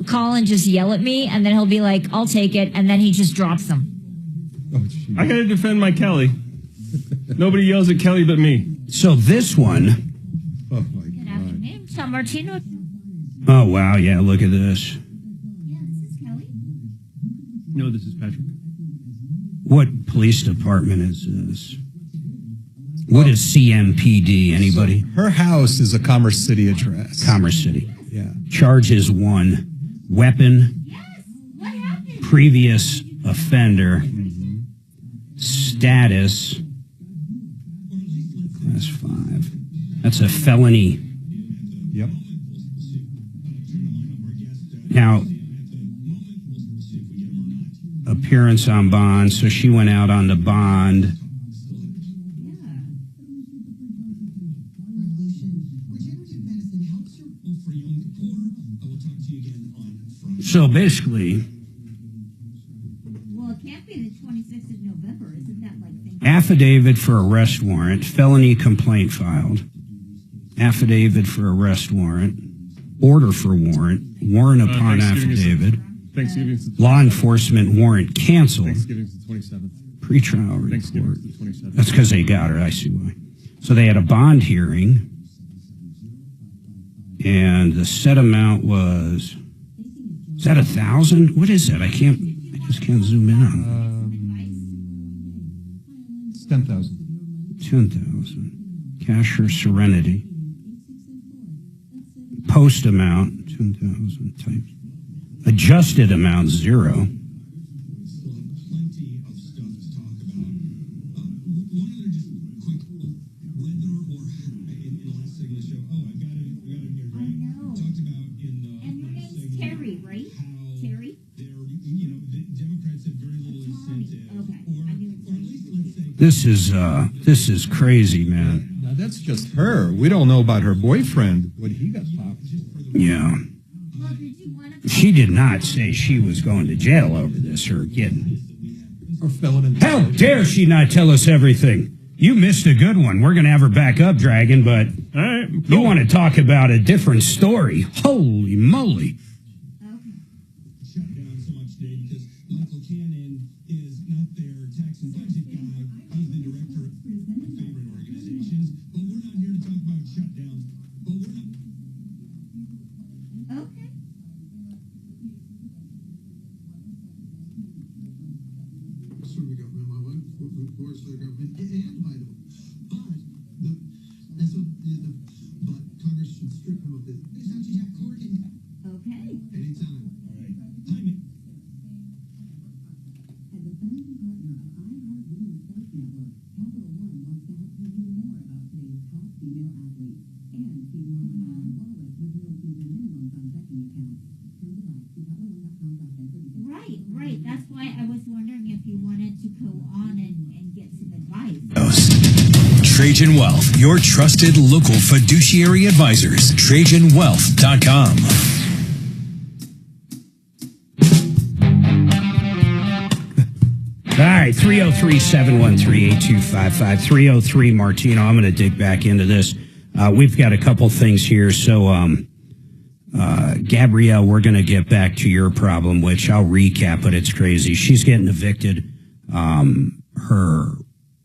call and just yell at me, and then he'll be like, "I'll take it," and then he just drops them. I got to defend my Kelly. Nobody yells at Kelly but me. So this one. Oh my Good afternoon, Tom Martino. Oh wow, yeah, look at this. Yeah, this is Kelly. No, this is Patrick. What police department is this? What is CMPD? Anybody? Her house is a Commerce City address. Commerce City. Yeah. Charges 1. Weapon. Yes. What happened? Previous offender. Status. Class 5. That's a felony. Yep. Now, appearance on bond. So she went out on the bond. So basically, well, it can't be the 26th of November. Isn't that affidavit for arrest warrant, felony complaint filed, affidavit for arrest warrant, order for warrant, warrant upon affidavit, law enforcement warrant canceled, Thanksgiving's the 27th. Pretrial report. Thanksgiving's the 27th. That's because they got her. I see why. So they had a bond hearing, and the set amount was. Is that 1,000? What is that? I just can't zoom in on It's 10,000. 10,000. Cash or Serenity. Post amount, 10,000 types. Adjusted amount, 0. This is crazy, man. Now that's just her. We don't know about her boyfriend. What he got popped. Yeah. She did not say she was going to jail over this or getting. Or felon. How dare she not tell us everything? You missed a good one. We're going to have her back up, Dragon, but all right, cool. You want to talk about a different story. Holy moly. Right. That's why I was wondering if you wanted to go on and get some advice. Trajan Wealth, your trusted local fiduciary advisors. TrajanWealth.com. All right, 303-713-8255, 303 Martino. I'm going to dig back into this. We've got a couple things here. So, Gabrielle, we're going to get back to your problem, which I'll recap, but it's crazy. She's getting evicted. Her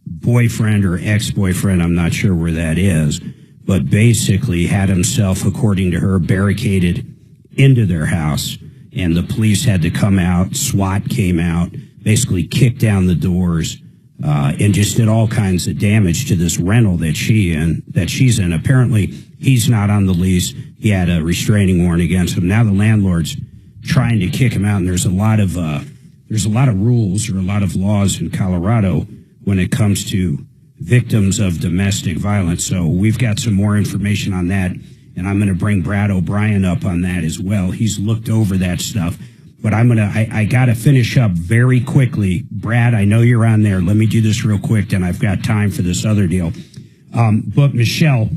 boyfriend or ex-boyfriend, I'm not sure where that is, but basically had himself, according to her, barricaded into their house, and the police had to come out. SWAT came out, basically kicked down the doors, and just did all kinds of damage to this rental that she's in. Apparently, he's not on the lease. He had a restraining warrant against him. Now the landlord's trying to kick him out, and there's a lot of rules or a lot of laws in Colorado when it comes to victims of domestic violence. So we've got some more information on that, and I'm going to bring Brad O'Brien up on that as well. He's looked over that stuff. But I got to finish up very quickly. Brad, I know you're on there. Let me do this real quick, then I've got time for this other deal. But Michelle,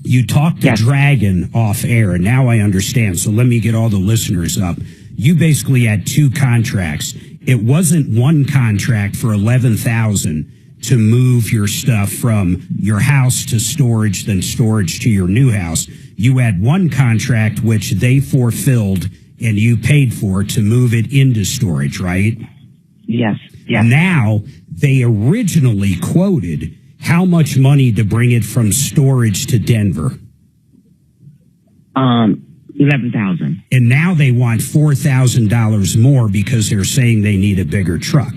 you talked to Dragon off air, and now I understand. So let me get all the listeners up. You basically had two contracts. It wasn't one contract for $11,000 to move your stuff from your house to storage, then storage to your new house. You had one contract which they fulfilled and you paid for to move it into storage, right? Yes. Yes. Now they originally quoted how much money to bring it from storage to Denver. 11,000. And now they want $4,000 more because they're saying they need a bigger truck.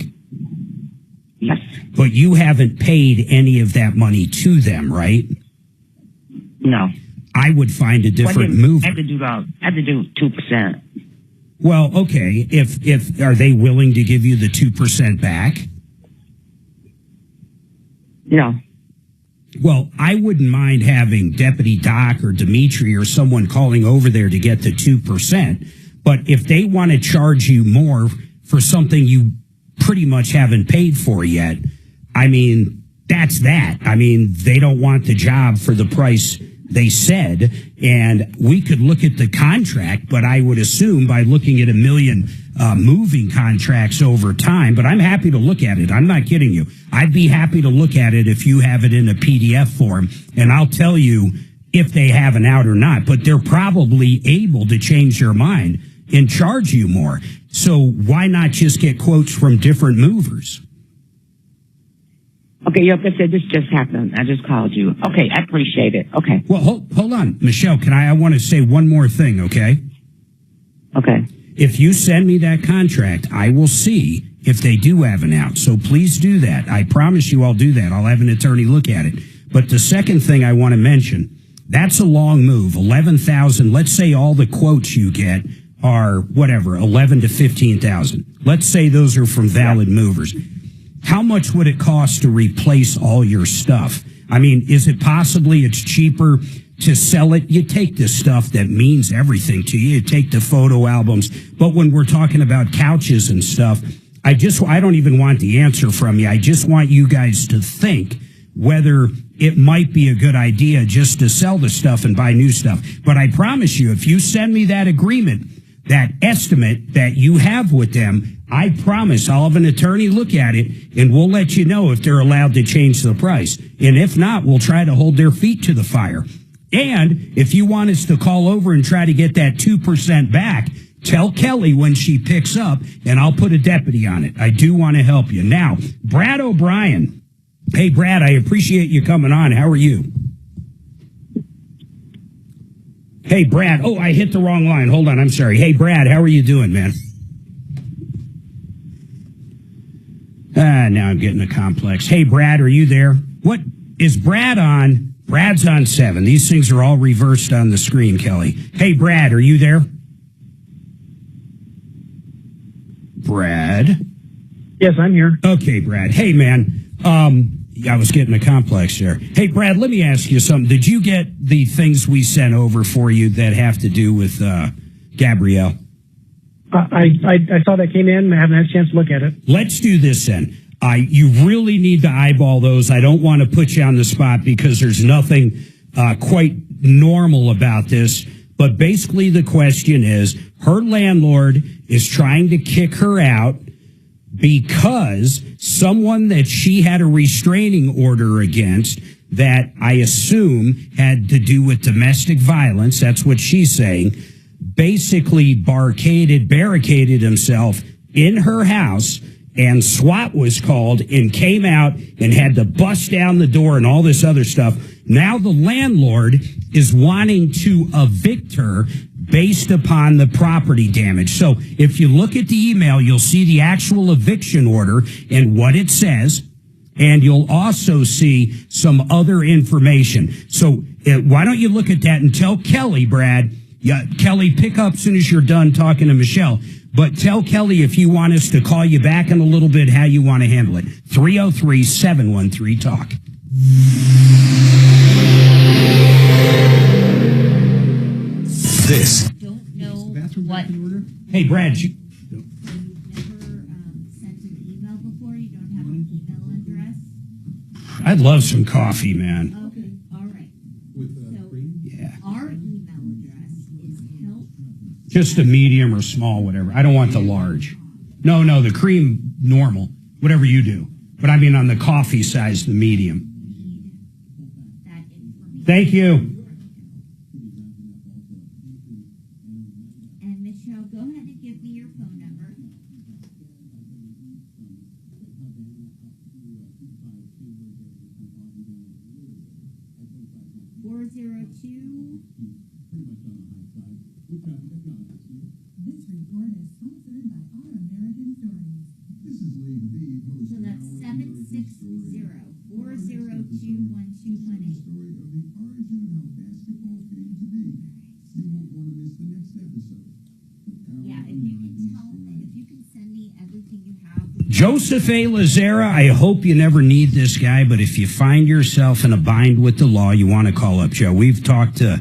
Yes. But you haven't paid any of that money to them, right? No. I would find a different mover. I had to do 2%. Well, okay. If are they willing to give you the 2% back? No. Well, I wouldn't mind having Deputy Doc or Dimitri or someone calling over there to get the 2%. But if they want to charge you more for something you pretty much haven't paid for yet, I mean, that's that. I mean, they don't want the job for the price they said, and we could look at the contract, but I would assume by looking at a million moving contracts over time, but I'm happy to look at it. I'm not kidding you. I'd be happy to look at it if you have it in a PDF form, and I'll tell you if they have an out or not, but they're probably able to change their mind and charge you more. So why not just get quotes from different movers? Okay, like I said, this just happened. I just called you. Okay, I appreciate it. Okay. Well, hold on. Michelle, I want to say one more thing, okay? Okay. If you send me that contract, I will see if they do have an out. So please do that. I promise you I'll do that. I'll have an attorney look at it. But the second thing I want to mention, that's a long move. 11,000. Let's say all the quotes you get are whatever, 11 to 15,000. Let's say those are from valid movers. How much would it cost to replace all your stuff? I mean, is it possibly it's cheaper to sell it? You take the stuff that means everything to you. You take the photo albums. But when we're talking about couches and stuff, I don't even want the answer from you. I just want you guys to think whether it might be a good idea just to sell the stuff and buy new stuff. But I promise you, if you send me that agreement, that estimate that you have with them, I promise I'll have an attorney look at it and we'll let you know if they're allowed to change the price. And if not, we'll try to hold their feet to the fire. And if you want us to call over and try to get that 2% back, tell Kelly when she picks up and I'll put a deputy on it. I do want to help you. Now, Brad O'Brien. Hey, Brad, I appreciate you coming on. How are you? Hey, Brad. Oh, I hit the wrong line. Hold on. I'm sorry. Hey, Brad, how are you doing, man? Now I'm getting a complex. Hey, Brad, are you there? What is Brad on? Brad's on 7. These things are all reversed on the screen, Kelly. Hey, Brad, are you there? Brad? Yes, I'm here. Okay, Brad. Hey, man. I was getting a complex there. Hey, Brad, let me ask you something. Did you get the things we sent over for you that have to do with Gabrielle? I saw that came in. I haven't had a chance to look at it. Let's do this then. You really need to eyeball those. I don't want to put you on the spot because there's nothing quite normal about this. But basically the question is, her landlord is trying to kick her out because someone that she had a restraining order against that I assume had to do with domestic violence, that's what she's saying, basically barricaded himself in her house, and SWAT was called and came out and had to bust down the door and all this other stuff. Now the landlord is wanting to evict her based upon the property damage. So if you look at the email, you'll see the actual eviction order and what it says, and you'll also see some other information. So why don't you look at that and tell Kelly, Brad, Kelly, pick up as soon as you're done talking to Michelle. But tell Kelly if you want us to call you back in a little bit how you want to handle it. 303-713-TALK. This. Don't know what. Hey, Brad. You've never sent an email before? You don't have an email address? I'd love some coffee, man. Okay, all right. Yeah. Our email address is help. Just a medium or small, whatever. I don't want the large. No, the cream, normal, whatever you do. But I mean on the coffee size, the medium. Thank you. And Michelle, go ahead and give me your phone number. 402. This report is sponsored by Our American Stories. This is Lee B. So that's 760-402-1218. Story of the origin of how basketball came to be. You won't want to miss the next episode. Yeah, if you can send me everything you have. Joseph A. Lazera, I hope you never need this guy, but if you find yourself in a bind with the law, you want to call up Joe. We've talked to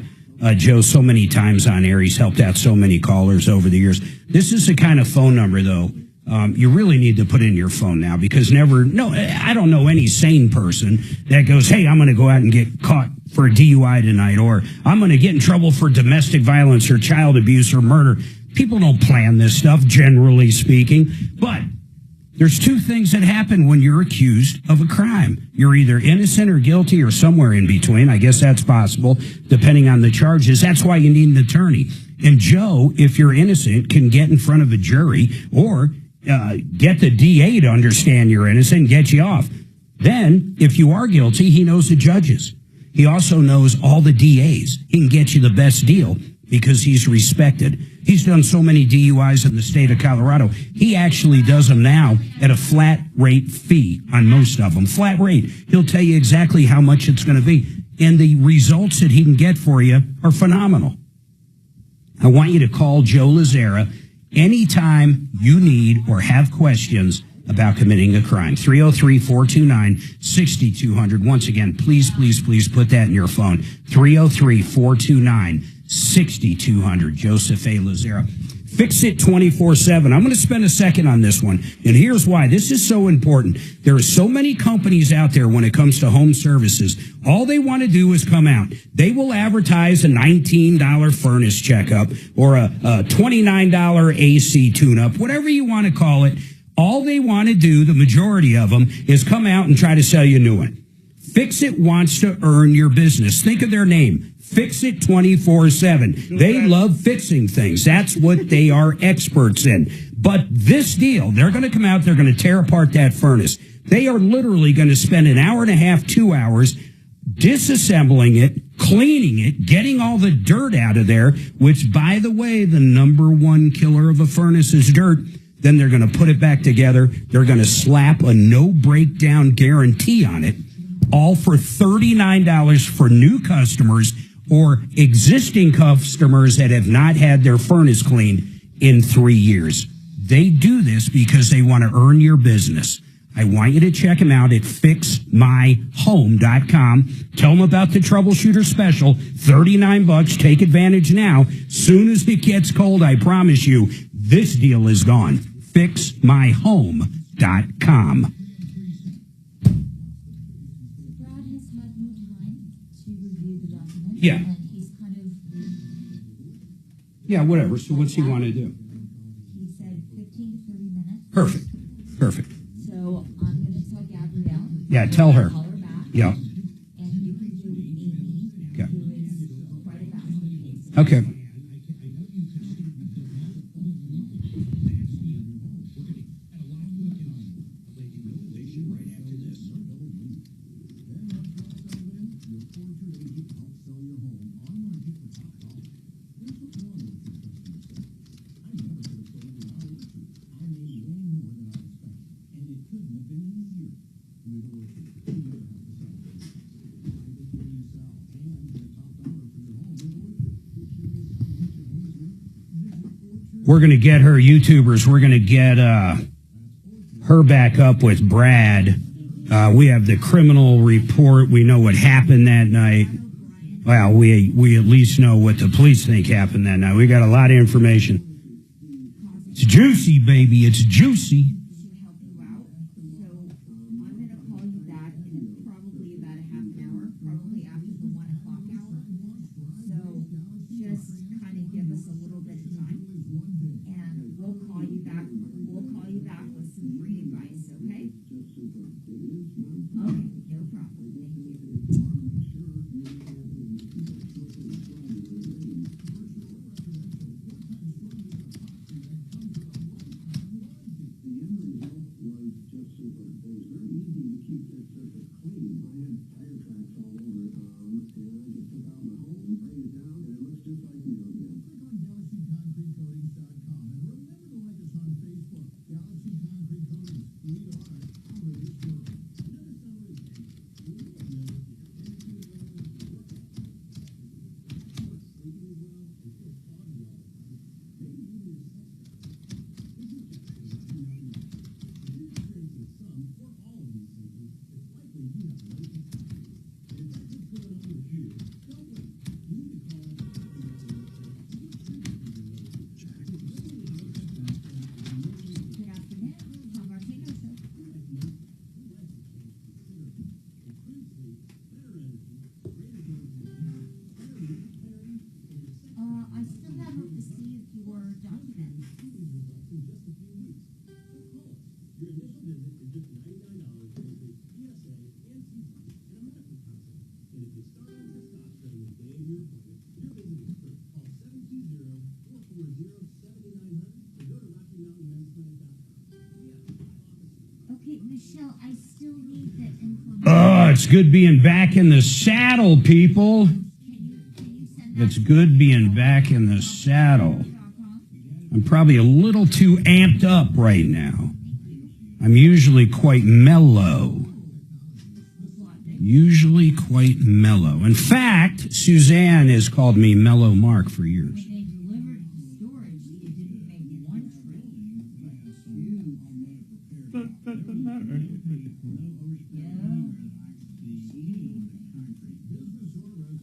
Joe so many times on air. He's helped out so many callers over the years. This is the kind of phone number, though, you really need to put in your phone now, because I don't know any sane person that goes, hey, I'm going to go out and get caught for a DUI tonight, or I'm going to get in trouble for domestic violence or child abuse or murder. People don't plan this stuff, generally speaking, but there's two things that happen when you're accused of a crime. You're either innocent or guilty or somewhere in between. I guess that's possible, depending on the charges. That's why you need an attorney. And Joe, if you're innocent, can get in front of a jury or get the DA to understand you're innocent and get you off. Then, if you are guilty, he knows the judges. He also knows all the DAs. He can get you the best deal because he's respected. He's done so many DUIs in the state of Colorado. He actually does them now at a flat rate fee on most of them. Flat rate. He'll tell you exactly how much it's going to be. And the results that he can get for you are phenomenal. I want you to call Joe Lazera anytime you need or have questions about committing a crime. 303-429-6200. Once again, please put that in your phone. 303-429-6200. Joseph A. Lazera. Fix it 24/7. I'm going to spend a second on this one. And here's why. This is so important. There are so many companies out there when it comes to home services. All they want to do is come out. They will advertise a $19 furnace checkup or a $29 AC tune-up, whatever you want to call it. All they want to do, the majority of them, is come out and try to sell you a new one. Fix It wants to earn your business. Think of their name. Fix It 24/7. They love fixing things. That's what they are experts in. But this deal, they're going to come out, they're going to tear apart that furnace. They are literally going to spend an hour and a half, 2 hours disassembling it, cleaning it, getting all the dirt out of there, which, by the way, the number one killer of a furnace is dirt. Then they're going to put it back together. They're going to slap a no breakdown guarantee on it, all for $39 for new customers or existing customers that have not had their furnace cleaned in 3 years. They do this because they want to earn your business. I want you to check them out at fixmyhome.com. Tell them about the Troubleshooter Special, $39. Take advantage now. Soon as it gets cold, I promise you, this deal is gone. Fixmyhome.com. Yeah. Yeah, whatever. So what's he want to do? He said 15 to 30 minutes. Perfect. So I'm going to tell Gabrielle. Yeah, tell her. Call her back. Yeah. And you can do Amy, Okay. who is quite a fast case. Okay. We're going to get her YouTubers. We're going to get her back up with Brad. We have the criminal report. We know what happened that night. Well, we at least know what the police think happened that night. We got a lot of information. It's juicy, baby. It's juicy. I'm going to call you back in probably Oh, it's good being back in the saddle, people. It's good being back in the saddle. I'm probably a little too amped up right now. I'm usually quite mellow. Usually quite mellow. In fact, Suzanne has called me Mellow Mark for years.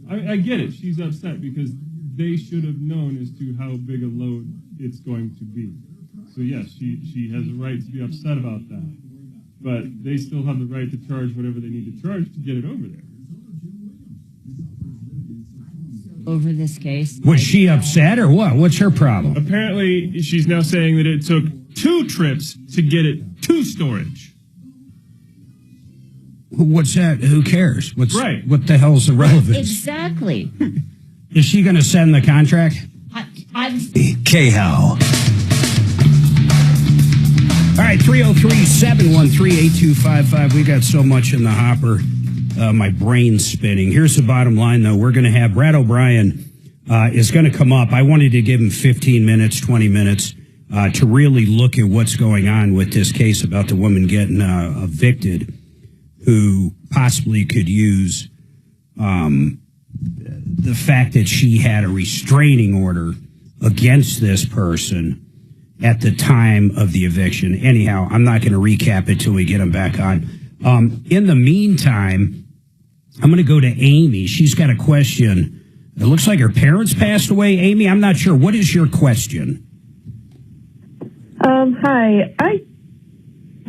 I get it. She's upset because they should have known as to how big a load it's going to be. So yes, she has a right to be upset about that. But they still have the right to charge whatever they need to charge to get it over there. Over this case. Was she upset or what? What's her problem? Apparently, she's now saying that it took 2 trips to get it to storage. What's that? Who cares? Right. What the hell's the relevance? Exactly. Is she going to send the contract? K-How. All right, 303-713-8255. We got so much in the hopper. My brain's spinning. Here's the bottom line, though. We're going to have Brad O'Brien is going to come up. I wanted to give him 15 minutes, 20 minutes to really look at what's going on with this case about the woman getting evicted, who possibly could use the fact that she had a restraining order against this person at the time of the eviction. Anyhow, I'm not going to recap it till we get him back on. In the meantime, I'm going to go to Amy. She's got a question. It looks like her parents passed away. Amy, I'm not sure. What is your question? Hi.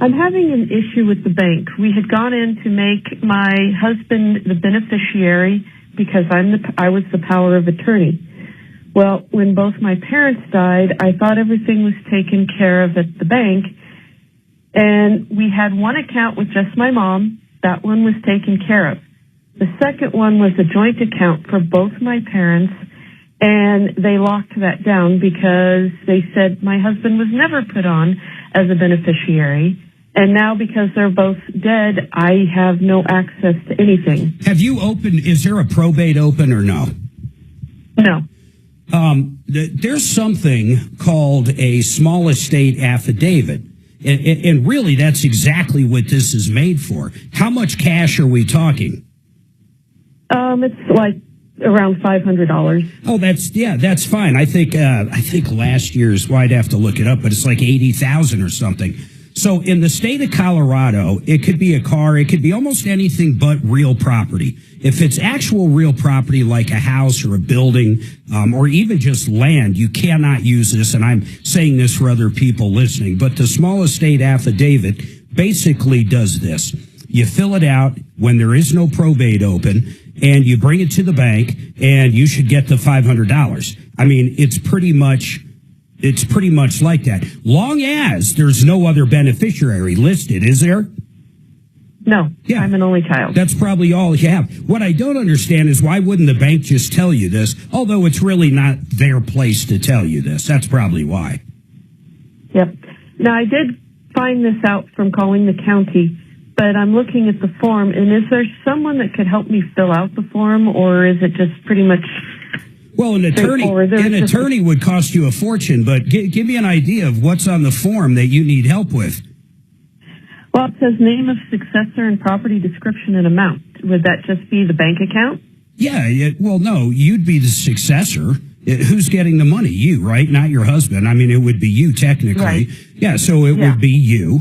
I'm having an issue with the bank. We had gone in to make my husband the beneficiary because I was the power of attorney. Well, when both my parents died, I thought everything was taken care of at the bank. And we had one account with just my mom. That one was taken care of. The second one was a joint account for both my parents. And they locked that down because they said my husband was never put on as a beneficiary. And now because they're both dead, I have no access to anything. Have you opened, is there a probate open or no? No. There's something called a small estate affidavit. And really, that's exactly what this is made for. How much cash are we talking? It's like around $500. Oh, that's fine. I think last year's, well, I'd have to look it up, but it's like 80,000 or something. So in the state of Colorado, it could be a car, it could be almost anything but real property. If it's actual real property like a house or a building, or even just land, you cannot use this. And I'm saying this for other people listening, but the small estate affidavit basically does this. You fill it out when there is no probate open, and you bring it to the bank, and you should get the $500. I mean, it's pretty much like that. Long as there's no other beneficiary listed, is there? No. Yeah. I'm an only child. That's probably all you have. What I don't understand is why wouldn't the bank just tell you this, although it's really not their place to tell you this. That's probably why. Yep. Now, I did find this out from calling the county, but I'm looking at the form, and is there someone that could help me fill out the form, or is it just pretty much... Well, an attorney would cost you a fortune, but give me an idea of what's on the form that you need help with. Well, it says name of successor and property description and amount. Would that just be the bank account? Yeah, well, no, you'd be the successor. Who's getting the money? You, right? Not your husband. I mean, it would be you technically. Right. Yeah, so it would be you.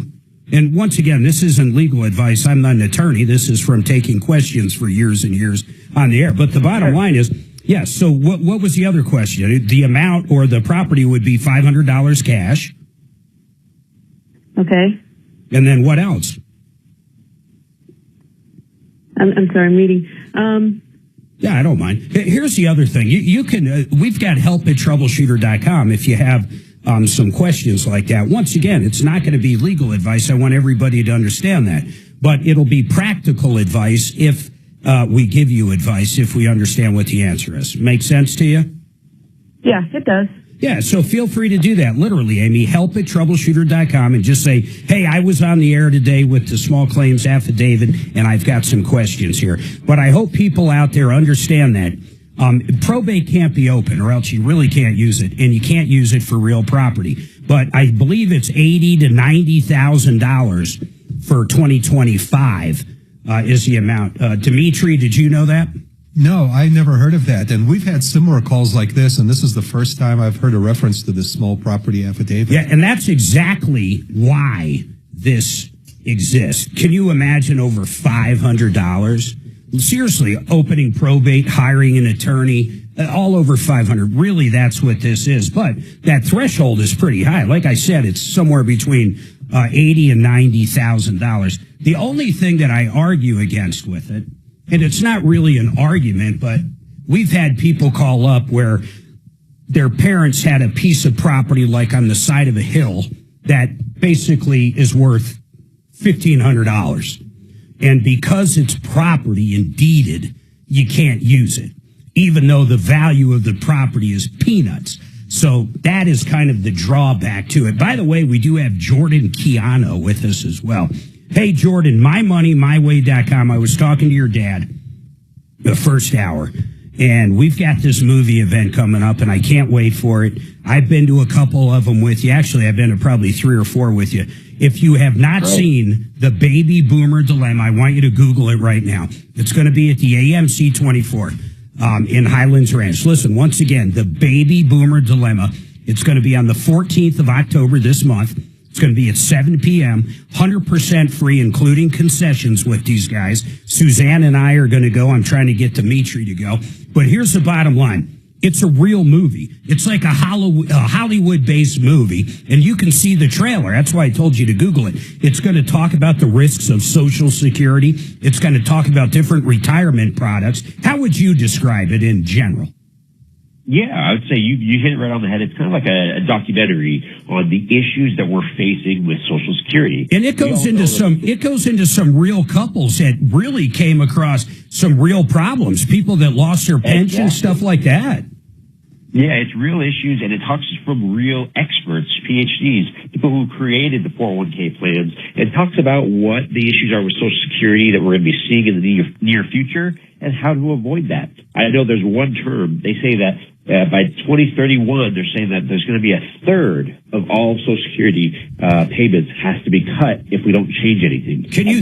And once again, this isn't legal advice. I'm not an attorney. This is from taking questions for years and years on the air. But the bottom line is, yes, so what was the other question? The amount or the property would be $500 cash. Okay. And then what else? I'm sorry, I'm reading. Yeah, I don't mind. Here's the other thing. You can, we've got help at troubleshooter.com if you have some questions like that. Once again, it's not going to be legal advice. I want everybody to understand that. But it'll be practical advice if we give you advice, if we understand what the answer is. Make sense to you? Yeah, it does. Yeah, so feel free to do that. Literally, Amy, help at troubleshooter.com and just say, hey, I was on the air today with the small claims affidavit, and I've got some questions here. But I hope people out there understand that probate can't be open, or else you really can't use it, and you can't use it for real property. But I believe it's $80,000 to $90,000 for 2025 is the amount. Dimitri, did you know that? No, I never heard of that. And we've had similar calls like this, and this is the first time I've heard a reference to this small property affidavit. Yeah, and that's exactly why this exists. Can you imagine over $500? Seriously, opening probate, hiring an attorney, all over $500. Really, that's what this is. But that threshold is pretty high. Like I said, it's somewhere between $80,000 and $90,000. The only thing that I argue against with it, and it's not really an argument, but we've had people call up where their parents had a piece of property like on the side of a hill that basically is worth $1,500. And because it's property and deeded, you can't use it, even though the value of the property is peanuts. So that is kind of the drawback to it. By the way, we do have Jordan Keano with us as well. Hey, Jordan, mymoneymyway.com. I was talking to your dad the first hour, and we've got this movie event coming up, and I can't wait for it. I've been to a couple of them with you. Actually, I've been to probably 3 or 4 with you. If you have not seen The Baby Boomer Dilemma, I want you to Google it right now. It's going to be at the AMC 24 in Highlands Ranch. Listen, once again, The Baby Boomer Dilemma. It's going to be on the 14th of October this month. It's going to be at 7 p.m., 100% free, including concessions with these guys. Suzanne and I are going to go. I'm trying to get Dimitri to go. But here's the bottom line. It's a real movie. It's like a Hollywood-based movie, and you can see the trailer. That's why I told you to Google it. It's going to talk about the risks of Social Security. It's going to talk about different retirement products. How would you describe it in general? Yeah, I would say you hit it right on the head. It's kind of like a documentary on the issues that we're facing with Social Security. And it goes into some real couples that really came across some real problems, people that lost their pension, stuff like that. Yeah, it's real issues, and it talks from real experts, PhDs, people who created the 401k plans. It talks about what the issues are with Social Security that we're going to be seeing in the near future and how to avoid that. I know there's one term. They say that by 2031, they're saying that there's going to be a third of all Social Security payments has to be cut if we don't change anything. Can you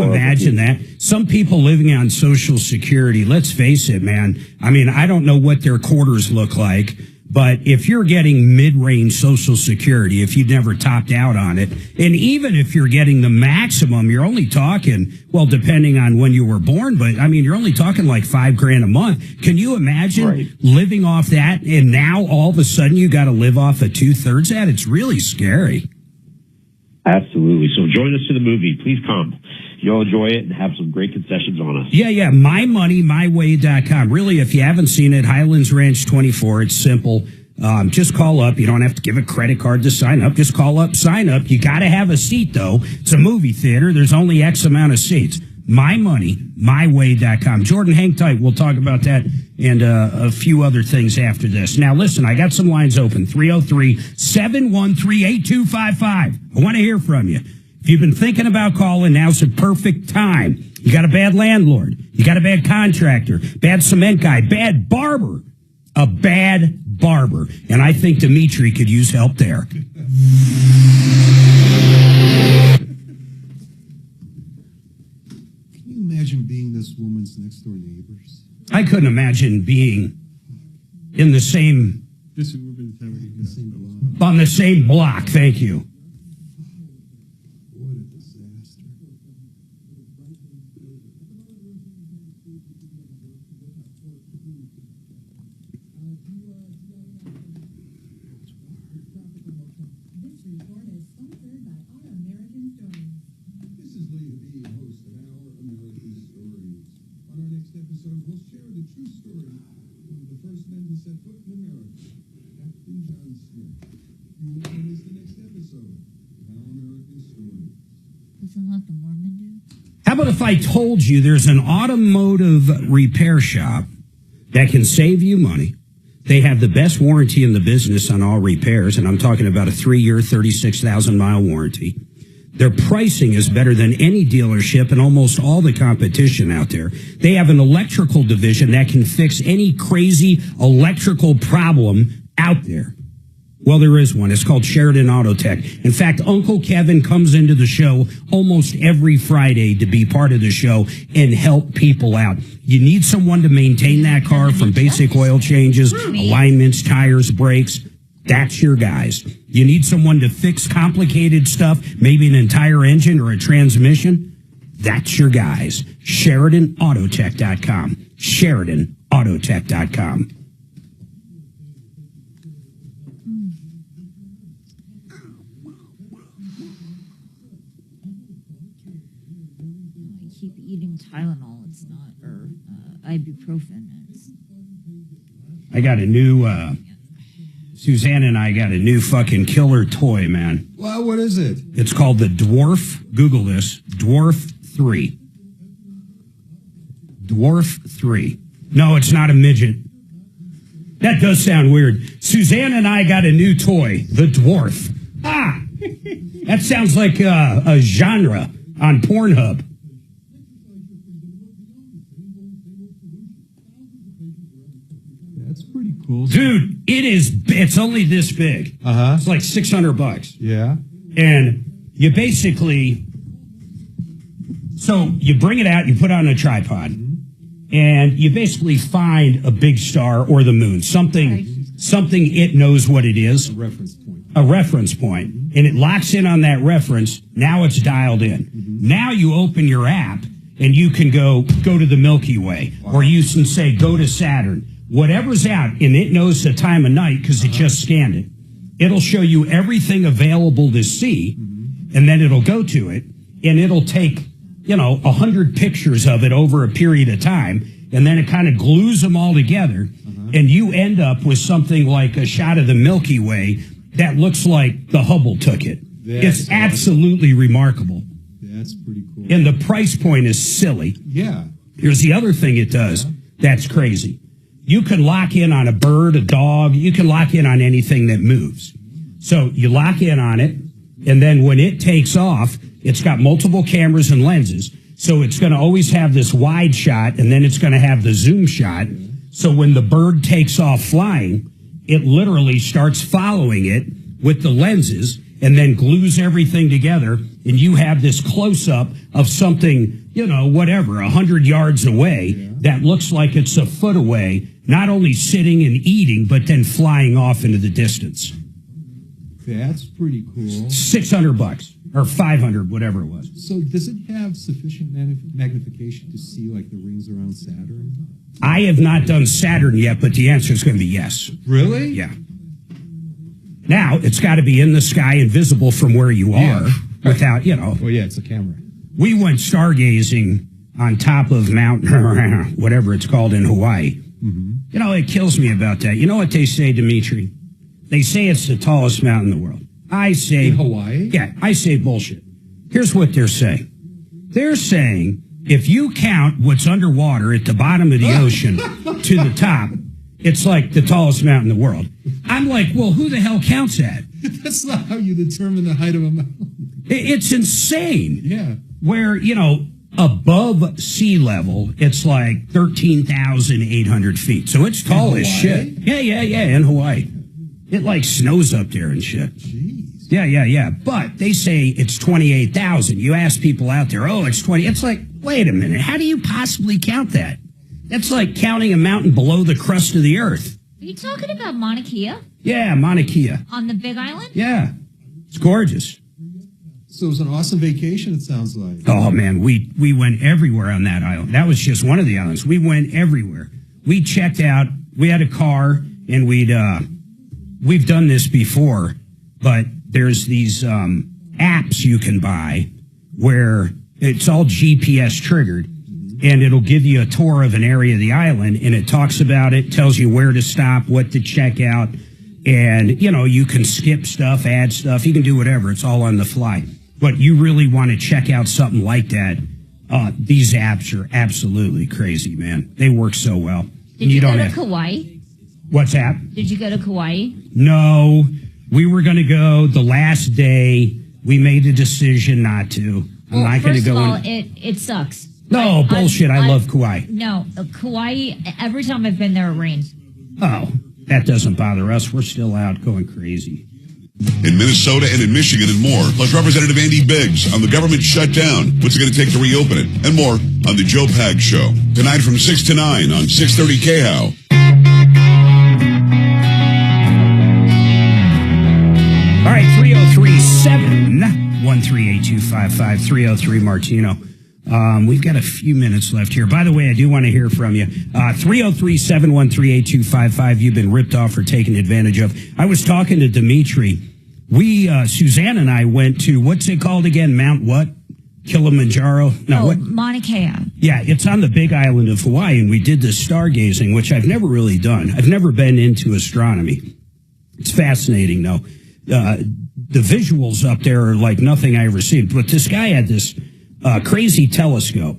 imagine that? Some people living on Social Security, let's face it, man. I mean, I don't know what their quarters look like, but if you're getting mid-range Social Security, if you've never topped out on it, and even if you're getting the maximum, you're only talking, well, depending on when you were born, but I mean, you're only talking like $5,000 a month. Can you imagine living off that, and now all of a sudden you got to live off of 2/3 that? It's really scary. Absolutely. So join us to the movie. Please come. You'll enjoy it and have some great concessions on us. Yeah. mymoneymyway.com. Really, if you haven't seen it, Highlands Ranch 24, it's simple. Just call up. You don't have to give a credit card to sign up. Just call up, sign up. You got to have a seat, though. It's a movie theater. There's only X amount of seats. mymoneymyway.com. Jordan, hang tight. We'll talk about that and a few other things after this. Now, listen, I got some lines open. 303-713-8255. I want to hear from you. If you've been thinking about calling, now's the perfect time. You got a bad landlord. You got a bad contractor, bad cement guy, bad barber. A bad barber. And I think Dimitri could use help there. Can you imagine being this woman's next door neighbors? I couldn't imagine being in the same... on the same block. Thank you. How about if I told you there's an automotive repair shop that can save you money, They have the best warranty in the business on all repairs, and I'm talking about a 3-year, 36,000-mile warranty. Their pricing is better than any dealership and almost all the competition out there. They have an electrical division that can fix any crazy electrical problem out there. Well, there is one. It's called Sheridan Auto Tech. In fact, Uncle Kevin comes into the show almost every Friday to be part of the show and help people out. You need someone to maintain that car from basic oil changes, alignments, tires, brakes. That's your guys. You need someone to fix complicated stuff, maybe an entire engine or a transmission. That's your guys. SheridanAutotech.com. SheridanAutotech.com. I keep eating Tylenol. It's not, or ibuprofen. I got a new, Suzanne and I got a new fucking killer toy, man. Well, what is it? It's called the Dwarf. Google this. Dwarf 3. Dwarf 3. No, it's not a midget. That does sound weird. Suzanne and I got a new toy, the Dwarf. Ah! That sounds like a genre on Pornhub. That's pretty cool. Dude, it's only this big. Uh-huh. It's like $600. Yeah. And you basically, so you bring it out, you put it on a tripod, and you basically find a big star or the moon, something it knows what it is. A reference point. A reference point. And it locks in on that reference. Now it's dialed in. Now you open your app and you can go to the Milky Way, or you can say, go to Saturn. Whatever's out, and it knows the time of night because it just scanned it. It'll show you everything available to see, and then it'll go to it, and it'll take, 100 pictures of it over a period of time, and then it kind of glues them all together, and you end up with something like a shot of the Milky Way that looks like the Hubble took it. It's absolutely remarkable. That's pretty cool. And the price point is silly. Yeah. Here's the other thing it does that's crazy. You can lock in on a bird, a dog. You can lock in on anything that moves. So you lock in on it, and then when it takes off, it's got multiple cameras and lenses. So it's going to always have this wide shot, and then it's going to have the zoom shot. So when the bird takes off flying, it literally starts following it with the lenses and then glues everything together, and you have this close-up of something, 100 yards away that looks like it's a foot away, not only sitting and eating, but then flying off into the distance. That's pretty cool. $600 or $500, whatever it was. So does it have sufficient magnification to see like the rings around Saturn? I have not done Saturn yet, but the answer is going to be yes. Really? Yeah. Now, it's got to be in the sky and visible from where you are without, Well, yeah, it's a camera. We went stargazing on top of Mount, whatever it's called in Hawaii. It kills me about that. You know what they say, Dimitri? They say it's the tallest mountain in the world. I say... In Hawaii? Yeah, I say bullshit. Here's what they're saying. They're saying if you count what's underwater at the bottom of the ocean to the top, it's like the tallest mountain in the world. I'm like, well, who the hell counts that? That's not how you determine the height of a mountain. It's insane. Yeah. Where, above sea level, it's like 13,800 feet. So it's tall as shit. Yeah, in Hawaii. It like snows up there and shit. Jeez. Yeah. But they say it's 28,000. You ask people out there, it's 20. It's like, wait a minute. How do you possibly count that? That's like counting a mountain below the crust of the earth. Are you talking about Mauna Kea? Yeah, Mauna Kea. On the Big Island? Yeah. It's gorgeous. So it was an awesome vacation, it sounds like. Oh, man, we went everywhere on that island. That was just one of the islands. We went everywhere. We checked out. We had a car, and we've done this before, but there's these apps you can buy where it's all GPS triggered, and it'll give you a tour of an area of the island, and it talks about it, tells you where to stop, what to check out, and, you can skip stuff, add stuff. You can do whatever. It's all on the fly. But you really want to check out something like that, these apps are absolutely crazy, man. They work so well. Did you go to Kauai? What's that? Did you go to Kauai? No. We were going to go the last day. We made a decision not to. I'm not going to go. First of all, it sucks. No, bullshit. I love Kauai. No, Kauai, every time I've been there, it rains. Oh, that doesn't bother us. We're still out going crazy. In Minnesota and in Michigan and more, plus Representative Andy Biggs on the government shutdown. What's it going to take to reopen it? And more on the Joe Pag Show. Tonight from 6 to 9 on 630 KHOW. All right, 303-713-8255, 303 Martino. We've got a few minutes left here. By the way, I do want to hear from you. 303-713-8255. You've been ripped off or taken advantage of. I was talking to Dimitri. Suzanne and I went to, what's it called again? Mount what? Kilimanjaro? No, what? Mauna Kea. Yeah, it's on the big island of Hawaii, and we did this stargazing, which I've never really done. I've never been into astronomy. It's fascinating, though. The visuals up there are like nothing I ever seen. But this guy had this crazy telescope,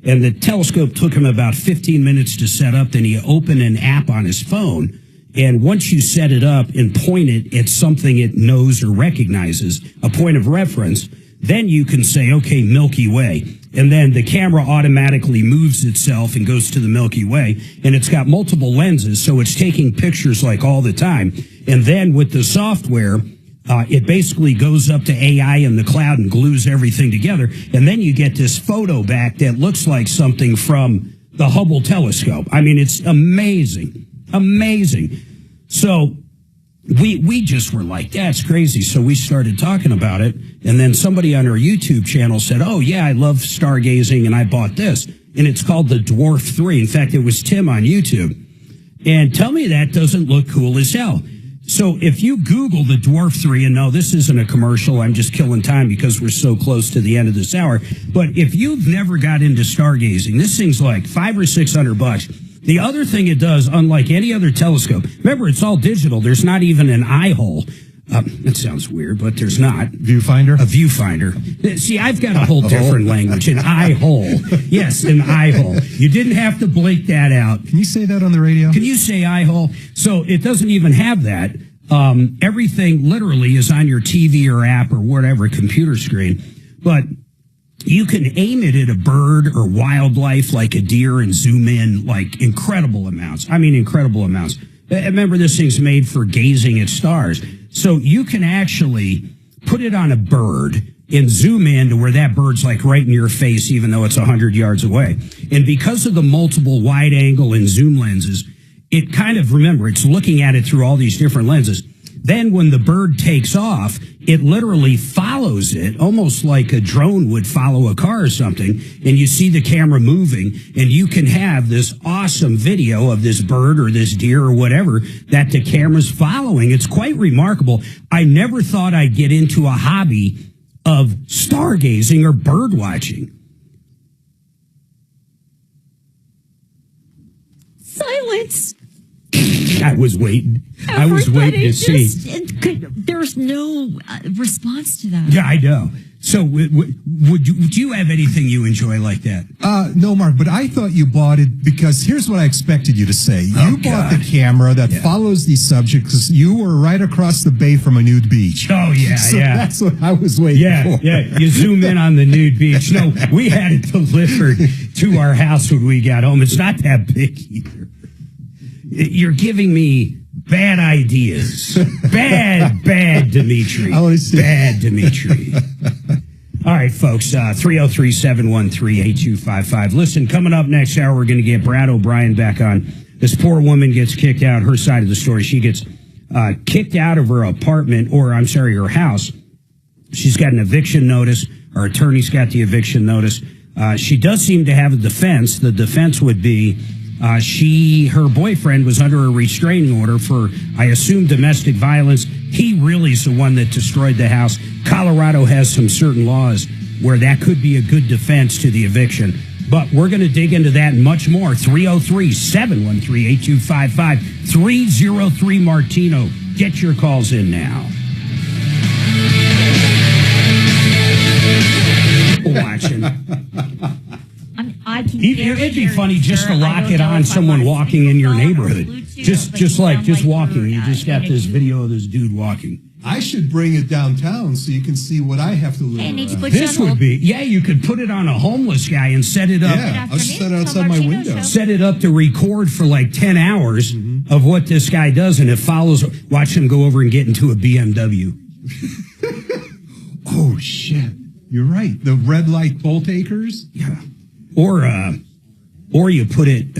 and the telescope took him about 15 minutes to set up. Then he opened an app on his phone, and once you set it up and point it at something it knows or recognizes, a point of reference, then you can say, okay, Milky Way. And then the camera automatically moves itself and goes to the Milky Way. And it's got multiple lenses, so it's taking pictures like all the time. And then with the software, it basically goes up to AI in the cloud and glues everything together. And then you get this photo back that looks like something from the Hubble telescope. I mean, it's amazing. Amazing. So we just were like, that's crazy. So we started talking about it. And then somebody on our YouTube channel said, oh, yeah, I love stargazing, and I bought this. And it's called the Dwarf 3. In fact, it was Tim on YouTube. And tell me that doesn't look cool as hell. So if you Google the Dwarf 3, and no, this isn't a commercial, I'm just killing time because we're so close to the end of this hour. But if you've never got into stargazing, this thing's like $500 or $600. The other thing it does, unlike any other telescope, remember, it's all digital. There's not even an eye hole. That sounds weird, but there's not. Viewfinder? A viewfinder. See, I've got a whole different language. An eye hole. Yes, an eye hole. You didn't have to blink that out. Can you say that on the radio? Can you say eye hole? So it doesn't even have that. Everything literally is on your TV or app or whatever, computer screen. But you can aim it at a bird or wildlife like a deer and zoom in like incredible amounts. I mean, incredible amounts. Remember, this thing's made for gazing at stars. So you can actually put it on a bird and zoom in to where that bird's like right in your face, even though it's 100 yards away. And because of the multiple wide angle and zoom lenses, it kind of, remember, it's looking at it through all these different lenses. Then when the bird takes off, it literally follows it, almost like a drone would follow a car or something, and you see the camera moving, and you can have this awesome video of this bird or this deer or whatever that the camera's following. It's quite remarkable. I never thought I'd get into a hobby of stargazing or bird watching. Silence. I was waiting. I was waiting to see. There's no response to that. Yeah, I know. So would you have anything you enjoy like that? No, Mark, but I thought you bought it because here's what I expected you to say. You bought the camera that follows these subjects because you were right across the bay from a nude beach. Oh, yeah, so yeah. That's what I was waiting for. Yeah, you zoom in on the nude beach. No, we had it delivered to our house when we got home. It's not that big either. You're giving me bad ideas. Bad, Dimitri. Bad, Dimitri. All right, folks, 303-713-8255. Listen, coming up next hour, we're going to get Brad O'Brien back on. This poor woman gets kicked out, her side of the story. She gets kicked out of her apartment, or I'm sorry, her house. She's got an eviction notice. Her attorney's got the eviction notice. She does seem to have a defense. The defense would be her boyfriend was under a restraining order for, I assume, domestic violence. He really is the one that destroyed the house. Colorado has some certain laws where that could be a good defense to the eviction. But we're going to dig into that and much more. 303-713-8255. 303 Martino. Get your calls in now. Watching. It'd be funny just to lock it on someone walking in your neighborhood. Just walking. You just got this video of this dude walking. I should bring it downtown so you can see what I have to live with. This would be, you could put it on a homeless guy and set it up. Yeah, I'll just set it outside my window. Set it up to record for like 10 hours of what this guy does, and it follows. Watch him go over and get into a BMW. Oh, shit. You're right. The red light bull takers? Yeah. Or you put it,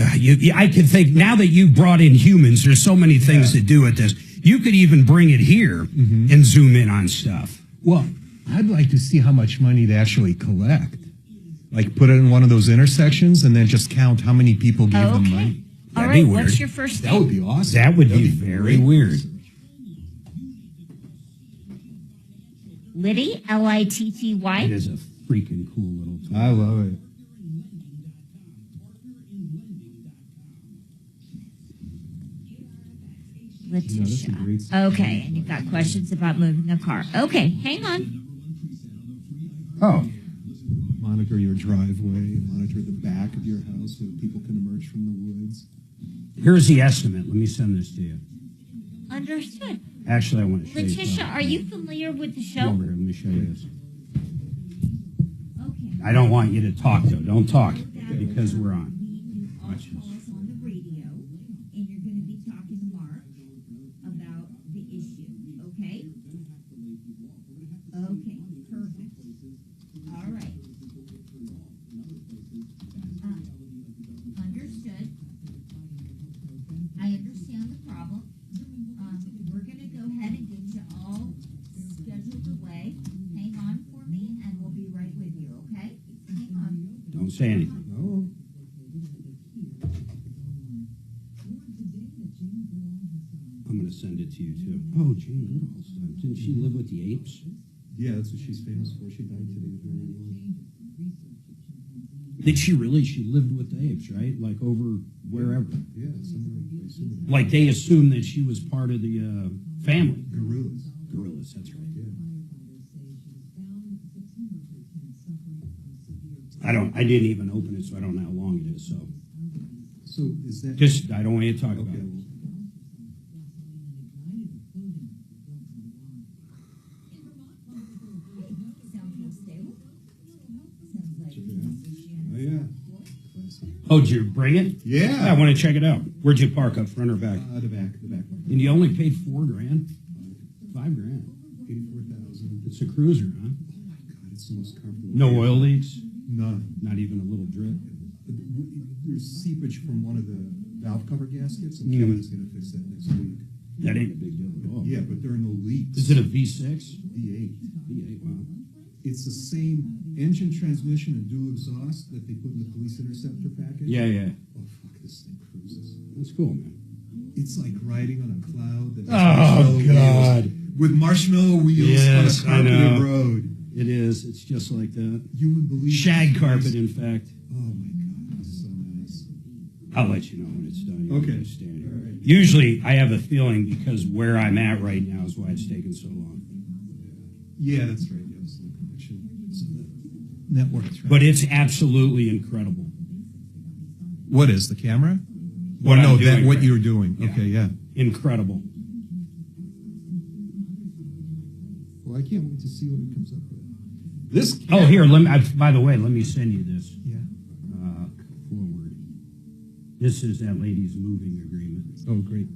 I could think, now that you brought in humans, there's so many things to do with this. You could even bring it here and zoom in on stuff. Well, I'd like to see how much money they actually collect. Like put it in one of those intersections and then just count how many people gave them money. All right, what's your first name? That would be awesome. That would be very weird. Liddy, Litty. It is a freaking cool little tool. I love it. Letitia. Okay, and you've got questions about moving a car. Okay, hang on. Oh. Monitor your driveway, monitor the back of your house so people can emerge from the woods. Here's the estimate. Let me send this to you. Understood. Actually, I want to show you. Letitia, are you familiar with the show? Over here, let me show you this. Okay. I don't want you to talk, though. Don't talk, because we're on. Watch this. Don't say anything. No. I'm going to send it to you, too. Oh, Jane Goodall's son. Didn't she live with the apes? Yeah, that's what she's famous for. She died today of Did she really? She lived with the apes, right? Like over wherever. Yeah, somewhere. Like they assumed that she was part of the family. Gorillas. Gorillas, that's right. Yeah. I didn't even open it, so I don't know how long it is. So is that just? I don't want you to talk about it. Oh yeah. Oh, did you bring it? Yeah. I want to check it out. Where'd you park, up front or back? The back. And you only paid $4,000? $5,000. 84,000. It's a cruiser, huh? Oh my God, it's the most comfortable. No oil leaks? None. Not even a little drip? There's seepage from one of the valve cover gaskets, and Kevin's going to fix that next week. That ain't a big deal at all. Yeah, but there are no leaks. Is it a V6? V8. V8, wow. It's the same engine, transmission, and dual exhaust that they put in the police interceptor package. Yeah. Oh, fuck, this thing cruises. That's cool, man. It's like riding on a cloud. That Oh, God. With marshmallow wheels on a carpeted road. It is. It's just like that. You would believe shag carpet, in fact. Oh, my God. It's so nice. I'll let you know when it's done. Okay. Understand. Right. Usually, I have a feeling because where I'm at right now is why it's taken so long. Yeah, that's right. Yeah, it's the connection. So the network. But it's absolutely incredible. What is the camera? What I'm doing, what you're doing. Yeah. Okay, yeah. Incredible. Well, I can't wait to see what it comes up with. This. Oh, here. By the way, let me send you this. Yeah. Forward. This is that lady's moving agreement. Oh, great.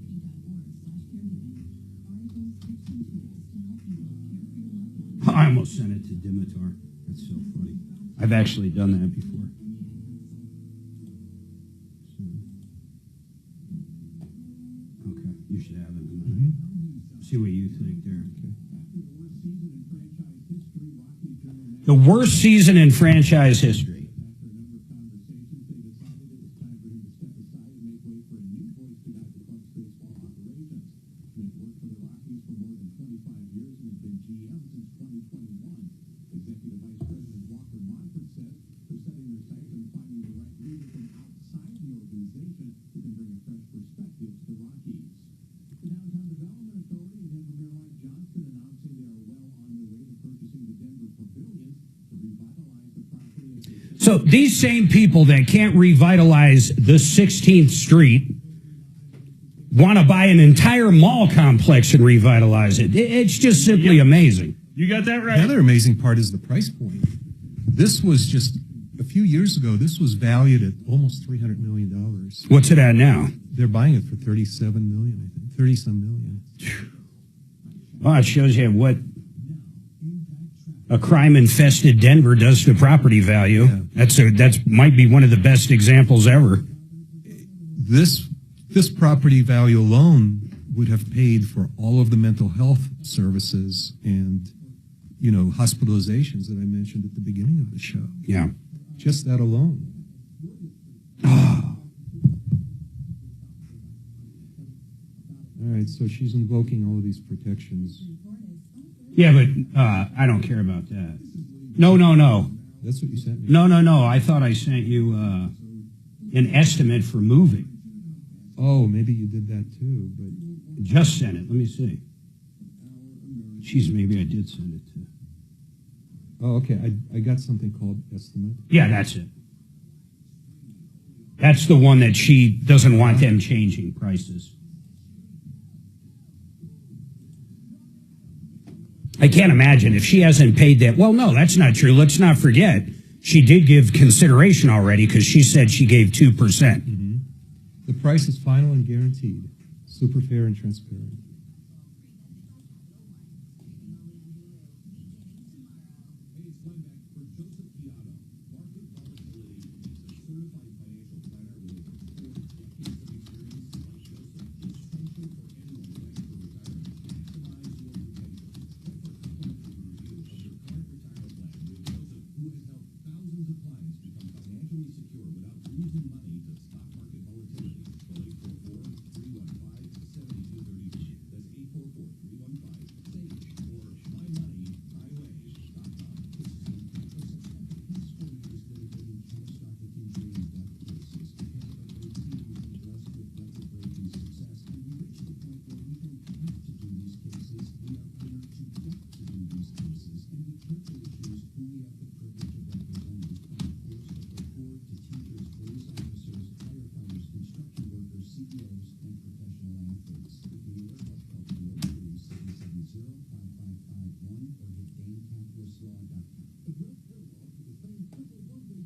I almost sent it to Dimitar. That's so funny. I've actually done that before. Okay, you should have it in a minute. See what you think there. Okay. The worst season in franchise history. So these same people that can't revitalize the 16th Street want to buy an entire mall complex and revitalize it. It's just simply amazing. You got that right. The other amazing part is the price point. This was just a few years ago. This was valued at almost $300 million. What's it at now? They're buying it for $37 million, I think. 30-some million. Well, it shows you what a crime-infested Denver does to property value. Yeah. That's might be one of the best examples ever. This property value alone would have paid for all of the mental health services and, hospitalizations that I mentioned at the beginning of the show. Yeah. Just that alone. All right, so she's invoking all of these protections. Yeah, but I don't care about that. No. That's what you sent me. No. I thought I sent you an estimate for moving. Oh, maybe you did that too, but... Just sent it. Let me see. Jeez, maybe I did send it to... Oh, okay. I got something called estimate. Yeah, that's it. That's the one that she doesn't want them changing prices. I can't imagine if she hasn't paid that. Well, no, that's not true. Let's not forget. She did give consideration already because she said she gave 2%. Mm-hmm. The price is final and guaranteed. Super fair and transparent.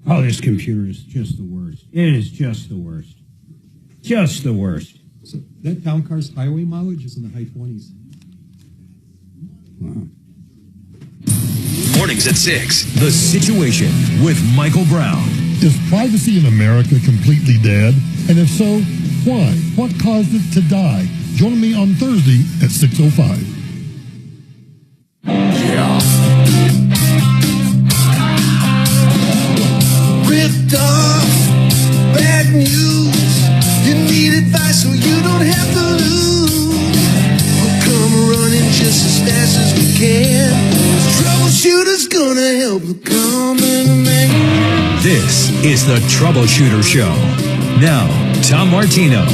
Oh, this computer is just the worst. It is just the worst. Just the worst. So that town car's highway mileage is in the high 20s. Wow. Mornings at 6. The Situation with Michael Brown. Is privacy in America completely dead? And if so, why? What caused it to die? Join me on Thursday at 6:05. Ripped off, bad news. You need advice so you don't have to lose. We'll come running just as fast as we can. Troubleshooter's gonna help the common man. This is the Troubleshooter Show. Now, Tom Martino.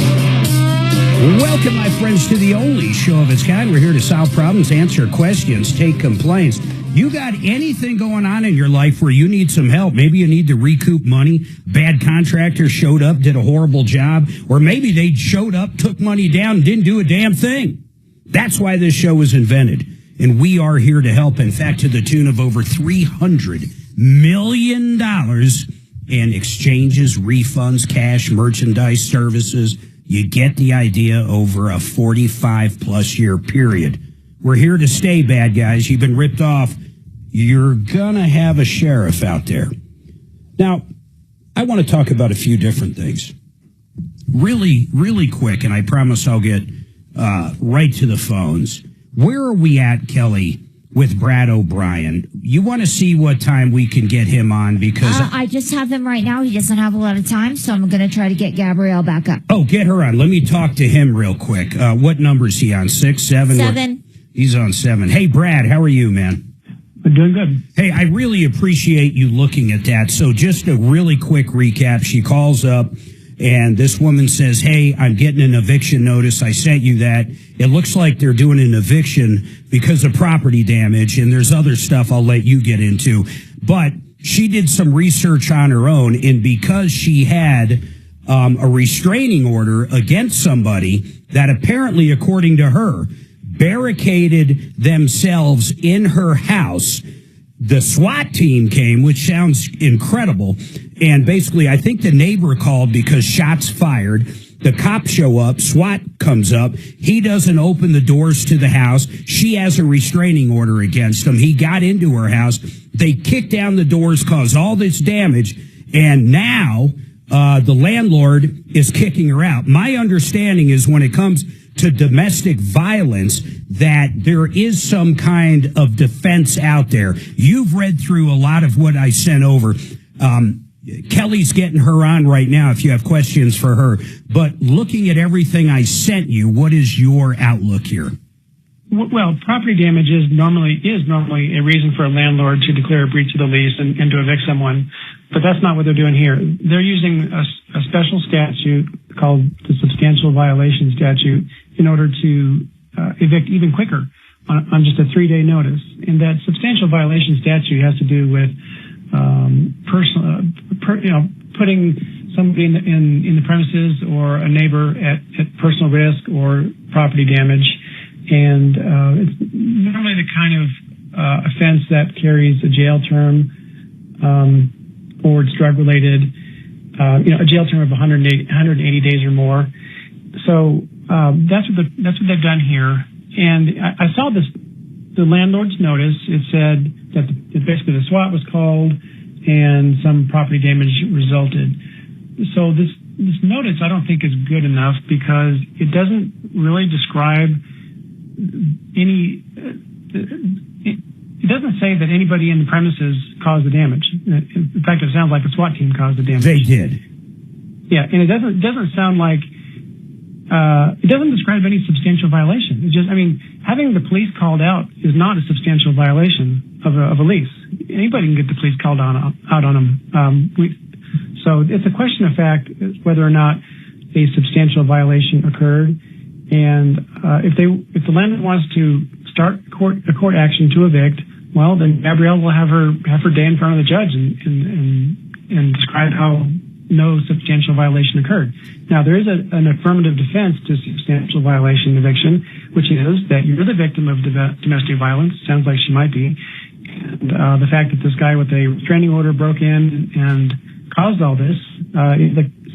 Welcome, my friends, to the only show of its kind. We're here to solve problems, answer questions, take complaints. You got anything going on in your life where you need some help? Maybe you need to recoup money. Bad contractor showed up, did a horrible job. Or maybe they showed up, took money down, and didn't do a damn thing. That's why this show was invented. And we are here to help. In fact, to the tune of over $300 million in exchanges, refunds, cash, merchandise, services. You get the idea over a 45-plus year period. We're here to stay, bad guys. You've been ripped off. You're going to have a sheriff out there. Now, I want to talk about a few different things. Really, really quick, and I promise I'll get right to the phones. Where are we at, Kelly, with Brad O'Brien? You want to see what time we can get him on because... I just have him right now. He doesn't have a lot of time, so I'm going to try to get Gabrielle back up. Oh, get her on. Let me talk to him real quick. What number is he on? 6, 7? 7. He's on 7. Hey, Brad, how are you, man? I'm doing good. Hey, I really appreciate you looking at that. So just a really quick recap. She calls up, and this woman says, hey, I'm getting an eviction notice. I sent you that. It looks like they're doing an eviction because of property damage, and there's other stuff I'll let you get into. But she did some research on her own, and because she had a restraining order against somebody that apparently, according to her, barricaded themselves in her house, the SWAT team came, which sounds incredible. And basically, I think the neighbor called because shots fired. The cops show up. SWAT comes up. He doesn't open the doors to the house. She has a restraining order against him. He got into her house. They kicked down the doors, caused all this damage. And now the landlord is kicking her out. My understanding is when it comes to domestic violence that there is some kind of defense out there. You've read through a lot of what I sent over. Kelly's getting her on right now if you have questions for her. But looking at everything I sent you, what is your outlook here? Well, property damage is normally a reason for a landlord to declare a breach of the lease and to evict someone. But that's not what they're doing here. They're using a special statute called the substantial violation statute in order to evict even quicker on just a 3-day notice. And that substantial violation statute has to do with putting somebody in the premises or a neighbor at personal risk or property damage. And it's normally the kind of offense that carries a jail term or it's drug related, a jail term of 180 days or more. So that's what they've done here. And I saw the landlord's notice. It said that basically the SWAT was called and some property damage resulted. So this notice I don't think is good enough because it doesn't really describe it doesn't say that anybody in the premises caused the damage. In fact, it sounds like the SWAT team caused the damage. They did. Yeah, and it doesn't sound like it doesn't describe any substantial violation. It's just, having the police called out is not a substantial violation of a lease. Anybody can get the police called out on them. So it's a question of fact whether or not a substantial violation occurred. And if the landlord wants to start a court action to evict, well, then Gabrielle will have her day in front of the judge and describe how no substantial violation occurred. Now, there is an affirmative defense to substantial violation eviction, which is that you're the victim of domestic violence. Sounds like she might be. And the fact that this guy with a restraining order broke in and caused all this,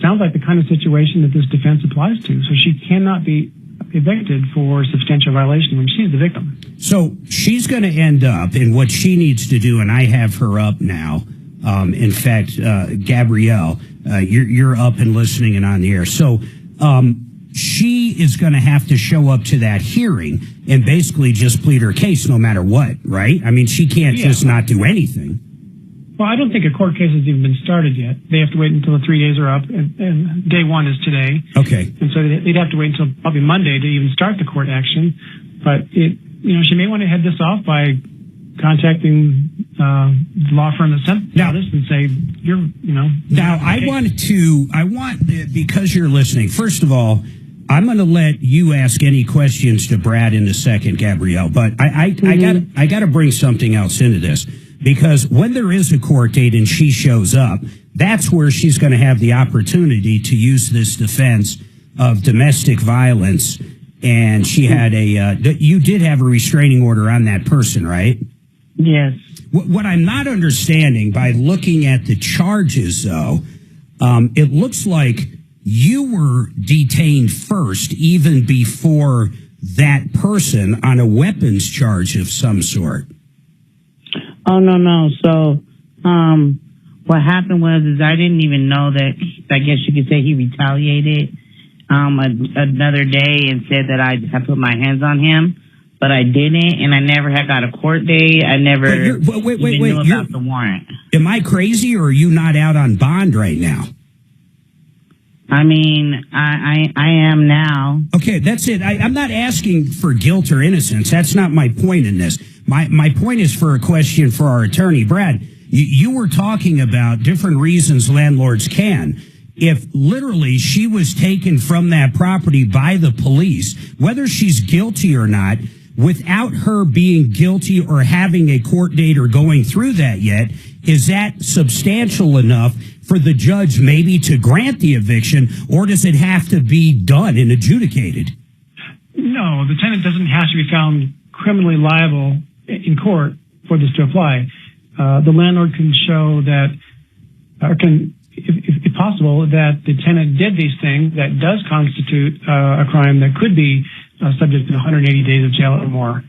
sounds like the kind of situation that this defense applies to. So she cannot be evicted for substantial violation when she's the victim. So she's going to end up, and what she needs to do, and I have her up now. In fact, Gabrielle, you're up and listening and on the air. So she is going to have to show up to that hearing and basically just plead her case no matter what, right? She can't just not do anything. Well, I don't think a court case has even been started yet. They have to wait until the 3 days are up, and day one is today. Okay. And so they'd have to wait until probably Monday to even start the court action. But she may want to head this off by contacting the law firm that sent this and say, Now, I want, because you're listening, first of all, I'm going to let you ask any questions to Brad in a second, Gabrielle, but I got to bring something else into this. Because when there is a court date and she shows up, that's where she's going to have the opportunity to use this defense of domestic violence. And she had you did have a restraining order on that person, right? Yes. What I'm not understanding by looking at the charges, though, it looks like you were detained first, even before that person on a weapons charge of some sort. Oh, no. So, what happened was I didn't even know that, I guess you could say he retaliated, another day and said that I put my hands on him, but I didn't, and I never had got a court date. I never even knew about the warrant. Am I crazy, or are you not out on bond right now? I am now. Okay, that's it. I'm not asking for guilt or innocence. That's not my point in this. My point is for a question for our attorney. Brad, you were talking about different reasons landlords can. If literally she was taken from that property by the police, whether she's guilty or not, without her being guilty or having a court date or going through that yet, Is that substantial enough for the judge maybe to grant the eviction, or does it have to be done and adjudicated? No, the tenant doesn't have to be found criminally liable in court for this to apply. The landlord can show that, or can, if possible, that the tenant did these things that does constitute a crime that could be subject to 180 days of jail or more.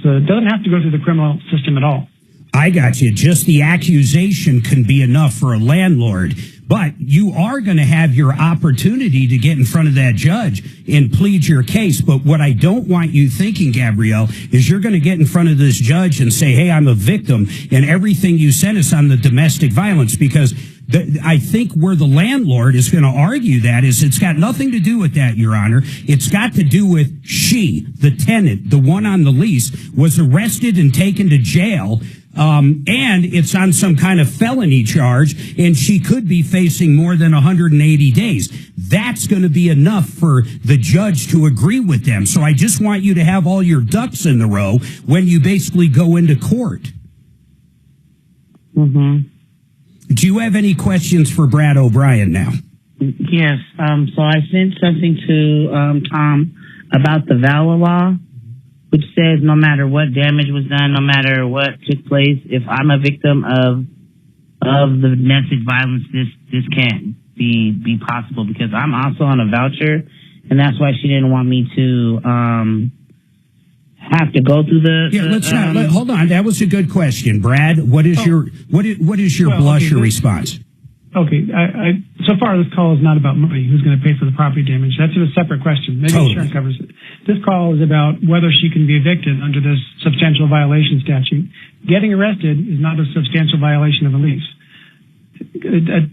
So it doesn't have to go through the criminal system at all. I got you. Just the accusation can be enough for a landlord. But you are going to have your opportunity to get in front of that judge and plead your case. But what I don't want you thinking, Gabrielle, is you're going to get in front of this judge and say, hey, I'm a victim, and everything you said is on the domestic violence, because I think where the landlord is going to argue that is it's got nothing to do with that, Your Honor. It's got to do with she, the tenant, the one on the lease, was arrested and taken to jail. And it's on some kind of felony charge, and she could be facing more than 180 days. That's going to be enough for the judge to agree with them. So I just want you to have all your ducks in the row when you basically go into court. Mm-hmm. Do you have any questions for Brad O'Brien now? Yes. So I sent something to Tom about the VAWA law, which says no matter what damage was done, no matter what took place, if I'm a victim of the domestic violence, this can't be possible, because I'm also on a voucher, and that's why she didn't want me to have to go through the. Hold on. That was a good question, Brad. What is your blush or response? Okay, so far this call is not about money, who's going to pay for the property damage. That's a separate question. Maybe insurance covers it. This call is about whether she can be evicted under this substantial violation statute. Getting arrested is not a substantial violation of a lease.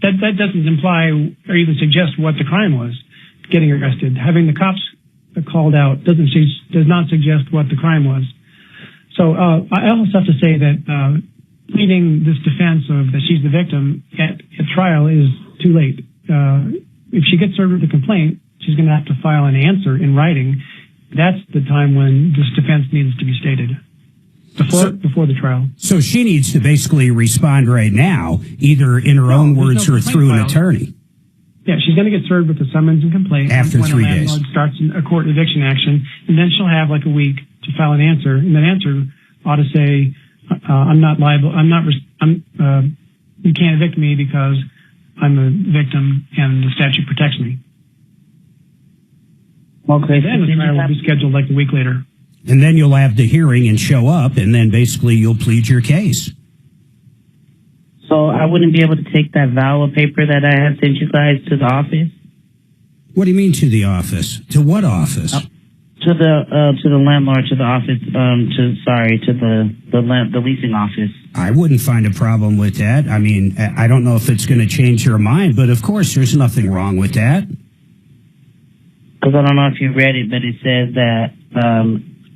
That doesn't imply or even suggest what the crime was, getting arrested. Having the cops called out does not suggest what the crime was. So I also have to say that pleading this defense of that she's the victim at trial is too late. If she gets served with a complaint, she's going to have to file an answer in writing. That's the time when this defense needs to be stated before the trial. So she needs to basically respond right now, either in her own words or through an attorney. Yeah, she's going to get served with a summons and complaint after when 3 days. When a landlord starts a court eviction action, and then she'll have like a week to file an answer, and that answer ought to say, I'm not liable. You can't evict me because I'm a victim and the statute protects me. Okay. Then the trial will be scheduled like a week later. And then you'll have the hearing and show up, and then basically you'll plead your case. So I wouldn't be able to take that VAWA paper that I had sent you guys to the office? What do you mean to the office? To what office? To the landlord, to the office, to the leasing office. I wouldn't find a problem with that. I mean, I don't know if it's going to change your mind, but of course there's nothing wrong with that. Because I don't know if you read it, but it says that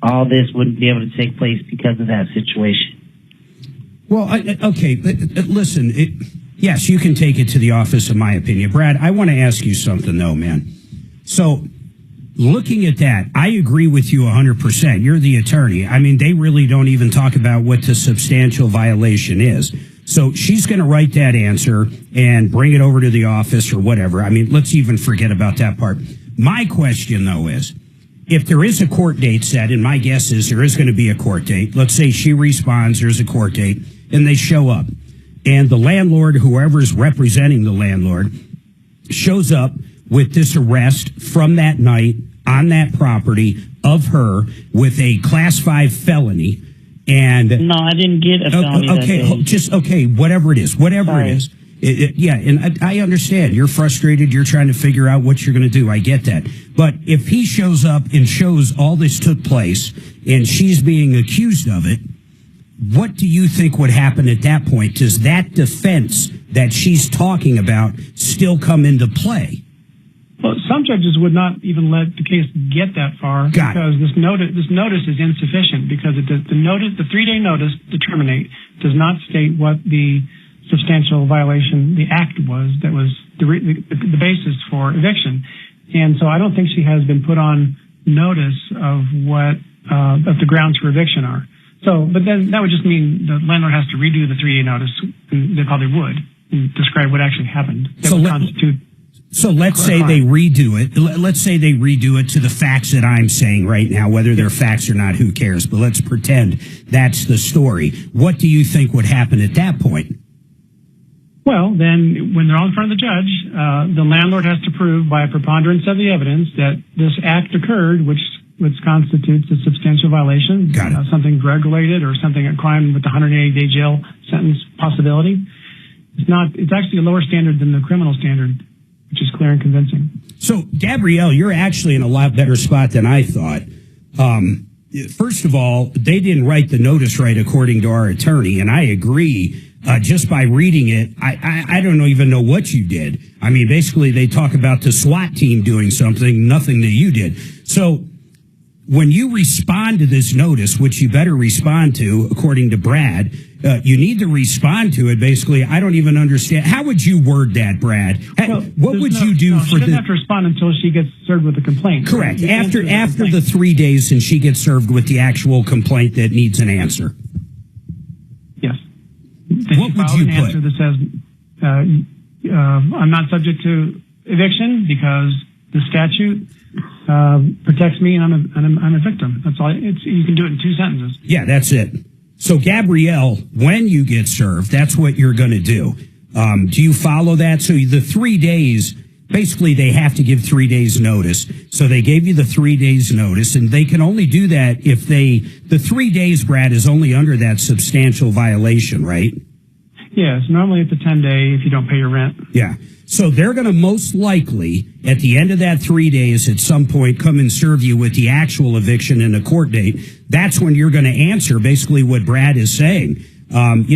all this wouldn't be able to take place because of that situation. Well, okay, listen, yes, you can take it to the office, in my opinion. Brad, I want to ask you something, though, man. So, looking at that, I agree with you 100%. You're the attorney. I mean, they really don't even talk about what the substantial violation is. So she's going to write that answer and bring it over to the office or whatever. I mean, let's even forget about that part. My question, though, is if there is a court date set, and my guess is there is going to be a court date. Let's say she responds, there's a court date, and they show up. And the landlord, whoever's representing the landlord, shows up with this arrest from that night on that property of her with a Class 5 felony. And no, I didn't get a felony. Okay, whatever it is, Sorry. It is. Yeah, and I understand. You're frustrated. You're trying to figure out what you're going to do. I get that. But if he shows up and shows all this took place and she's being accused of it, what do you think would happen at that point? Does that defense that she's talking about still come into play? Well, some judges would not even let the case get that far because this notice is insufficient because the 3-day notice to terminate does not state what the substantial violation the act was that was the basis for eviction, and so I don't think she has been put on notice of what of the grounds for eviction are. So, but then that would just mean the landlord has to redo the 3-day notice, and they probably would, and describe what actually happened. That would constitute. So let's say they redo it. Let's say they redo it to the facts that I'm saying right now. Whether they're facts or not, who cares? But let's pretend that's the story. What do you think would happen at that point? Well, then when they're all in front of the judge, the landlord has to prove by a preponderance of the evidence that this act occurred, which constitutes a substantial violation, something drug-related or something, a crime with a 180-day jail sentence possibility. It's actually a lower standard than the criminal standard, which is clear and convincing. So, Gabrielle, you're actually in a lot better spot than I thought. First of all, they didn't write the notice right according to our attorney, and I agree. Just by reading it, I don't even know what you did. I mean, basically, they talk about the SWAT team doing something, nothing that you did. So, when you respond to this notice, which you better respond to, according to Brad, you need to respond to it. Basically, I don't even understand. How would you word that, Brad? What would you do for she doesn't have to respond until she gets served with a complaint. Correct. After the 3 days, and she gets served with the actual complaint that needs an answer. Yes. What would you put? Answer that says, I'm not subject to eviction because the statute protects me, and I'm a victim. That's all. You can do it in 2 sentences. Yeah, that's it. So, Gabrielle, when you get served, that's what you're going to do. Do you follow that? So the 3 days, basically they have to give 3 days notice. So they gave you the 3 days notice, and they can only do that if the 3 days, Brad, is only under that substantial violation, right? Yes, normally it's a 10-day if you don't pay your rent. Yeah. So they're going to most likely, at the end of that 3 days, at some point, come and serve you with the actual eviction and a court date. That's when you're going to answer basically what Brad is saying. I'm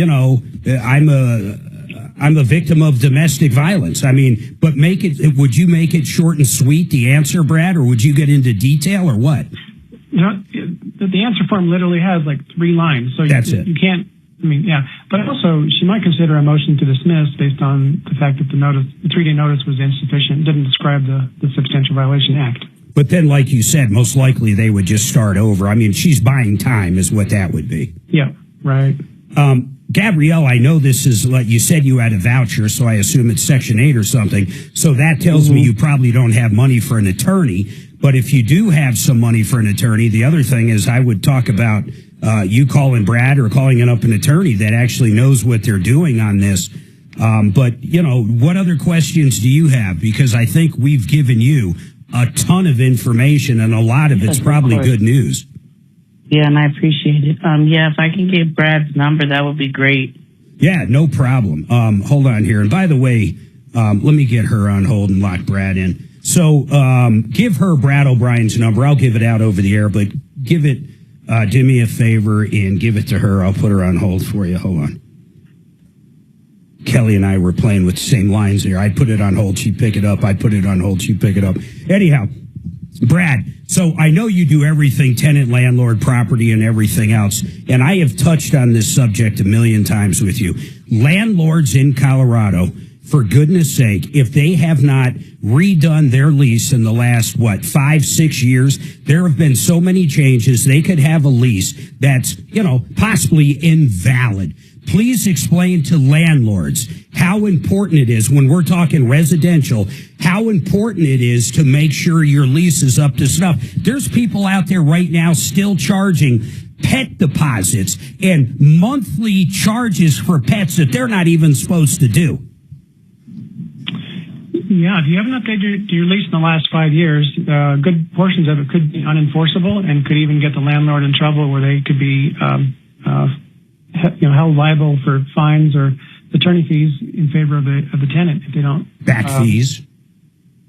a victim of domestic violence. I mean, but would you make it short and sweet, the answer, Brad, or would you get into detail or what? You know, the answer form literally has like 3 lines. So that's it. You can't. I mean, yeah, but also she might consider a motion to dismiss based on the fact that the 3-day notice was insufficient, didn't describe the substantial violation act. But then, like you said, most likely they would just start over. I mean, she's buying time is what that would be. Yeah, right. Gabrielle, I know this is, like you said, you had a voucher, so I assume it's Section 8 or something. So that tells me you probably don't have money for an attorney. But if you do have some money for an attorney, the other thing is I would talk about you calling Brad or calling up an attorney that actually knows what they're doing on this. But, what other questions do you have? Because I think we've given you a ton of information, and a lot of it's probably good news. Yeah, and I appreciate it. If I can get Brad's number, that would be great. Yeah, no problem. Hold on here. And by the way, let me get her on hold and lock Brad in. So give her Brad O'Brien's number. I'll give it out over the air, but give it, do me a favor and give it to her. I'll put her on hold for you. Hold on. Kelly and I were playing with the same lines there. I'd put it on hold, she'd pick it up. I'd put it on hold, she'd pick it up. Anyhow, Brad, so I know you do everything tenant, landlord, property, and everything else, and I have touched on this subject a million times with you. Landlords in Colorado, for goodness sake, if they have not redone their lease in the last, 5-6 years, there have been so many changes, they could have a lease that's, possibly invalid. Please explain to landlords how important it is when we're talking residential, how important it is to make sure your lease is up to snuff. There's people out there right now still charging pet deposits and monthly charges for pets that they're not even supposed to do. Yeah, if you haven't updated your lease in the last 5 years, good portions of it could be unenforceable and could even get the landlord in trouble where they could be held liable for fines or attorney fees in favor of the tenant if they don't back fees.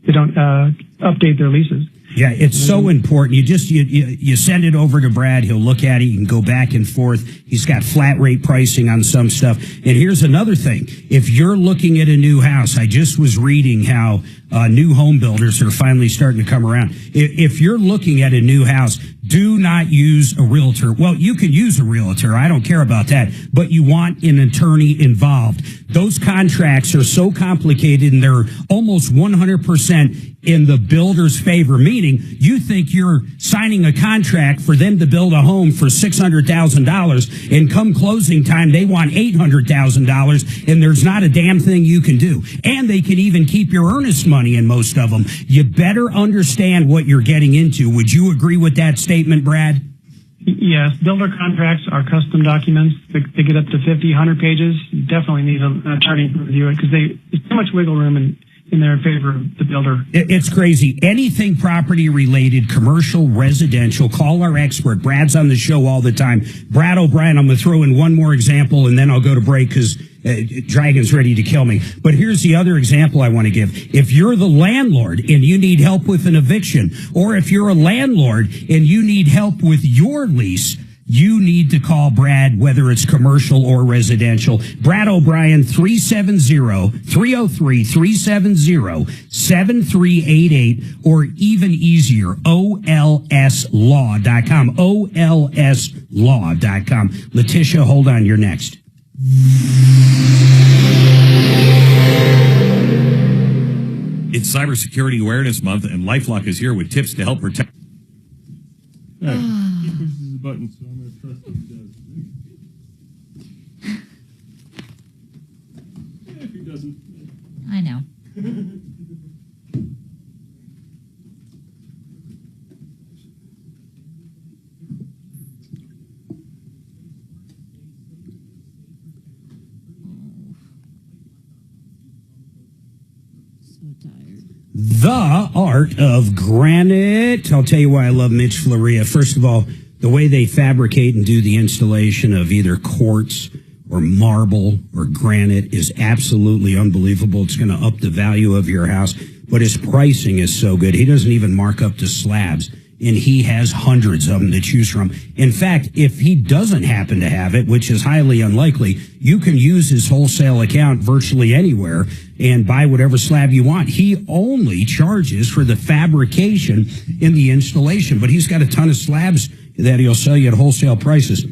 They don't update their leases. Yeah, it's so important. You send it over to Brad. He'll look at it. You can go back and forth. He's got flat rate pricing on some stuff. And here's another thing. If you're looking at a new house, I just was reading how new home builders are finally starting to come around. If you're looking at a new house, do not use a realtor. Well, you can use a realtor. I don't care about that. But you want an attorney involved. Those contracts are so complicated and they're almost 100% in the builder's favor, meaning you think you're signing a contract for them to build a home for $600,000 and come closing time, they want $800,000 and there's not a damn thing you can do. And they can even keep your earnest money in most of them. You better understand what you're getting into. Would you agree with that statement, Brad? Yes, builder contracts are custom documents. They get up to 50, 100 pages. You definitely need an attorney to review it because there's too much wiggle room in their favor of the builder. It's crazy. Anything property related, commercial, residential, call our expert. Brad's on the show all the time. Brad O'Brien, I'm going to throw in one more example and then I'll go to break because Dragon's ready to kill me. But here's the other example I want to give. If you're the landlord and you need help with an eviction, or if you're a landlord and you need help with your lease, you need to call Brad, whether it's commercial or residential. Brad O'Brien, 370-303-370-7388, or even easier, olslaw.com, olslaw.com. Letitia, hold on, you're next. It's Cybersecurity Awareness Month, and LifeLock is here with tips to help protect. He pushes the button, so I'm going to trust him he does. If he doesn't. I know. The Art of Granite. I'll tell you why I love Mitch Floria. First of all, the way they fabricate and do the installation of either quartz or marble or granite is absolutely unbelievable. It's going to up the value of your house, but his pricing is so good. He doesn't even mark up the slabs, and he has hundreds of them to choose from. In fact, if he doesn't happen to have it, which is highly unlikely, you can use his wholesale account virtually anywhere and buy whatever slab you want. He only charges for the fabrication in the installation, but he's got a ton of slabs that he'll sell you at wholesale prices.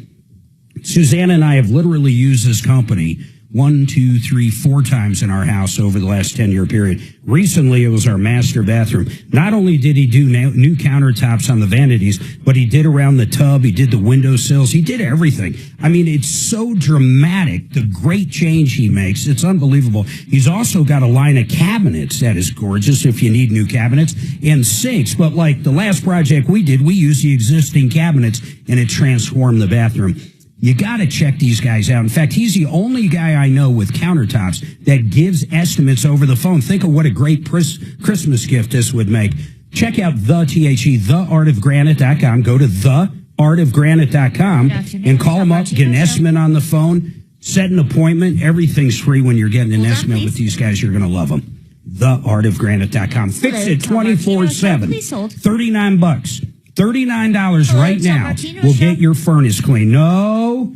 Susanna and I have literally used this company 1, 2, 3, 4 times in our house over the last 10-year period. Recently, it was our master bathroom. Not only did he do new countertops on the vanities, but he did around the tub, he did the windowsills, he did everything. I mean, it's so dramatic, the great change he makes. It's unbelievable. He's also got a line of cabinets that is gorgeous if you need new cabinets, and sinks. But like the last project we did, we used the existing cabinets, and it transformed the bathroom. You got to check these guys out. In fact, he's the only guy I know with countertops that gives estimates over the phone. Think of what a great Christmas gift this would make. Check out theartofgranite.com. Go to theartofgranite.com and call them up, get an estimate on the phone, set an appointment. Everything's free when you're getting an estimate with these guys. You're going to love them. Theartofgranite.com. Fix it 24/7. 39 bucks. $39 right now will get your furnace clean. No,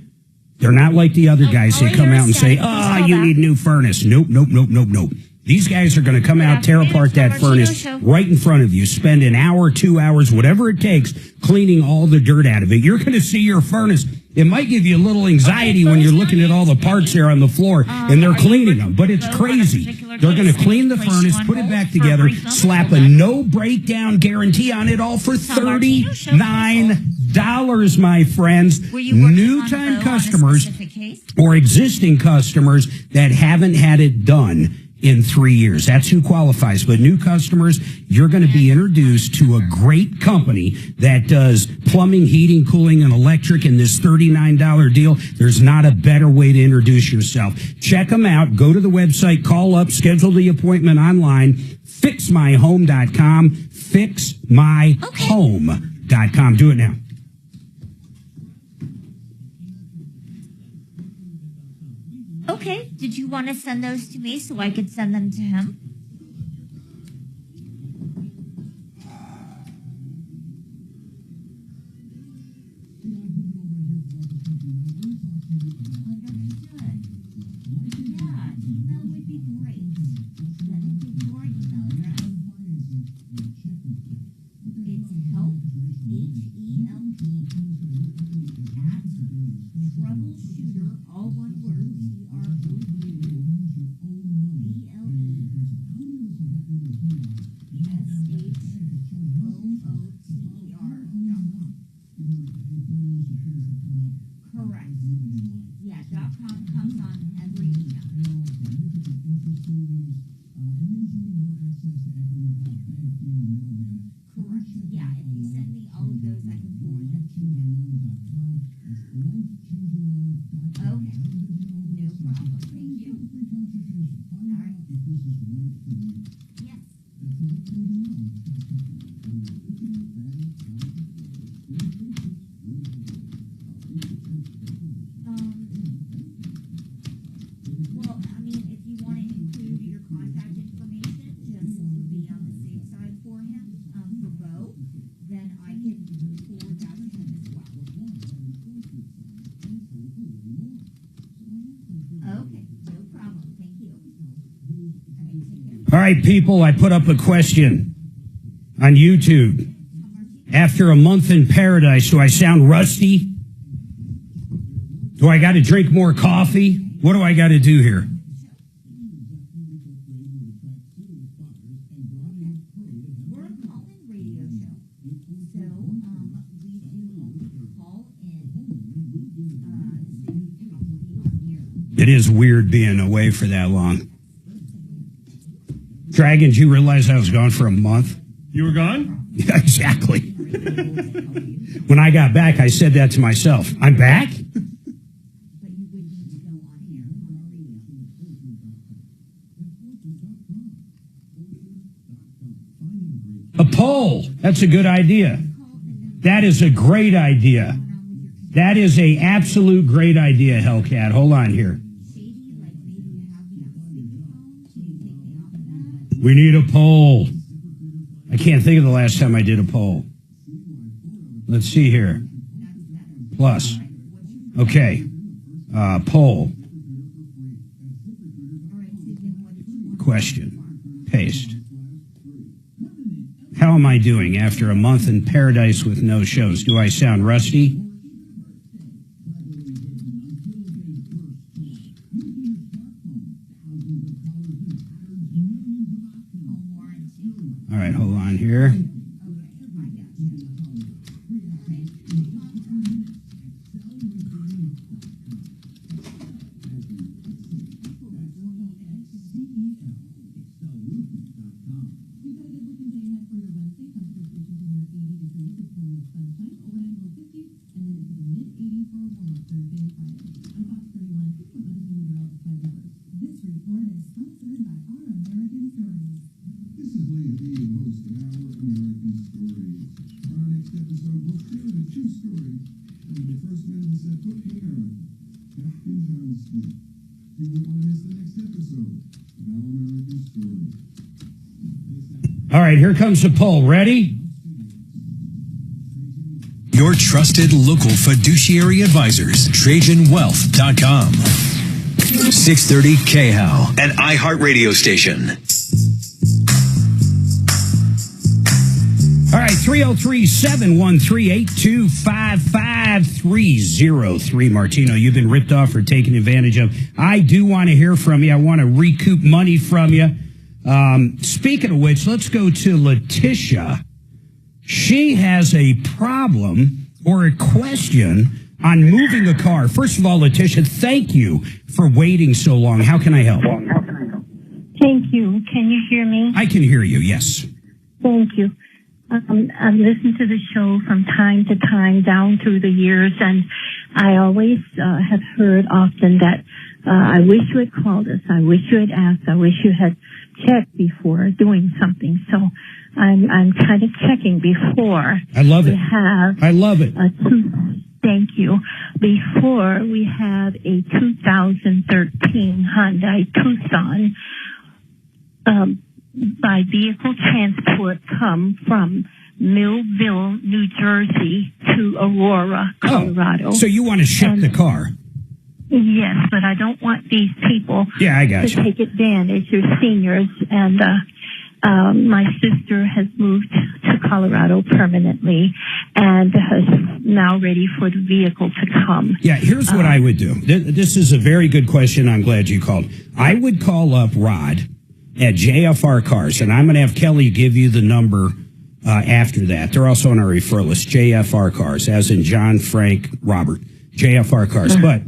they're not like the other guys that come out and say, you need new furnace. Nope. These guys are going to come out, tear apart that furnace right in front of you, spend an hour, 2 hours, whatever it takes, cleaning all the dirt out of it. You're going to see your furnace. It might give you a little anxiety when you're looking at all the parts there on the floor and they're cleaning them, but it's crazy. They're going to clean the furnace, put it back together, slap a no breakdown guarantee on it all for $39, my friends. New time customers or existing customers that haven't had it done in 3 years. That's who qualifies. But new customers, you're going to be introduced to a great company that does plumbing, heating, cooling, and electric in this $39 deal. There's not a better way to introduce yourself. Check them out. Go to the website, call up, schedule the appointment online. FixMyHome.com. FixMyHome.com. Do it now. Okay, did you want to send those to me so I could send them to him? It's help, HELP, right, people, I put up a question on YouTube. After a month in paradise, do I sound rusty? Do I got to drink more coffee? What do I got to do here? It is weird being away for that long. Dragon, did you realize I was gone for a month? You were gone? Yeah, exactly. When I got back, I said that to myself. I'm back? A poll. That's a good idea. That is a great idea. That is a absolute great idea, Hellcat. Hold on here. We need a poll. I can't think of the last time I did a poll. Let's see here. Plus. Okay. Poll. Question. Paste. How am I doing after a month in paradise with no shows? Do I sound rusty? All right, hold on here. All right, here comes the poll. Ready? Your trusted local fiduciary advisors, TrajanWealth.com. 630 KHAL, an iHeart radio station. All right, 303-713-8255-303. Martino, you've been ripped off or taken advantage of. I do want to hear from you. I want to recoup money from you. Speaking of which, let's go to Letitia. She has a problem or a question on moving a car. First of all, Letitia, thank you for waiting so long. How can I help? Thank you. Can you hear me? I can hear you, yes. Thank you. I've listened to the show from time to time down through the years, and I always have heard often that I wish you had called us. I wish you had asked. I wish you had checked before doing something. So I'm kind of checking before. I love it. I love it. Thank you. Before we have a 2013 Hyundai Tucson by vehicle transport come from Millville, New Jersey to Aurora, Colorado. So you want to ship the car? Yes, but I don't want these people to take advantage. They're seniors, and my sister has moved to Colorado permanently and is now ready for the vehicle to come. Yeah, here's what I would do. This is a very good question. I'm glad you called. I would call up Rod at JFR Cars, and I'm going to have Kelly give you the number after that. They're also on our referral list, JFR Cars, as in John, Frank, Robert, JFR Cars. But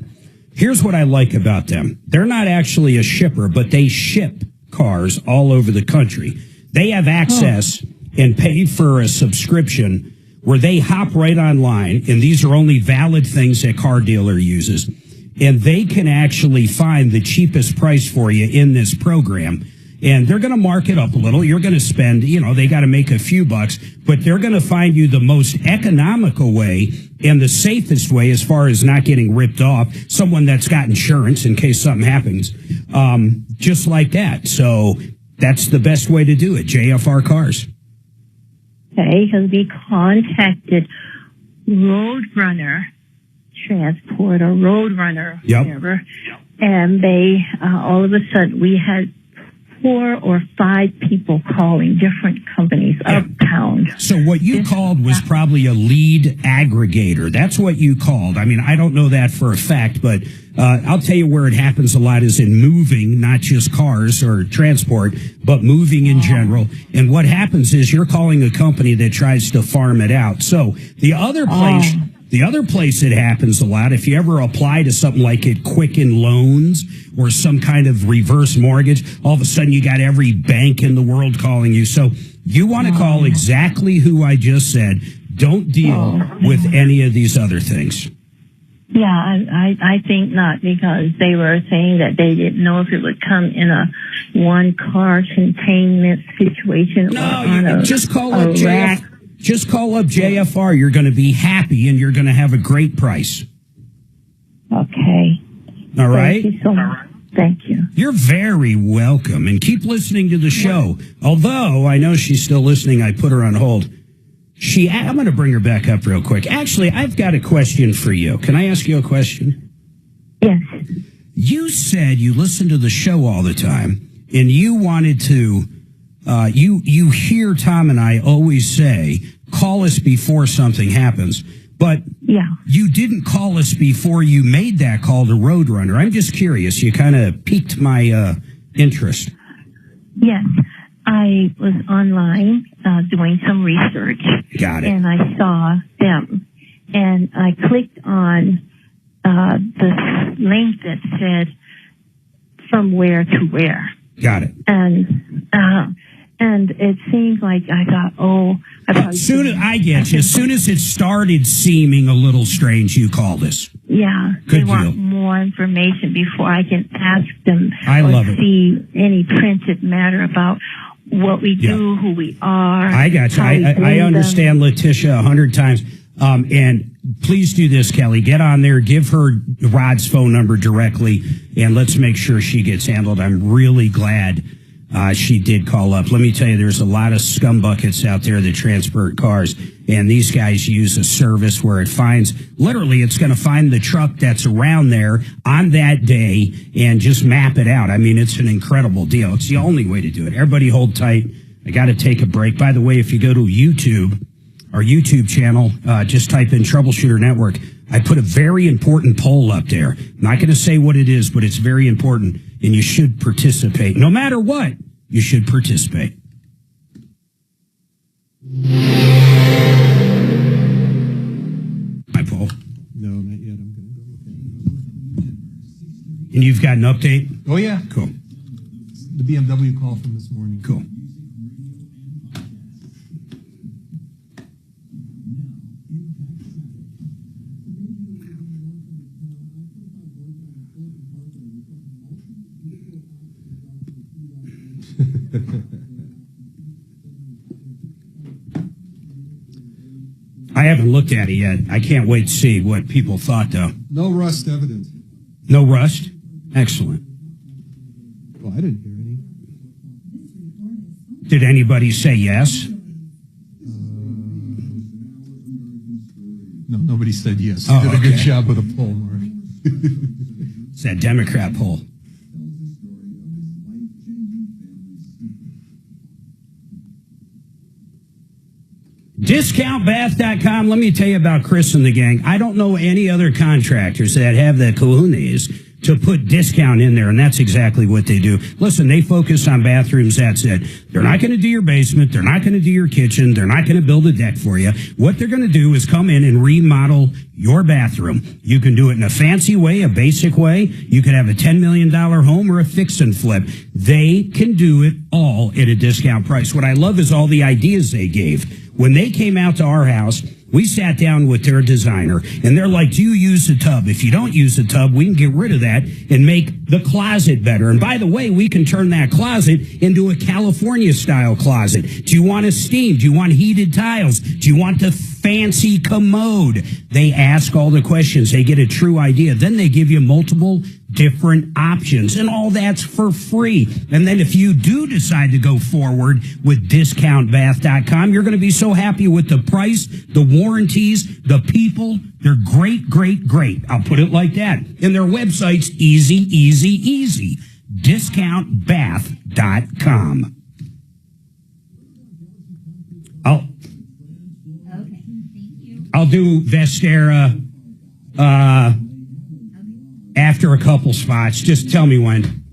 here's what I like about them. They're not actually a shipper, but they ship cars all over the country. They have access and paid for a subscription where they hop right online, and these are only valid things that car dealer uses, and they can actually find the cheapest price for you in this program. And they're going to mark it up a little. You're going to spend, they got to make a few bucks, but they're going to find you the most economical way and the safest way as far as not getting ripped off. Someone that's got insurance in case something happens, just like that. So that's the best way to do it. JFR Cars. Okay, because we contacted Roadrunner Transport or Roadrunner, whatever, and they all of a sudden we had 4 or 5 people calling different companies uptown. So what you called was probably a lead aggregator. That's what you called. I mean, I don't know that for a fact, but I'll tell you where it happens a lot is in moving, not just cars or transport, but moving in general. And what happens is you're calling a company that tries to farm it out. So the other place it happens a lot, if you ever apply to something like it, Quicken Loans or some kind of reverse mortgage, all of a sudden you got every bank in the world calling you. So you want to call exactly who I just said. Don't deal with any of these other things. Yeah, I think not, because they were saying that they didn't know if it would come in a one-car containment situation or on a just call a up rack. Just call up JFR. You're going to be happy and you're going to have a great price. Okay. All right? Thank you so much. Thank you. You're very welcome, and keep listening to the show. Although I know she's still listening, I put her on hold. I'm going to bring her back up real quick. Actually, I've got a question for you. Can I ask you a question? Yes. You said you listen to the show all the time, and you wanted to, you hear Tom and I always say, call us before something happens. But you didn't call us before you made that call to Roadrunner. I'm just curious. You kind of piqued my interest. Yes. I was online doing some research. Got it. And I saw them. And I clicked on the link that said from where to where. Got it. And it seemed like I thought, as soon as it started seeming a little strange, you called us. Yeah, Good they want deal. more information before I can ask them I or love it. see any printed matter about what we do, who we are. I got you. I understand Letitia 100 times. And please do this, Kelly. Get on there, give her Rod's phone number directly, and let's make sure she gets handled. I'm really glad she did call up. Let me tell you, there's a lot of scumbuckets out there that transport cars, and these guys use a service where it finds, literally, it's going to find the truck that's around there on that day and just map it out. I mean, it's an incredible deal. It's the only way to do it. Everybody hold tight. I got to take a break. By the way, if you go to YouTube, our YouTube channel, just type in Troubleshooter Network. I put a very important poll up there. I'm not going to say what it is, but it's very important, and you should participate. No matter what, you should participate. My poll. No, not yet. I'm going to go. And you've got an update? Oh, yeah. Cool. The BMW call from this morning. Cool. I haven't looked at it yet. I can't wait to see what people thought, though. No rust evident. No rust? Excellent. Well, I didn't hear any. Did anybody say yes? No, nobody said yes. You did a good job with a poll, Mark. It's that Democrat poll. DiscountBath.com. Let me tell you about Chris and the gang. I don't know any other contractors that have the cojones to put discount in there, and that's exactly what they do. Listen, they focus on bathrooms, that's it. They're not going to do your basement. They're not going to do your kitchen. They're not going to build a deck for you. What they're going to do is come in and remodel your bathroom. You can do it in a fancy way, a basic way. You could have a $10 million home or a fix and flip. They can do it all at a discount price. What I love is all the ideas they gave. When they came out to our house, we sat down with their designer, and they're like, do you use the tub? If you don't use the tub, we can get rid of that and make the closet better. And by the way, we can turn that closet into a California-style closet. Do you want a steam? Do you want heated tiles? Do you want the fancy commode? They ask all the questions. They get a true idea. Then they give you multiple different options, and all that's for free. And then if you do decide to go forward with DiscountBath.com, you're going to be so happy with the price, the warranties, the people. They're great, great, great. I'll put it like that. And their website's easy, easy, easy. discountbath.com. I'll do Vestera after a couple spots. Just tell me when.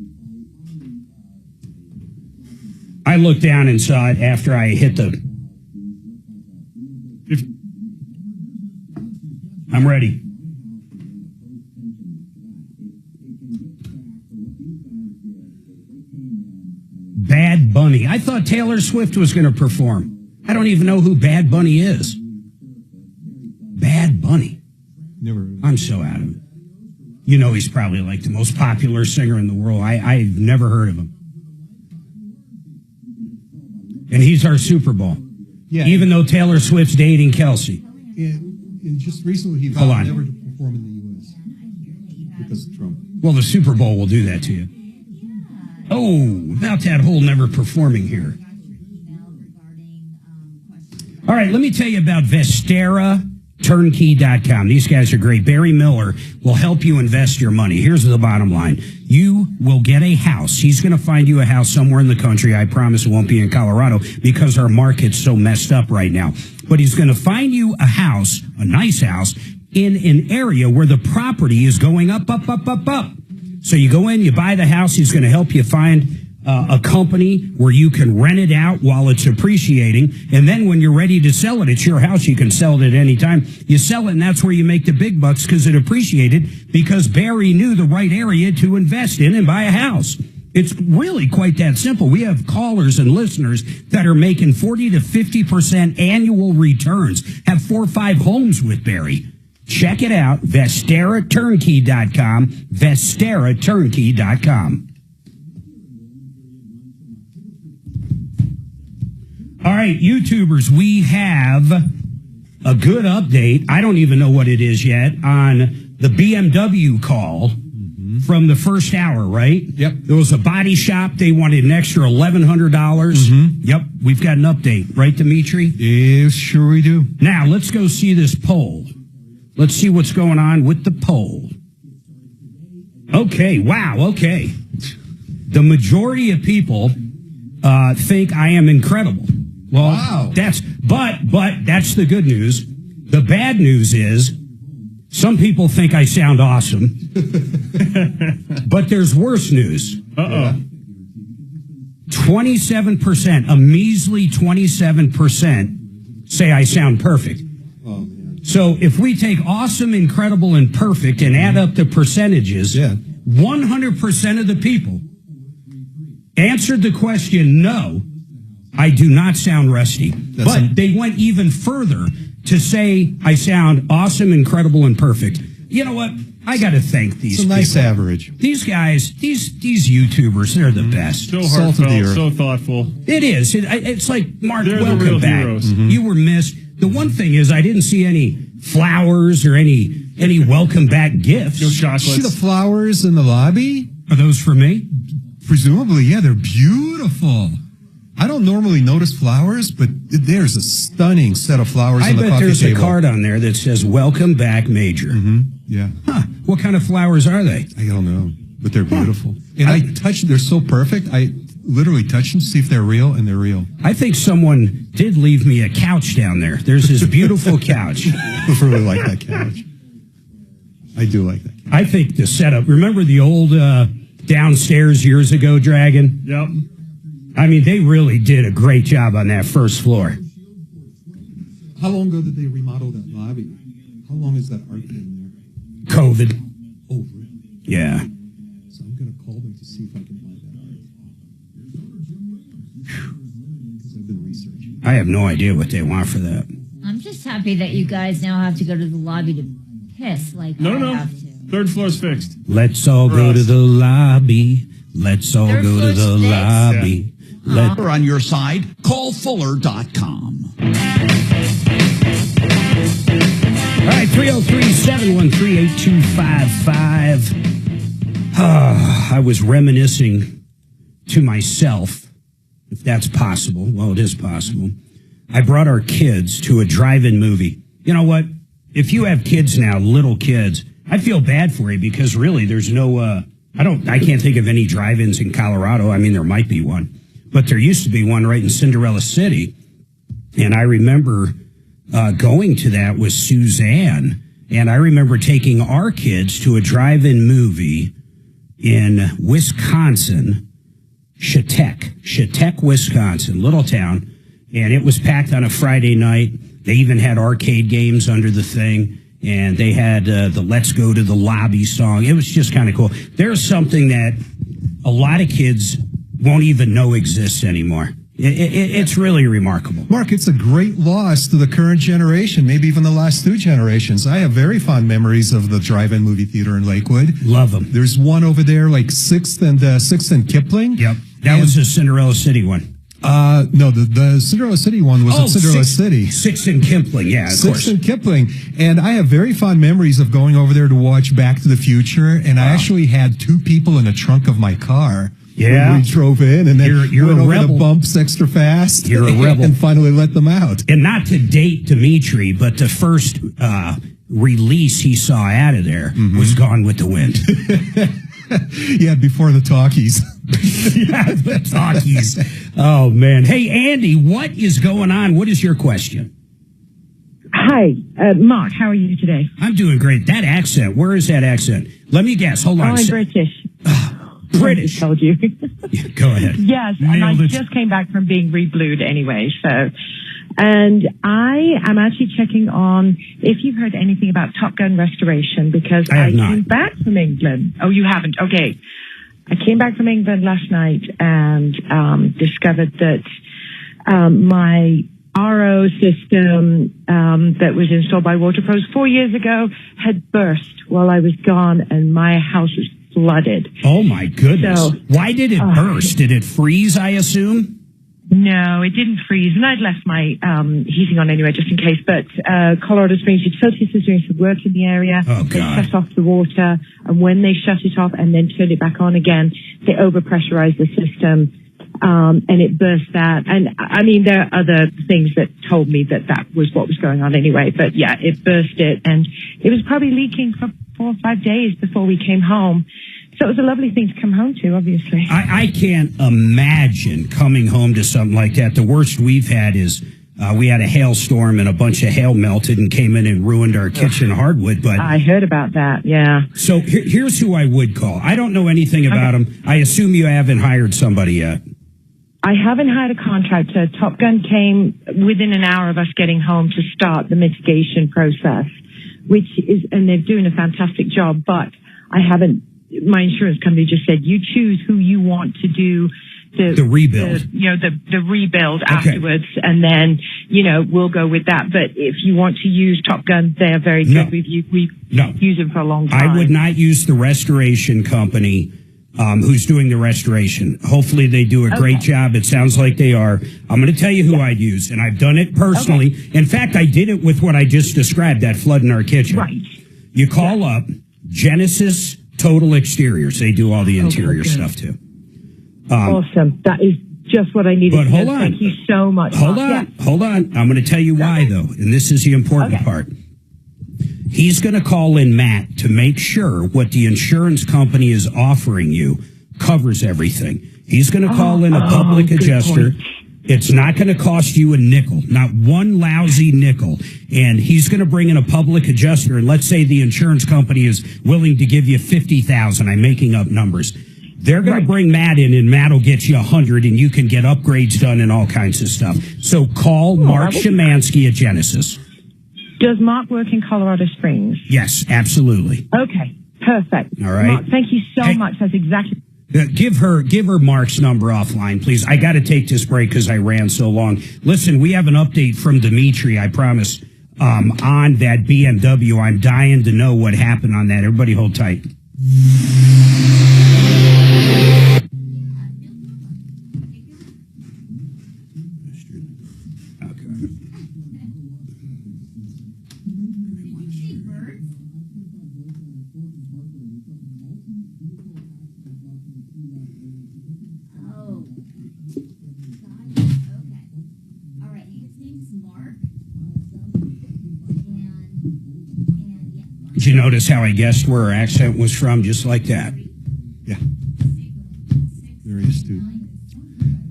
I looked down and saw it after I hit the... I'm ready. Bad Bunny. I thought Taylor Swift was going to perform. I don't even know who Bad Bunny is. Bad Bunny. Never. I'm so out of it. You know he's probably like the most popular singer in the world. I've never heard of him. And he's our Super Bowl. Yeah. Even though Taylor Swift's dating Kelsey. And just recently he Hold vowed on. never to perform in the U.S. because of Trump. Well, the Super Bowl will do that to you. Oh, about that whole never performing here. All right, let me tell you about VesteraTurnkey.com. These guys are great. Barry Miller will help you invest your money. Here's the bottom line. You will get a house. He's going to find you a house somewhere in the country. I promise it won't be in Colorado because our market's so messed up right now. But he's going to find you a house, a nice house, in an area where the property is going up, up, up, up, up. So you go in, you buy the house. He's going to help you find a company where you can rent it out while it's appreciating. And then when you're ready to sell it, it's your house. You can sell it at any time. You sell it, and that's where you make the big bucks because it appreciated because Barry knew the right area to invest in and buy a house. It's really quite that simple. We have callers and listeners that are making 40 to 50% annual returns, have 4 or 5 homes with Barry. Check it out, VesteraTurnkey.com, VesteraTurnkey.com. All right, YouTubers, we have a good update. I don't even know what it is yet on the BMW call from the first hour, right? Yep. There was a body shop. They wanted an extra $1,100. Yep, we've got an update. Right, Dimitri? Yeah, sure we do. Now, let's go see this poll. Let's see what's going on with the poll. Okay, wow, okay. The majority of people think I am incredible. Well, wow. But that's the good news. The bad news is some people think I sound awesome. But there's worse news. 27%, a measly 27% say I sound perfect. So if we take awesome, incredible, and perfect and add up the percentages, 100% of the people answered the question, no, I do not sound rusty. But they went even further to say I sound awesome, incredible, and perfect. You know what? I got to thank these people. It's a nice average. These guys, these YouTubers, they're the best. So heartfelt, so thoughtful. It is. It's like, Mark, they're welcome the real back. Heroes. You were missed. The one thing is I didn't see any flowers or any welcome back gifts. No chocolates. See the flowers in the lobby? Are those for me? Presumably, yeah. They're beautiful. I don't normally notice flowers, but there's a stunning set of flowers on the coffee table. I bet there's a card on there that says, "Welcome back, Major." Yeah. Huh. What kind of flowers are they? I don't know, but they're beautiful. And I touched, they're so perfect. I literally touched them to see if they're real, and they're real. I think someone did leave me a couch down there. There's this beautiful couch. I really like that couch. I do like that couch. I think the setup, remember the old downstairs years ago, Dragon? Yep. I mean, they really did a great job on that first floor. How long ago did they remodel that lobby? How long has that art been there? COVID. Oh, really? Yeah. So I'm going to call them to see if I can buy that art. Because I've been researching. I have no idea what they want for that. I'm just happy that you guys now have to go to the lobby to piss like I have to. Third floor's fixed. Let's all go to the lobby. Let's all go to the lobby. We're on your side. Call Fuller.com. All right, 303-713-8255. I was reminiscing to myself, if that's possible. Well, it is possible. I brought our kids to a drive-in movie. You know what? If you have kids now, little kids, I feel bad for you because really there's no I can't think of any drive-ins in Colorado. I mean, there might be one, but there used to be one right in Cinderella City. And I remember going to that with Suzanne, and I remember taking our kids to a drive-in movie in Wisconsin, Chautauqua, Wisconsin, little town, and it was packed on a Friday night. They even had arcade games under the thing, and they had the Let's Go to the Lobby song. It was just kind of cool. There's something that a lot of kids won't even know exists anymore. It's really remarkable. Mark, it's a great loss to the current generation, maybe even the last two generations. I have very fond memories of the drive-in movie theater in Lakewood. Love them. There's one over there, like 6th and Kipling. Yep. That was the Cinderella City one. No, the Cinderella City one was at Cinderella City. 6th and Kipling, yeah, of course. 6th and Kipling. And I have very fond memories of going over there to watch Back to the Future, and I actually had 2 people in the trunk of my car. Yeah. When we drove in, and then you're went a over rebel. the bumps extra fast. You're a rebel. And finally let them out. And not to date Dimitri, but the first release he saw out of there was Gone with the Wind. Yeah, before the talkies. Yeah, the talkies. Oh, man. Hey, Andy, what is going on? What is your question? Hi, Mark. How are you today? I'm doing great. That accent, where is that accent? Let me guess. Hold on. I'm British. British. I told you. Go ahead. Yes, and I just came back from being reblued anyway, so. And I am actually checking on if you've heard anything about Top Gun restoration, because I came back from England. Oh, you haven't? Okay. I came back from England last night and discovered that my RO system that was installed by WaterPros 4 years ago had burst while I was gone, and my house was flooded. Oh, my goodness. So, why did it burst? Did it freeze, I assume? No, it didn't freeze, and I'd left my heating on anyway, just in case. But Colorado Springs Utilities was doing some work in the area. Oh, they God. shut off the water, and when they shut it off and then turned it back on again, they overpressurized the system, and it burst out. And I mean, there are other things that told me that that was what was going on anyway. But yeah, it burst it, and it was probably leaking for 4 or 5 days before we came home. So it was a lovely thing to come home to, obviously. I can't imagine coming home to something like that. The worst we've had is we had a hailstorm and a bunch of hail melted and came in and ruined our kitchen hardwood. But I heard about that, yeah. So here's who I would call. I don't know anything about them. I assume you haven't hired somebody yet. I haven't hired a contractor. Top Gun came within an hour of us getting home to start the mitigation process, and they're doing a fantastic job, but I haven't. My insurance company just said, you choose who you want to do the rebuild, the rebuild afterwards. And then, we'll go with that. But if you want to use Top Gun, they're very good. We use them for a long time. I would not use the restoration company who's doing the restoration. Hopefully they do a great job. It sounds like they are. I'm going to tell you who I'd use, and I've done it personally. Okay. In fact, I did it with what I just described, that flood in our kitchen. Right. You call up Genesis Total Exteriors. They do all the interior stuff too. Awesome. That is just what I needed. But hold on. Thank you so much. Hold on. I'm going to tell you why, though, and this is the important part. He's going to call in Matt to make sure what the insurance company is offering you covers everything. He's going to call in a public adjuster. It's not going to cost you a nickel, not one lousy nickel. And he's going to bring in a public adjuster. And let's say the insurance company is willing to give you $50,000. I'm making up numbers. They're going to bring Matt in, and Matt will get you $100, and you can get upgrades done and all kinds of stuff. So call Mark Szymanski at Genesis. Does Mark work in Colorado Springs? Yes, absolutely. Okay, perfect. All right. Mark, thank you so much. That's exactly. Give her Mark's number offline, please. I got to take this break because I ran so long. Listen, we have an update from Dimitri, I promise, on that BMW. I'm dying to know what happened on that. Everybody hold tight. Did you notice how I guessed where her accent was from, just like that? Yeah.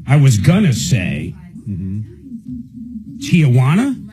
I was gonna say Tijuana.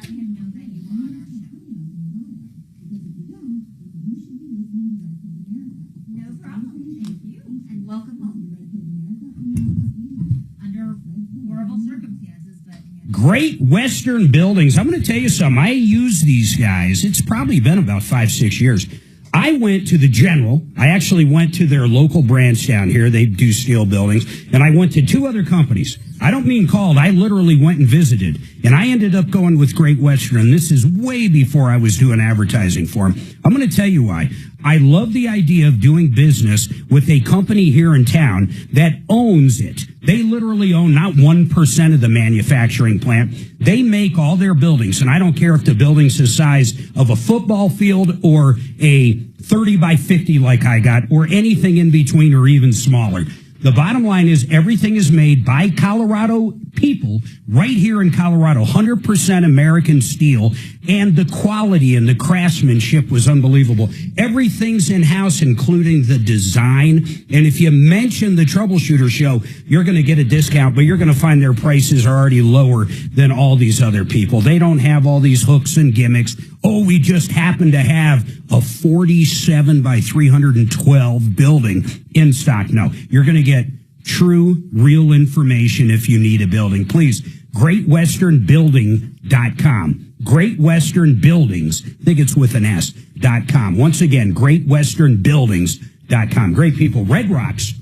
Great Western Buildings. I'm going to tell you something. I use these guys. It's probably been about 5-6 years. I went to the General. I actually went to their local branch down here. They do steel buildings. And I went to 2 other companies. I don't mean called. I literally went and visited. And I ended up going with Great Western. And this is way before I was doing advertising for them. I'm going to tell you why. I love the idea of doing business with a company here in town that owns it. They literally own not 1% of the manufacturing plant. They make all their buildings, and I don't care if the building's the size of a football field or a 30 by 50 like I got, or anything in between or even smaller. The bottom line is everything is made by Colorado people right here in Colorado, 100% American steel, and the quality and the craftsmanship was unbelievable. Everything's in-house, including the design. And if you mention the Troubleshooter Show, you're going to get a discount, but you're going to find their prices are already lower than all these other people. They don't have all these hooks and gimmicks. Oh, we just happen to have a 47 by 312 building in stock. No, you're going to get true, real information if you need a building. Please, GreatWesternBuilding.com. Great Western Buildings, I think it's with an S.com. Once again, GreatWesternBuildings.com. Great people. Red Rocks,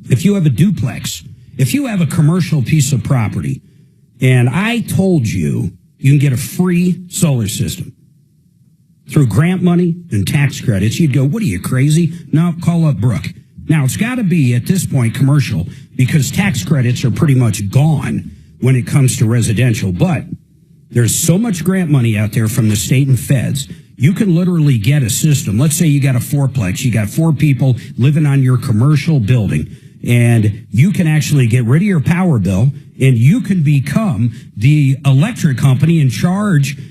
if you have a duplex, if you have a commercial piece of property, and I told you you can get a free solar system through grant money and tax credits, you'd go, what are you, crazy? No, call up Brooke. Now, it's got to be, at this point, commercial, because tax credits are pretty much gone when it comes to residential. But there's so much grant money out there from the state and feds. You can literally get a system. Let's say you got a fourplex. You got 4 people living on your commercial building, and you can actually get rid of your power bill, and you can become the electric company and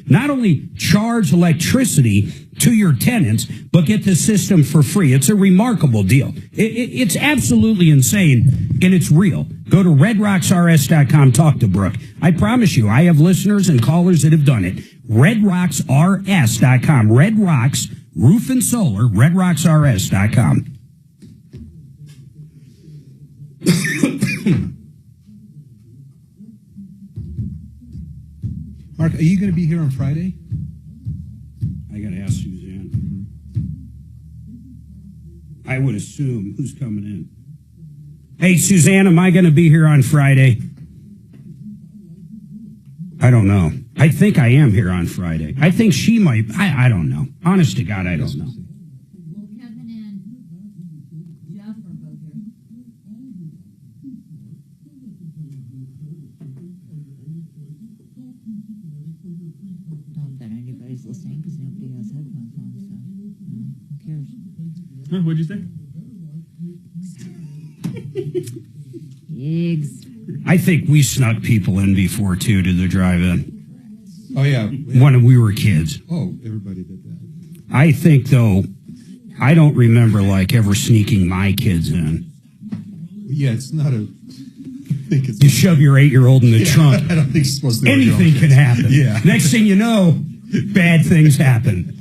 not only charge electricity to your tenants, but get the system for free. It's a remarkable deal. It's absolutely insane, and it's real. Go to redrocksrs.com, talk to Brooke. I promise you, I have listeners and callers that have done it. redrocksrs.com. Red Rocks Roof and Solar, redrocksrs.com. Mark, are you going to be here on Friday? I got to ask Suzanne. I would assume. Who's coming in? Hey, Suzanne, am I going to be here on Friday? I don't know. I think I am here on Friday. I think she might. I don't know. Honest to God, I don't know. Kevin and Jeff are both here. Not that anybody's listening because nobody has headphones on, so who cares? What'd you say? Eggs. I think we snuck people in before, too, to the drive-in. Oh, yeah. When we were kids. Oh, everybody did that. I think, though, I don't remember, ever sneaking my kids in. Yeah, it's not a... You shove your 8-year-old in the trunk. I don't think it's supposed to be. Anything can happen. Yeah. Next thing you know, bad things happen.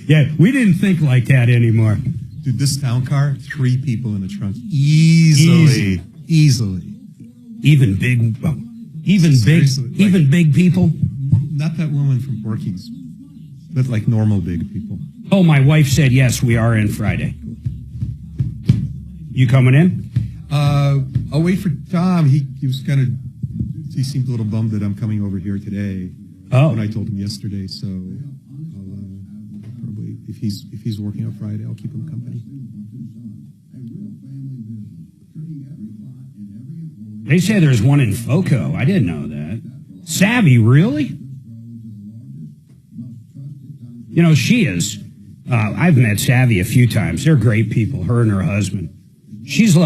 Yeah, we didn't think like that anymore. Dude, this town car, 3 people in the trunk. Easily. Even big people. Not that woman from Porky's, but like normal big people. Oh, my wife said yes, we are in Friday. You coming in? I'll wait for Tom. He seemed a little bummed that I'm coming over here today. Oh. When I told him yesterday, so I'll probably, if he's working on Friday, I'll keep him company. They say there's one in Foco. I didn't know that. Savvy, really? You know, she is. I've met Savvy a few times. They're great people, her and her husband. She's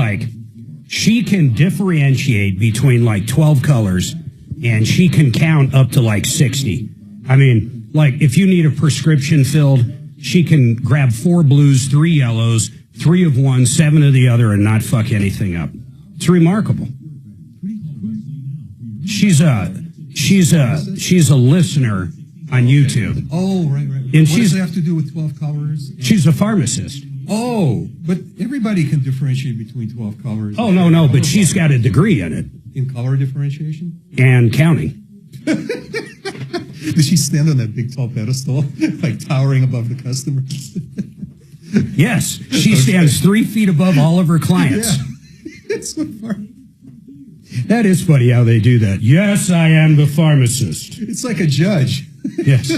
she can differentiate between 12 colors, and she can count up to 60. I mean, if you need a prescription filled, she can grab 4 blues, 3 yellows, 3 of one, 7 of the other, and not fuck anything up. It's remarkable. She's a listener on YouTube. Oh, right. And What does it have to do with 12 colors? She's a pharmacist. Oh, but everybody can differentiate between 12 colors. Oh, no, but she's got a degree in it. In color differentiation? And counting. Does she stand on that big tall pedestal, like towering above the customers? Yes, she stands 3 feet above all of her clients. Yeah. It's so funny. That is funny how they do that. Yes, I am the pharmacist. It's like a judge. Yes.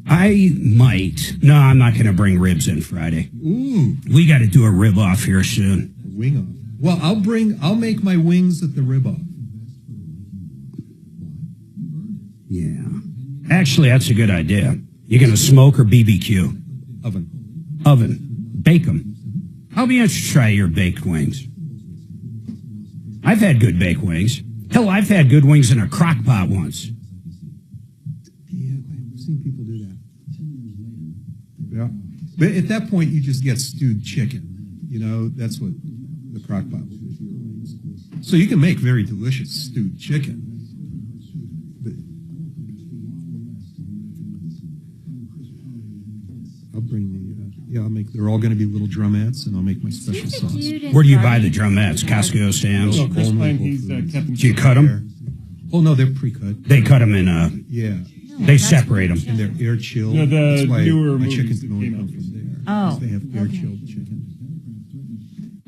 I might. No, I'm not going to bring ribs in Friday. Ooh. We got to do a rib off here soon. Wing off. Well, I'll make my wings at the rib off. Yeah. Actually, that's a good idea. You're going to smoke or BBQ? Oven. Bake them. I'll be interested to try your baked wings. I've had good baked wings. Hell, I've had good wings in a crock pot once. Yeah, I've seen people do that. Yeah. But at that point, you just get stewed chicken. You know, that's what the crock pot will do. So you can make very delicious stewed chicken. But I'll bring the, they're all going to be little drumettes, and I'll make my special sauce. Where do you buy the drumettes? Costco, Sam's? No, Chris Pine, he's Do you cut them? Oh, no, they're pre-cut. They cut them in yeah. They separate them. And they're air-chilled. No, the That's why newer my movies chickens that can only came come out. from there. Oh, They have air-chilled chicken.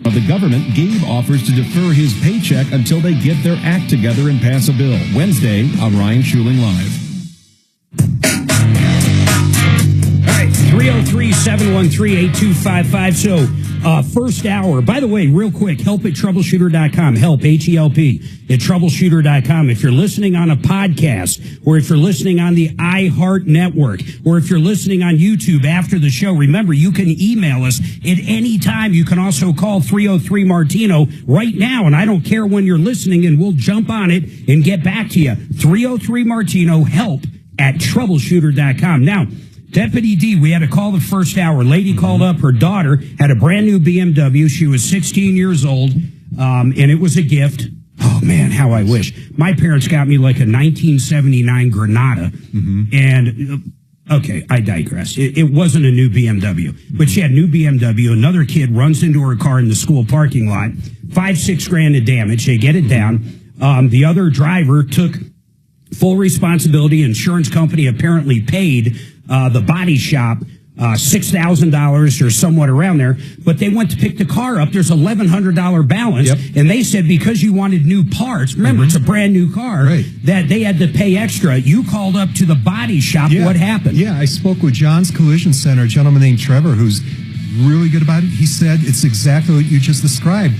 Of the government, Gabe offers to defer his paycheck until they get their act together and pass a bill. Wednesday on Ryan Schuling Live. All right, 303-713-8255. So, first hour. By the way, real quick, help at troubleshooter.com. Help, H-E-L-P, at troubleshooter.com. If you're listening on a podcast, or if you're listening on the iHeart Network, or if you're listening on YouTube after the show, remember, you can email us at any time. You can also call 303-MARTINO right now, and I don't care when you're listening, and we'll jump on it and get back to you. 303-MARTINO, help at troubleshooter.com. Now, Deputy D, we had a call the first hour. Lady called up. Her daughter had a brand new BMW. She was 16 years old, and it was a gift. Oh, man, how I wish. My parents got me like a 1979 Granada. And, okay, I digress. It wasn't a new BMW, but she had a new BMW. Another kid runs into her car in the school parking lot. $5-6 of damage. They get it down. The other driver took full responsibility. Insurance company apparently paid the body shop $6,000 or somewhat around there, but they went to pick the car up. There's $1,100 balance, and they said because you wanted new parts, remember it's a brand new car, that they had to pay extra. You called up to the body shop. What happened? Yeah, I spoke with John's Collision Center, a gentleman named Trevor, who's really good about it. He said it's exactly what you just described.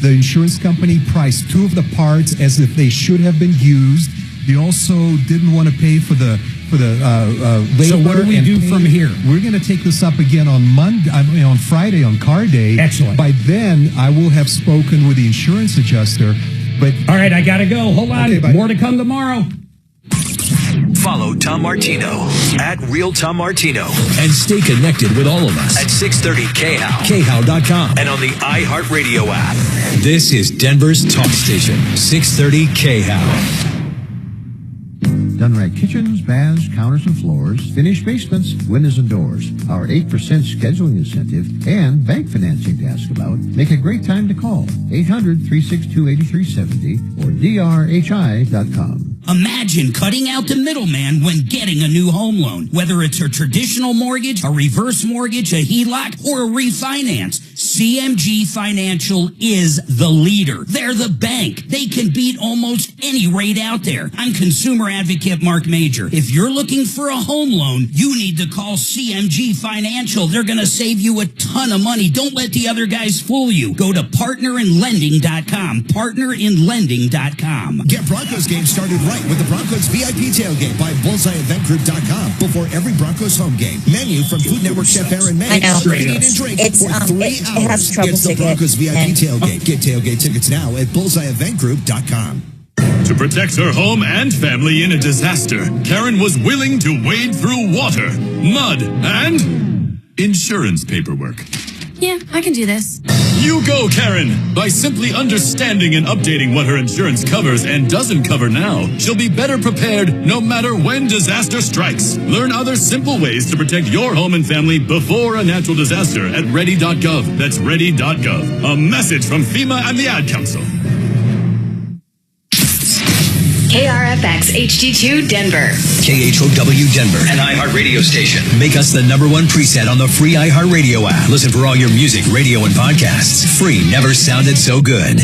The insurance company priced 2 of the parts as if they should have been used. They also didn't want to pay for the labor. So what do we do from here? We're going to take this up again on on Friday on Car Day. Excellent. By then, I will have spoken with the insurance adjuster. But all right, I got to go. Hold on. Okay, more to come tomorrow. Follow Tom Martino at Real Tom Martino and stay connected with all of us at 630 KHOW, KHOW.com, and on the iHeartRadio app. This is Denver's talk station, 630 KHOW. Done right kitchens, baths, counters and floors, finished basements, windows and doors. Our 8% scheduling incentive and bank financing to ask about make a great time to call. 800-362-8370 or drhi.com. Imagine cutting out the middleman when getting a new home loan. Whether it's a traditional mortgage, a reverse mortgage, a HELOC, or a refinance, CMG Financial is the leader. They're the bank. They can beat almost any rate out there. I'm consumer advocate Marc Mager. If you're looking for a home loan, you need to call CMG Financial. They're going to save you a ton of money. Don't let the other guys fool you. Go to partnerinlending.com. Partnerinlending.com. Get Broncos games started right with the Broncos VIP tailgate by BullseyeEventGroup.com before every Broncos home game. Menu from Food Network chef Aaron May. Straight eat and drink for 3 hours. It has trouble it's the Broncos VIP tailgate. Get tailgate tickets now at BullseyeEventGroup.com. To protect her home and family in a disaster, Karen was willing to wade through water, mud, and insurance paperwork. Yeah, I can do this. You go, Karen! By simply understanding and updating what her insurance covers and doesn't cover now, she'll be better prepared no matter when disaster strikes. Learn other simple ways to protect your home and family before a natural disaster at ready.gov. That's ready.gov. A message from FEMA and the Ad Council. KRFX HD2 Denver. KHOW Denver, an iHeart radio station. Make us the #1 preset on the free iHeart Radio app. Listen for all your music, radio, and podcasts. Free never sounded so good.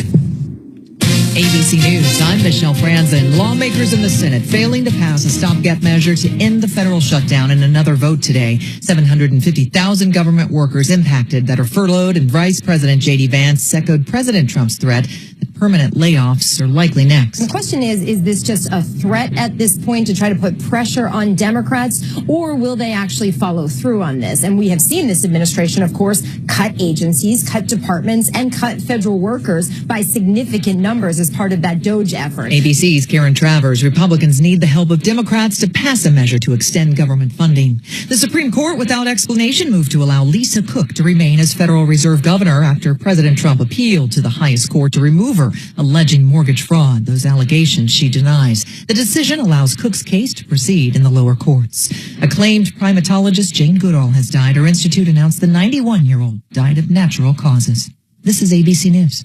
ABC News, I'm Michelle Franzen. Lawmakers in the Senate failing to pass a stopgap measure to end the federal shutdown in another vote today. 750,000 government workers impacted that are furloughed, and Vice President J.D. Vance echoed President Trump's threat that permanent layoffs are likely next. The question is this just a threat at this point to try to put pressure on Democrats, or will they actually follow through on this? And we have seen this administration, of course, cut agencies, cut departments, and cut federal workers by significant numbers as part of that DOGE effort. ABC's Karen Travers. Republicans need the help of Democrats to pass a measure to extend government funding. The Supreme Court, without explanation, moved to allow Lisa Cook to remain as Federal Reserve Governor after President Trump appealed to the highest court to remove her, alleging mortgage fraud. Those allegations she denies. The decision allows Cook's case to proceed in the lower courts. Acclaimed primatologist Jane Goodall has died. Her institute announced the 91-year-old died of natural causes. This is ABC News.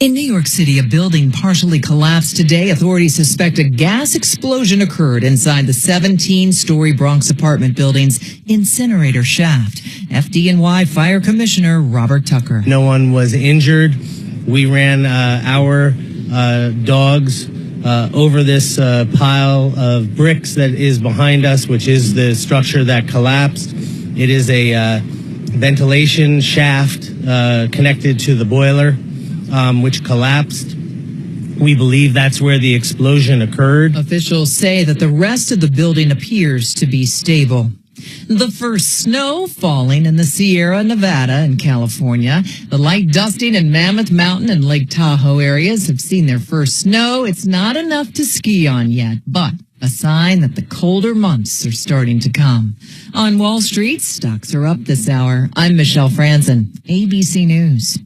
In New York City, a building partially collapsed today. Authorities suspect a gas explosion occurred inside the 17-story Bronx apartment building's incinerator shaft. FDNY Fire Commissioner Robert Tucker. No one was injured. We ran our dogs over this pile of bricks that is behind us, which is the structure that collapsed. It is a ventilation shaft connected to the boiler, which collapsed. We believe that's where the explosion occurred. Officials say that the rest of the building appears to be stable. The first snow falling in the Sierra Nevada and California. The light dusting in Mammoth Mountain and Lake Tahoe areas have seen their first snow. It's not enough to ski on yet, but a sign that the colder months are starting to come. On Wall Street, stocks are up this hour. I'm Michelle Franzen, ABC News.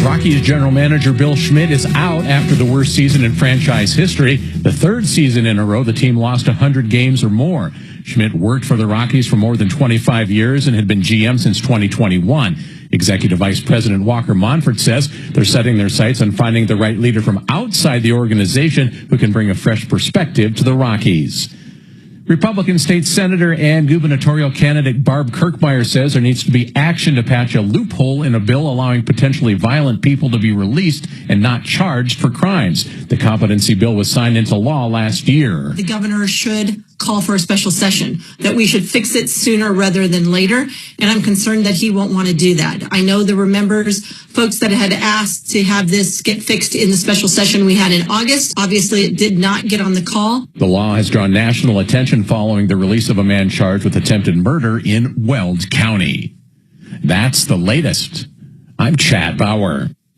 Rockies general manager Bill Schmidt is out after the worst season in franchise history. The third season in a row, the team lost 100 games or more. Schmidt worked for the Rockies for more than 25 years and had been GM since 2021. Executive Vice President Walker Monfort says they're setting their sights on finding the right leader from outside the organization who can bring a fresh perspective to the Rockies. Republican state senator and gubernatorial candidate Barb Kirkmeyer says there needs to be action to patch a loophole in a bill allowing potentially violent people to be released and not charged for crimes. The competency bill was signed into law last year. The governor should call for a special session, that we should fix it sooner rather than later. And I'm concerned that he won't want to do that. I know there were folks that had asked to have this get fixed in the special session we had in August. Obviously, it did not get on the call. The law has drawn national attention following the release of a man charged with attempted murder in Weld County. That's the latest. I'm Chad Bauer.